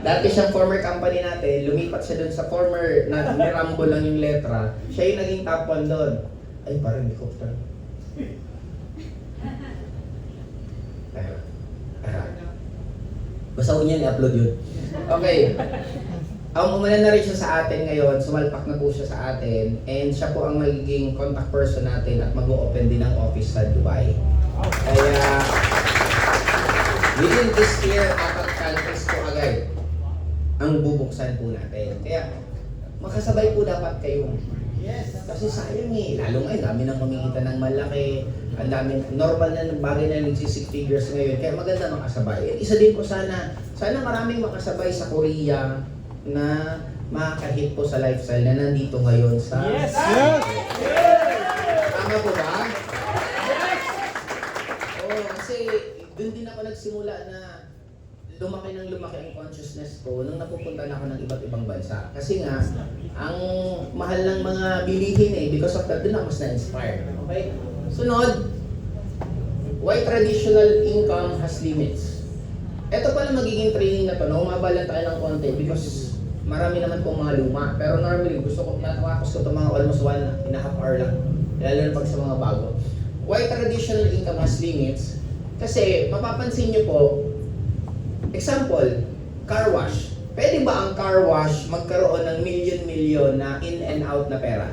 Dati siyang former company natin, lumipat siya doon sa former na ni-rumble lang yung letra. Siya yung naging top 1 doon. Ay, parang helicopter. Basta ko niyan i-upload yun. Okay. Umulan na rin siya sa atin ngayon, sumalpak na po siya sa atin, and siya po ang magiging contact person natin at mag-o-open din ng office sa Dubai. Kaya, within this year, 4 countries po agad ang bubuksan po natin. Kaya, makasabay po dapat kayo. Yes. Kasi sayang eh, lalo ngayon, dami nang kumikita ng malaki, ang daming normal na bagay na nagsisix figures ngayon, kaya maganda makasabay. Isa din po sana maraming makasabay sa Korea na makakahit po sa lifestyle na nandito ngayon sa... Yes! Tama po ba? Oo, kasi doon din ako nagsimula na lumaki ang consciousness ko nung napupunta na ako ng iba't ibang bansa. Kasi nga, ang mahal ng mga bilihin eh, because of that, doon ako mas na-inspire. Okay? Sunod, why traditional income has limits? Ito pala magiging training na to, no? Mabalan tayo ng konti because marami naman pong mga luma. Pero normally, gusto ko, natapos ko ito mga almost 1.5 hour lang. Lalo na pag sa mga bago. Why traditional income has limits? Kasi, mapapansin nyo po, example, car wash. Pwede ba ang car wash magkaroon ng milyon-milyon na in and out na pera?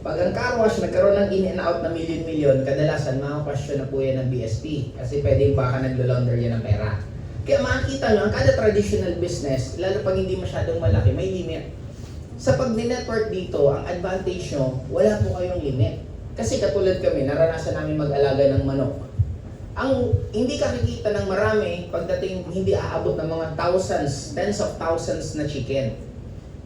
Pag ang car wash nagkaroon ng in and out na milyon-milyon, kadalasan mga-question na po yan ng BSP. Kasi pwede baka naglo-launder yan ng pera. Kaya makikita nyo, ang kada traditional business, lalo pag hindi masyadong malaki, may limit. Sa pag-network dito, ang advantage nyo, wala po kayong limit. Kasi katulad kami, naranasan namin mag-alaga ng manok. Ang hindi ka nakikita ng marami, pagdating hindi aabot ng mga thousands, tens of thousands na chicken.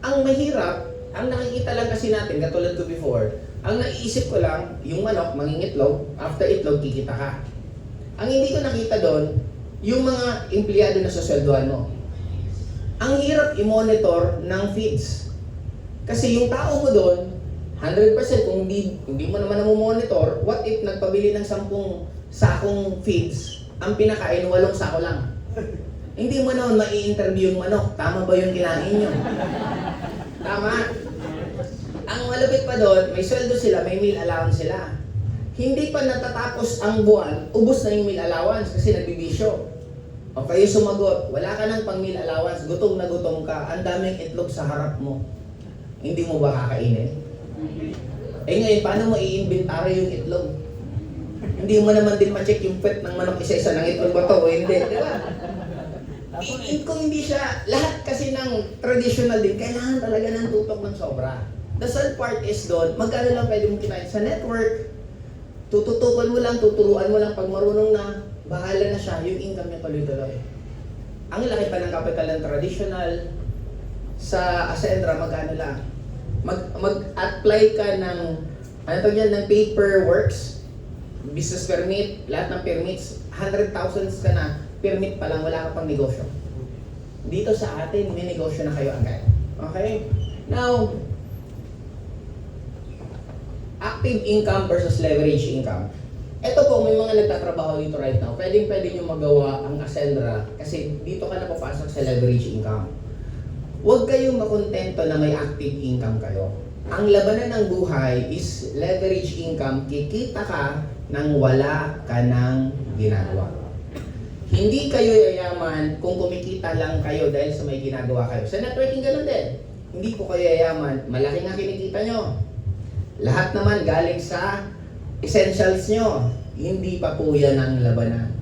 Ang mahirap, ang nakikita lang kasi natin, katulad ko before, ang naiisip ko lang, yung manok, mangingitlog, after itlog, kikita ka. Ang hindi ko nakita doon, yung mga empleyado na sasweldohan mo. Ang hirap i-monitor ng feeds. Kasi yung tao mo doon, 100% kung hindi mo naman monitor, what if nagpabili ng 10 sakong feeds, ang pinakain 8 sako lang. Hindi mo naman mai-interview yung manok, tama ba yung kinain nyo? Tama. Ang malapit pa doon, may sweldo sila, may meal allowance sila. Hindi pa natatapos ang buwan, ubos na yung meal allowance kasi nagbibisyo. O kayo sumagot, wala ka ng pang meal allowance, gutom na gutom ka, ang daming itlog sa harap mo. Hindi mo ba kakainin? Eh ngayon, paano mo i-inventory yung itlog? Hindi mo naman din ma-check yung pet ng manok isa-isa ng itlog ba to o hindi, di ba? Kung hindi siya, lahat kasi ng traditional din, kailangan talaga ng tutok ng sobra. The sad part is doon, magkano lang pwede mong kinain sa network, tututukan mo lang, tuturuan mo lang, pag marunong na, bahala na siya, yung income niya tuloy-tuloy. Ang laki pa ng capital ng traditional, sa Ascendra, magkano lang? Mag-apply ka ng, ano to yan, ng paperworks, business permit, lahat ng permits, 100,000 ka na, permit pa lang, wala ka pang negosyo. Dito sa atin, may negosyo na kayo agad. Okay? Now, active income versus leverage income. Ito po, may mga nagtatrabaho dito right now. Pwede nyo magawa ang Ascendra kasi dito ka na papasok sa leverage income. Huwag kayong makontento na may active income kayo. Ang labanan ng buhay is leverage income. Kikita ka nang wala ka ng ginagawa. Hindi kayo yayaman kung kumikita lang kayo dahil sa may ginagawa kayo. Sa networking ganun din. Hindi po kayo yayaman. Malaki nga kinikita nyo. Lahat naman galing sa essentials nyo. Hindi pa po yan ang labanan.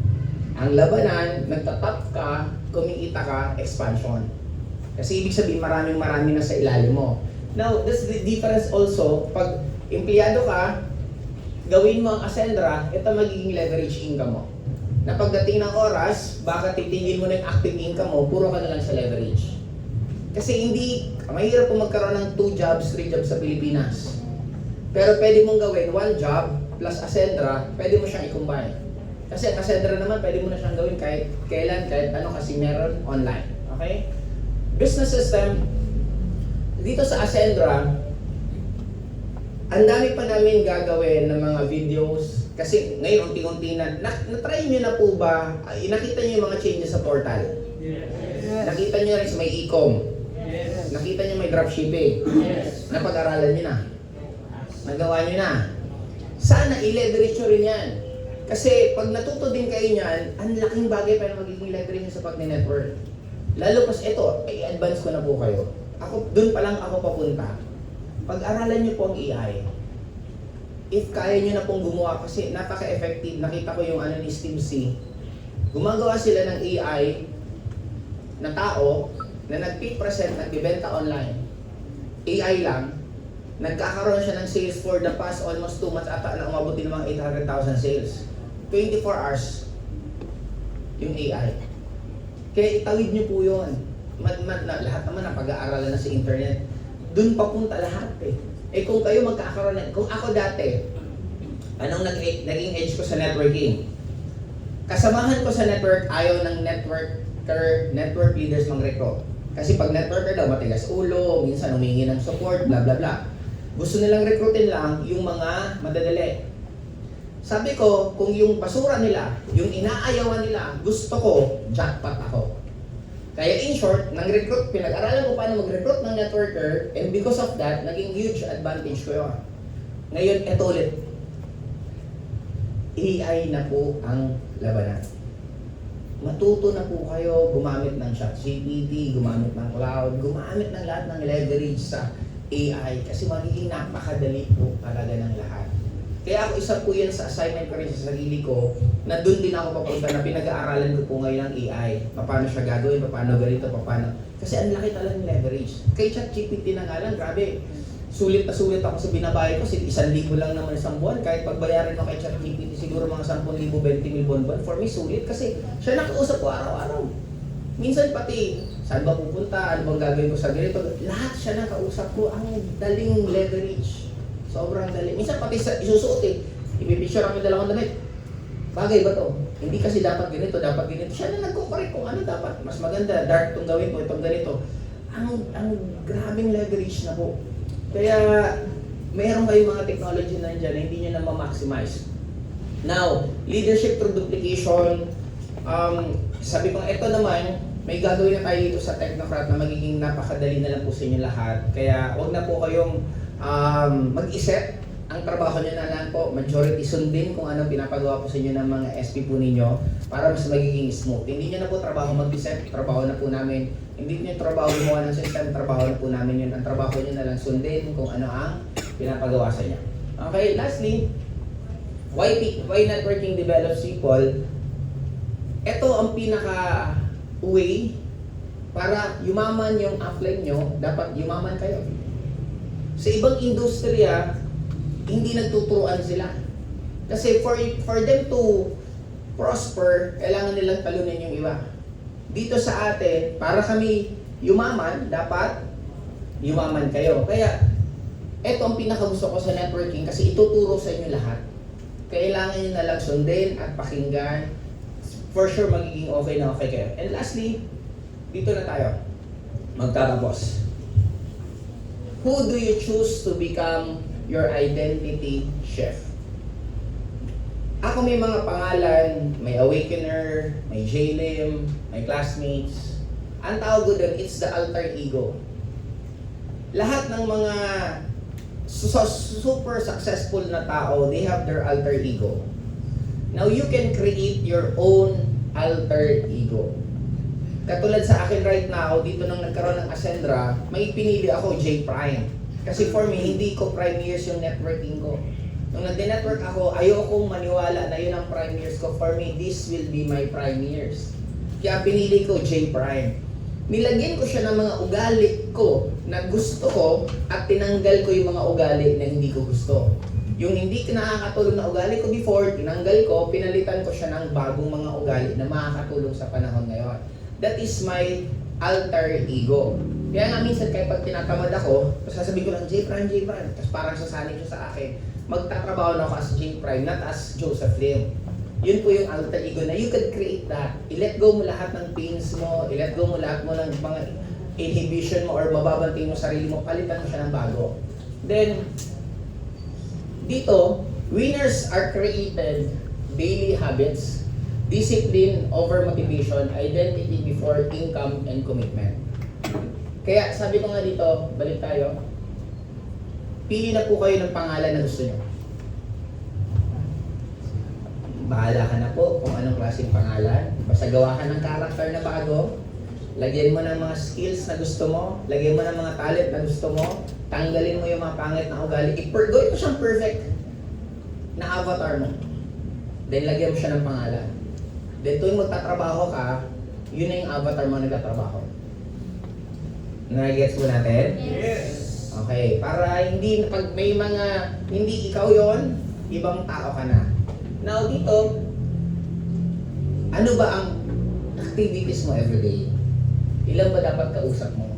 Ang labanan, nagtatap ka, kumikita ka, expansion. Kasi ibig sabihin maraming na sa ilalim mo. Now, that's the difference also. Pag empleyado ka, gawin mo ang Ascendra, ito magiging leverage income mo. Na pagdating ng oras, baka titigil mo na yung active income mo, puro ka na lang sa leverage. Kasi mahirap po magkaroon ng 2 jobs, 3 jobs sa Pilipinas. Pero pwede mong gawin 1 job plus Ascendra, pwede mo siyang i-combine. Kasi ang Ascendra naman, pwede mo na siyang gawin kahit kailan, kahit ano, kasi meron online. Okay? Business system, dito sa Ascendra, ang dami pa namin gagawin ng mga videos. Kasi ngayon, unti-unti na-try nyo na po ba, nakita nyo yung mga changes sa portal? Yes. Nakita nyo rin sa may e-com? Yes. Nakita nyo may dropshipping? Yes. Napag-aralan nyo na? Nagawa nyo na? Sana i-leverage nyo rin yan. Kasi pag natuto din kayo niyan, ang laking bagay pa na magiging leverage nyo sa pag-network. Lalo pas ito, i-advance ko na po kayo. Doon pa lang ako papunta. Pag-aralan nyo po ang AI. If kaya nyo na pong gumawa, kasi napaka-effective, nakita ko yung ni Steve C. Gumagawa sila ng AI na tao na nag-present, nagbibenta online. AI lang, nagkakaroon siya ng sales for the past almost 2 months ata na umabot din ng mga 800,000 sales. 24 hours yung AI. Kaya itawid nyo po yun. Lahat naman ang pag-aaralan na sa internet. Doon papunta lahat eh. Eh kung kayo magkakaroon kung ako dati, anong naging edge ko sa networking? Kasamahan ko sa network, ayaw ng network leaders mag-recruit. Kasi pag networker daw, matigas ulo, minsan humingi ng support, bla bla bla. Gusto nilang recruitin lang yung mga madadali. Sabi ko, kung yung basura nila, yung inaayawan nila, gusto ko, jackpot ako. Kaya in short, pinag-aralan ko paano mag-recruit ng networker, and because of that, naging huge advantage ko yun. Ngayon, eto ulit. AI na po ang labanan. Matuto na po kayo gumamit ng ChatGPT, gumamit ng cloud, gumamit ng lahat ng leverage sa AI kasi magiging napakadali po talaga ng lahat. Kaya ako isa po yan sa assignment ko rin sa sarili ko na doon din ako papunta na pinag-aaralan ko po ngayon ang AI. Paano siya gagawin, paano ganito, paano. Kasi ang laki talaga ng leverage. Kay ChatGPT na nga lang, grabe. Sulit na sulit ako sa binabayad ko. 1,000 lang naman isang buwan. Kahit pagbayarin mo kay ChatGPT siguro mga 10,000, 20,000 buwan-buwan. For me, sulit kasi siya nakausap ko araw-araw. Minsan pati, saan ba pupunta, ano bang gagawin ko sa ganito. Lahat siya nakausap ko. Ang daling leverage. Sobrang dali. Minsan pati isusuot eh. Ipipicture ang dalawang damit. Bagay ba to? Hindi kasi dapat ganito, dapat ganito. Siya na nagko-correct kung ano dapat. Mas maganda, dark itong gawin ko, itong ganito. Ang grabing leverage na po. Kaya, mayroon kayong mga technology na dyan na hindi nyo na ma-maximize. Now, leadership through duplication. Sabi ko, ito naman, may gagawin na tayo dito sa Technocrat na magiging napakadali na lang po sa inyo lahat. Kaya, wag na po kayong mag-isip. Ang trabaho nyo na lang po, majority sundin kung anong pinapagawa po sa inyo ng mga SP po ninyo para mas magiging smooth. Hindi nyo na po trabaho mag-isip, trabaho na po namin. Hindi nyo trabaho gumawa ng system, trabaho na po namin yun. Ang trabaho nyo na lang sundin kung ano ang pinapagawa sa inyo. Okay, lastly, why networking develops people? Ito ang pinaka-way para yumaman yung upline nyo, dapat yumaman kayo. Sa ibang industriya, hindi nagtuturuan sila. Kasi for them to prosper, kailangan nilang talunin yung iba. Dito sa atin, para kami yumaman, dapat yumaman kayo. Kaya, ito ang pinakagusto ko sa networking kasi ituturo sa inyo lahat. Kailangan nyo na lang sundin at pakinggan. For sure, magiging okay na okay kayo. And lastly, dito na tayo. Magtatapos. Who do you choose to become your identity chef? Ako may mga pangalan, may Awakener, may JLIM, may Classmates. Ang tawag ko doon, it's the alter ego. Lahat ng mga super successful na tao, they have their alter ego. Now, you can create your own alter ego. Katulad sa akin right now, dito nang nagkaroon ng Ascendra, may pinili ako J Prime. Kasi for me, hindi ko prime years yung networking ko. Nung nag-network ako, ayokong maniwala na yun ang prime years ko. For me, this will be my prime years. Kaya pinili ko J Prime. Nilagyan ko siya ng mga ugali ko na gusto ko at tinanggal ko yung mga ugali na hindi ko gusto. Yung hindi nakakatulong na ugali ko before, tinanggal ko, pinalitan ko siya ng bagong mga ugali na makakatulong sa panahon ngayon. That is my alter ego. Kaya nga minsan kahit pag tinatamad ako, sasabihin ko lang, J. Prime. Tapos parang sasanig siya sa akin, magtatrabaho na ako as J. Prime, not as Joseph Lim. Yun po yung alter ego na you can create that. I-let go mo lahat ng pains mo, i-let go mo lahat mo ng mga inhibition mo or mababanting mo sarili mo, palitan mo siya ng bago. Then, dito, winners are created daily habits, discipline over motivation, identity before income and commitment. Kaya sabi ko nga dito, balik tayo, pili na po kayo ng pangalan na gusto nyo. Bahala ka na po kung anong klaseng pangalan. Basta gawa ka ng character na bago, lagyan mo ng mga skills na gusto mo, lagyan mo ng mga talent na gusto mo, tanggalin mo yung mga pangit na ugali, gawin mo siyang perfect na avatar mo. Then lagyan mo siya ng pangalan. Then tuwing magtatrabaho ka, yun na yung avatar mo na nagtatrabaho. Nagigets mo natin? Yes. Okay, para hindi, pag may mga, hindi ikaw yon, ibang tao ka na. Now dito, ano ba ang activities mo everyday? Ilan ba dapat kausap mo?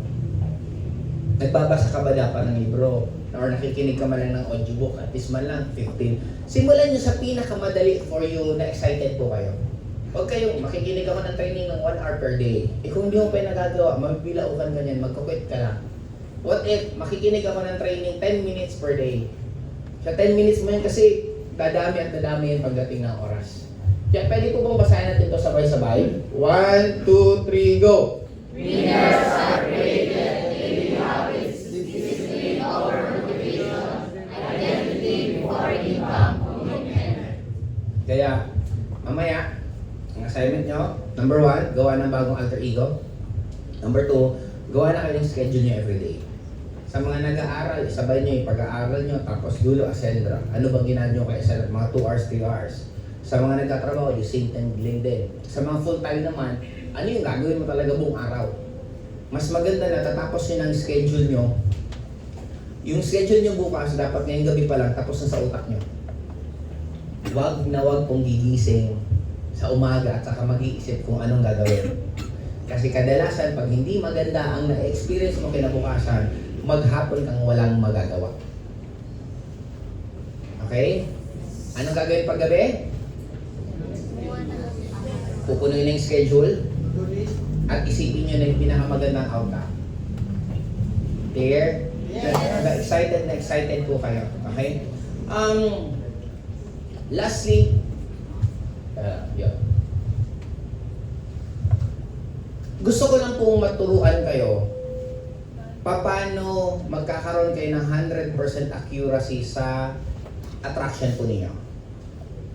Nagbabasa ka ba dapat ng libro? Or nakikinig ka man lang ng audiobook, at least man lang 15. Simulan nyo sa pinakamadali for you na excited po kayo. Huwag kayong makikinig ka man ng training ng 1 hour per day. Kung hindi mo pa yung nagagawa, mabibilaukan ka niyan, magkukwit ka lang. What if makikinig ka man ng training 10 minutes per day? Sa 10 minutes mo yan kasi dadami at dadami yan pagdating ng oras. Kaya pwede po bang basahin natin ito sabay-sabay? 1, 2, 3, go! Winners are created daily habits, discipline over motivation, identity before income, commitment. Kaya, mamaya, ang assignment nyo, number 1, gawa ng bagong alter ego. Number 2, gawa na kayong schedule nyo everyday. Sa mga nag-aaral, isabay nyo yung pag-aaral nyo, tapos dulo Ascendra. Ano bang ginagawa nyo kay Ascendra? Mga 2 hours, 3 hours. Sa mga nagtatrabaho, yung same time din. Sa mga full-time naman, ano yung gagawin mo talaga buong araw? Mas maganda na tatapos nyo ng schedule nyo. Yung schedule nyo bukas, dapat ngayong gabi pa lang, tapos na sa utak nyo. Wag na wag pong gigising sa umaga at saka mag-iisip kung anong gagawin. Kasi kadalasan, pag hindi maganda ang na-experience mo kinabukasan, maghapon kang walang magagawa. Okay? Anong gagawin pag gabi? Pupunuin na yung schedule at isipin nyo na yung pinakamagandang outcome. Clear? Excited na excited po kayo. Okay? Lastly, yun. Gusto ko lang pong maturuan kayo paano magkakaroon kayo ng 100% accuracy sa attraction po ninyo.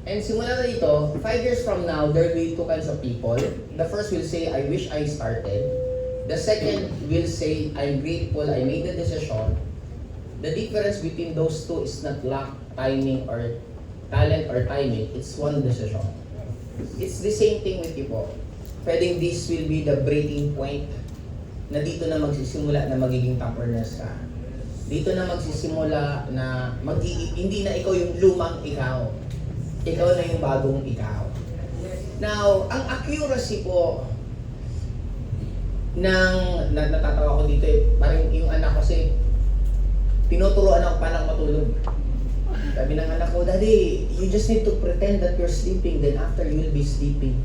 And simula na dito, 5 years from now, there will be 2 kinds of people. The first will say, I wish I started. The second will say, I'm grateful I made the decision. The difference between those two is not luck, timing, or talent or timing. It's one decision. It's the same thing with you po. Pwedeng this will be the breaking point na dito na magsisimula na magiging topperness ka. Dito na magsisimula na hindi na ikaw yung lumang ikaw. Ikaw na yung bagong ikaw. Now, ang accuracy po natatawa ko dito parang yung anak kasi tinuturuan ako paano matulog. Sabi ng anak ko, Daddy, you just need to pretend that you're sleeping, then after you'll be sleeping.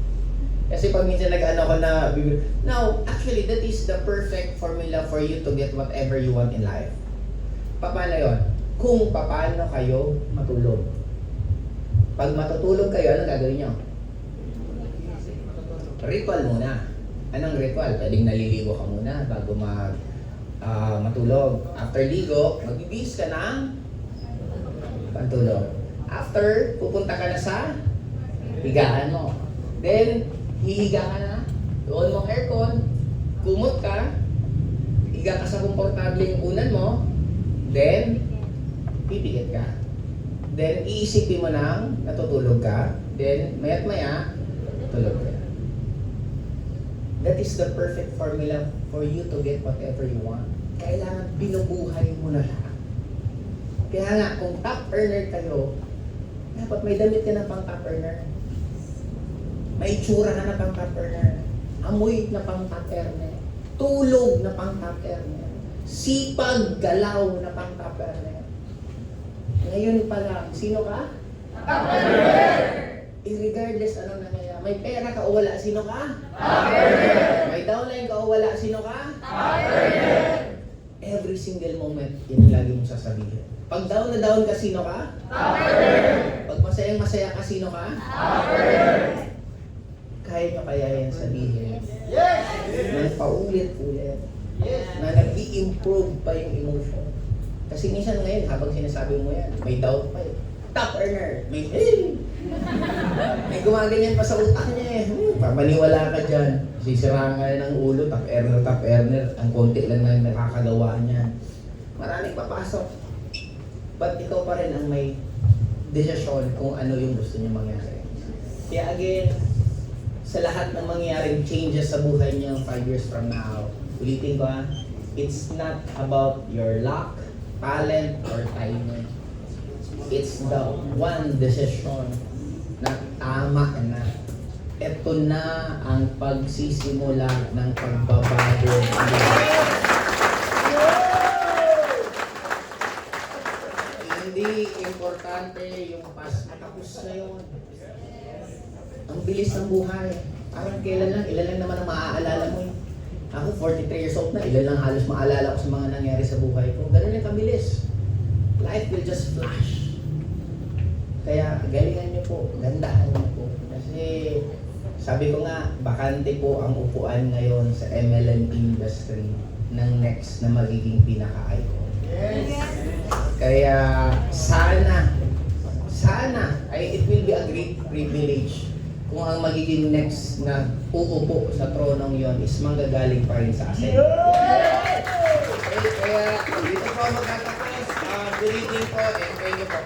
Kasi pag minsan nag-ano ko na, now, actually, that is the perfect formula for you to get whatever you want in life. Paano yun? Kung paano kayo matulog. Pag matutulog kayo, anong gagawin nyo? Ritual muna. Anong ritual? Pwedeng naliligo ka muna bago matulog. After ligo, magbibihis ka ng pantulog. After, pupunta ka na sa higaan mo. Then, hihiga ka na, doon mong aircon, kumot ka, higa ka sa komportable yung unan mo, then, pipikit ka. Then, iisipin mo nang natutulog ka, then, maya't maya, tulog ka. That is the perfect formula for you to get whatever you want. kailangan binubuhay mo na lahat. Kaya nga, kung top earner kayo, dapat may damit ka na pang top earner. May itsura ka na pang top earner. Amoy na pang top earner. Tulog na pang top earner. Sipag, galaw na pang top earner. Ngayon pa lang, sino ka? Top earner. Regardless anong nangyayari. May pera ka o wala, sino ka? Top earner. May downline ka o wala, sino ka? Top earner. Every single moment, yun yung lagi mong sasabihin. Pag down na down ka, sino ka? Top earner. Pag masayang masaya ka, sino ka? Top earner. Kaya nyo kaya yan sabihin. Yes! Na paulit-ulit. Na nag-i-improve pa yung emotion. Kasi minsan ngayon, habang sinasabi mo yan, may doubt pa eh. Top earner! May may gumaganyan pa sa utak niya eh. Papaniwala ka dyan. Sisiraan ka ng ulo, top earner, top earner. Ang konti lang na nakakagawa niyan. Maraming papasok. But ikaw pa rin ang may desisyon kung ano yung gusto niya mangyari. Kaya again, sa lahat ng mangyaring changes sa buhay niyo 5 years from now, ulitin ko it's not about your luck, talent, or timing. It's the one decision na tama na. Ito na ang pagsisimula ng pagbabago. Hindi importante yung past. Tapos na yun. Ang bilis ng buhay. Parang kailan lang, ilan lang naman ang maaalala mo. Ako, 43 years old na, ilan lang halos maalala ko sa mga nangyari sa buhay ko. Ganun lang kabilis. Life will just flash. Kaya galingan niyo po, gandahan niyo po. Kasi sabi ko nga, bakante po ang upuan ngayon sa MLM industry ng next na magiging pinaka-icon. Kaya sana, it will be a great privilege kung ang magiging next na uupo sa tronong yon is manggagaling pa rin sa atin. Okay, kaya dito po magtatapos. Good evening po and thank you po.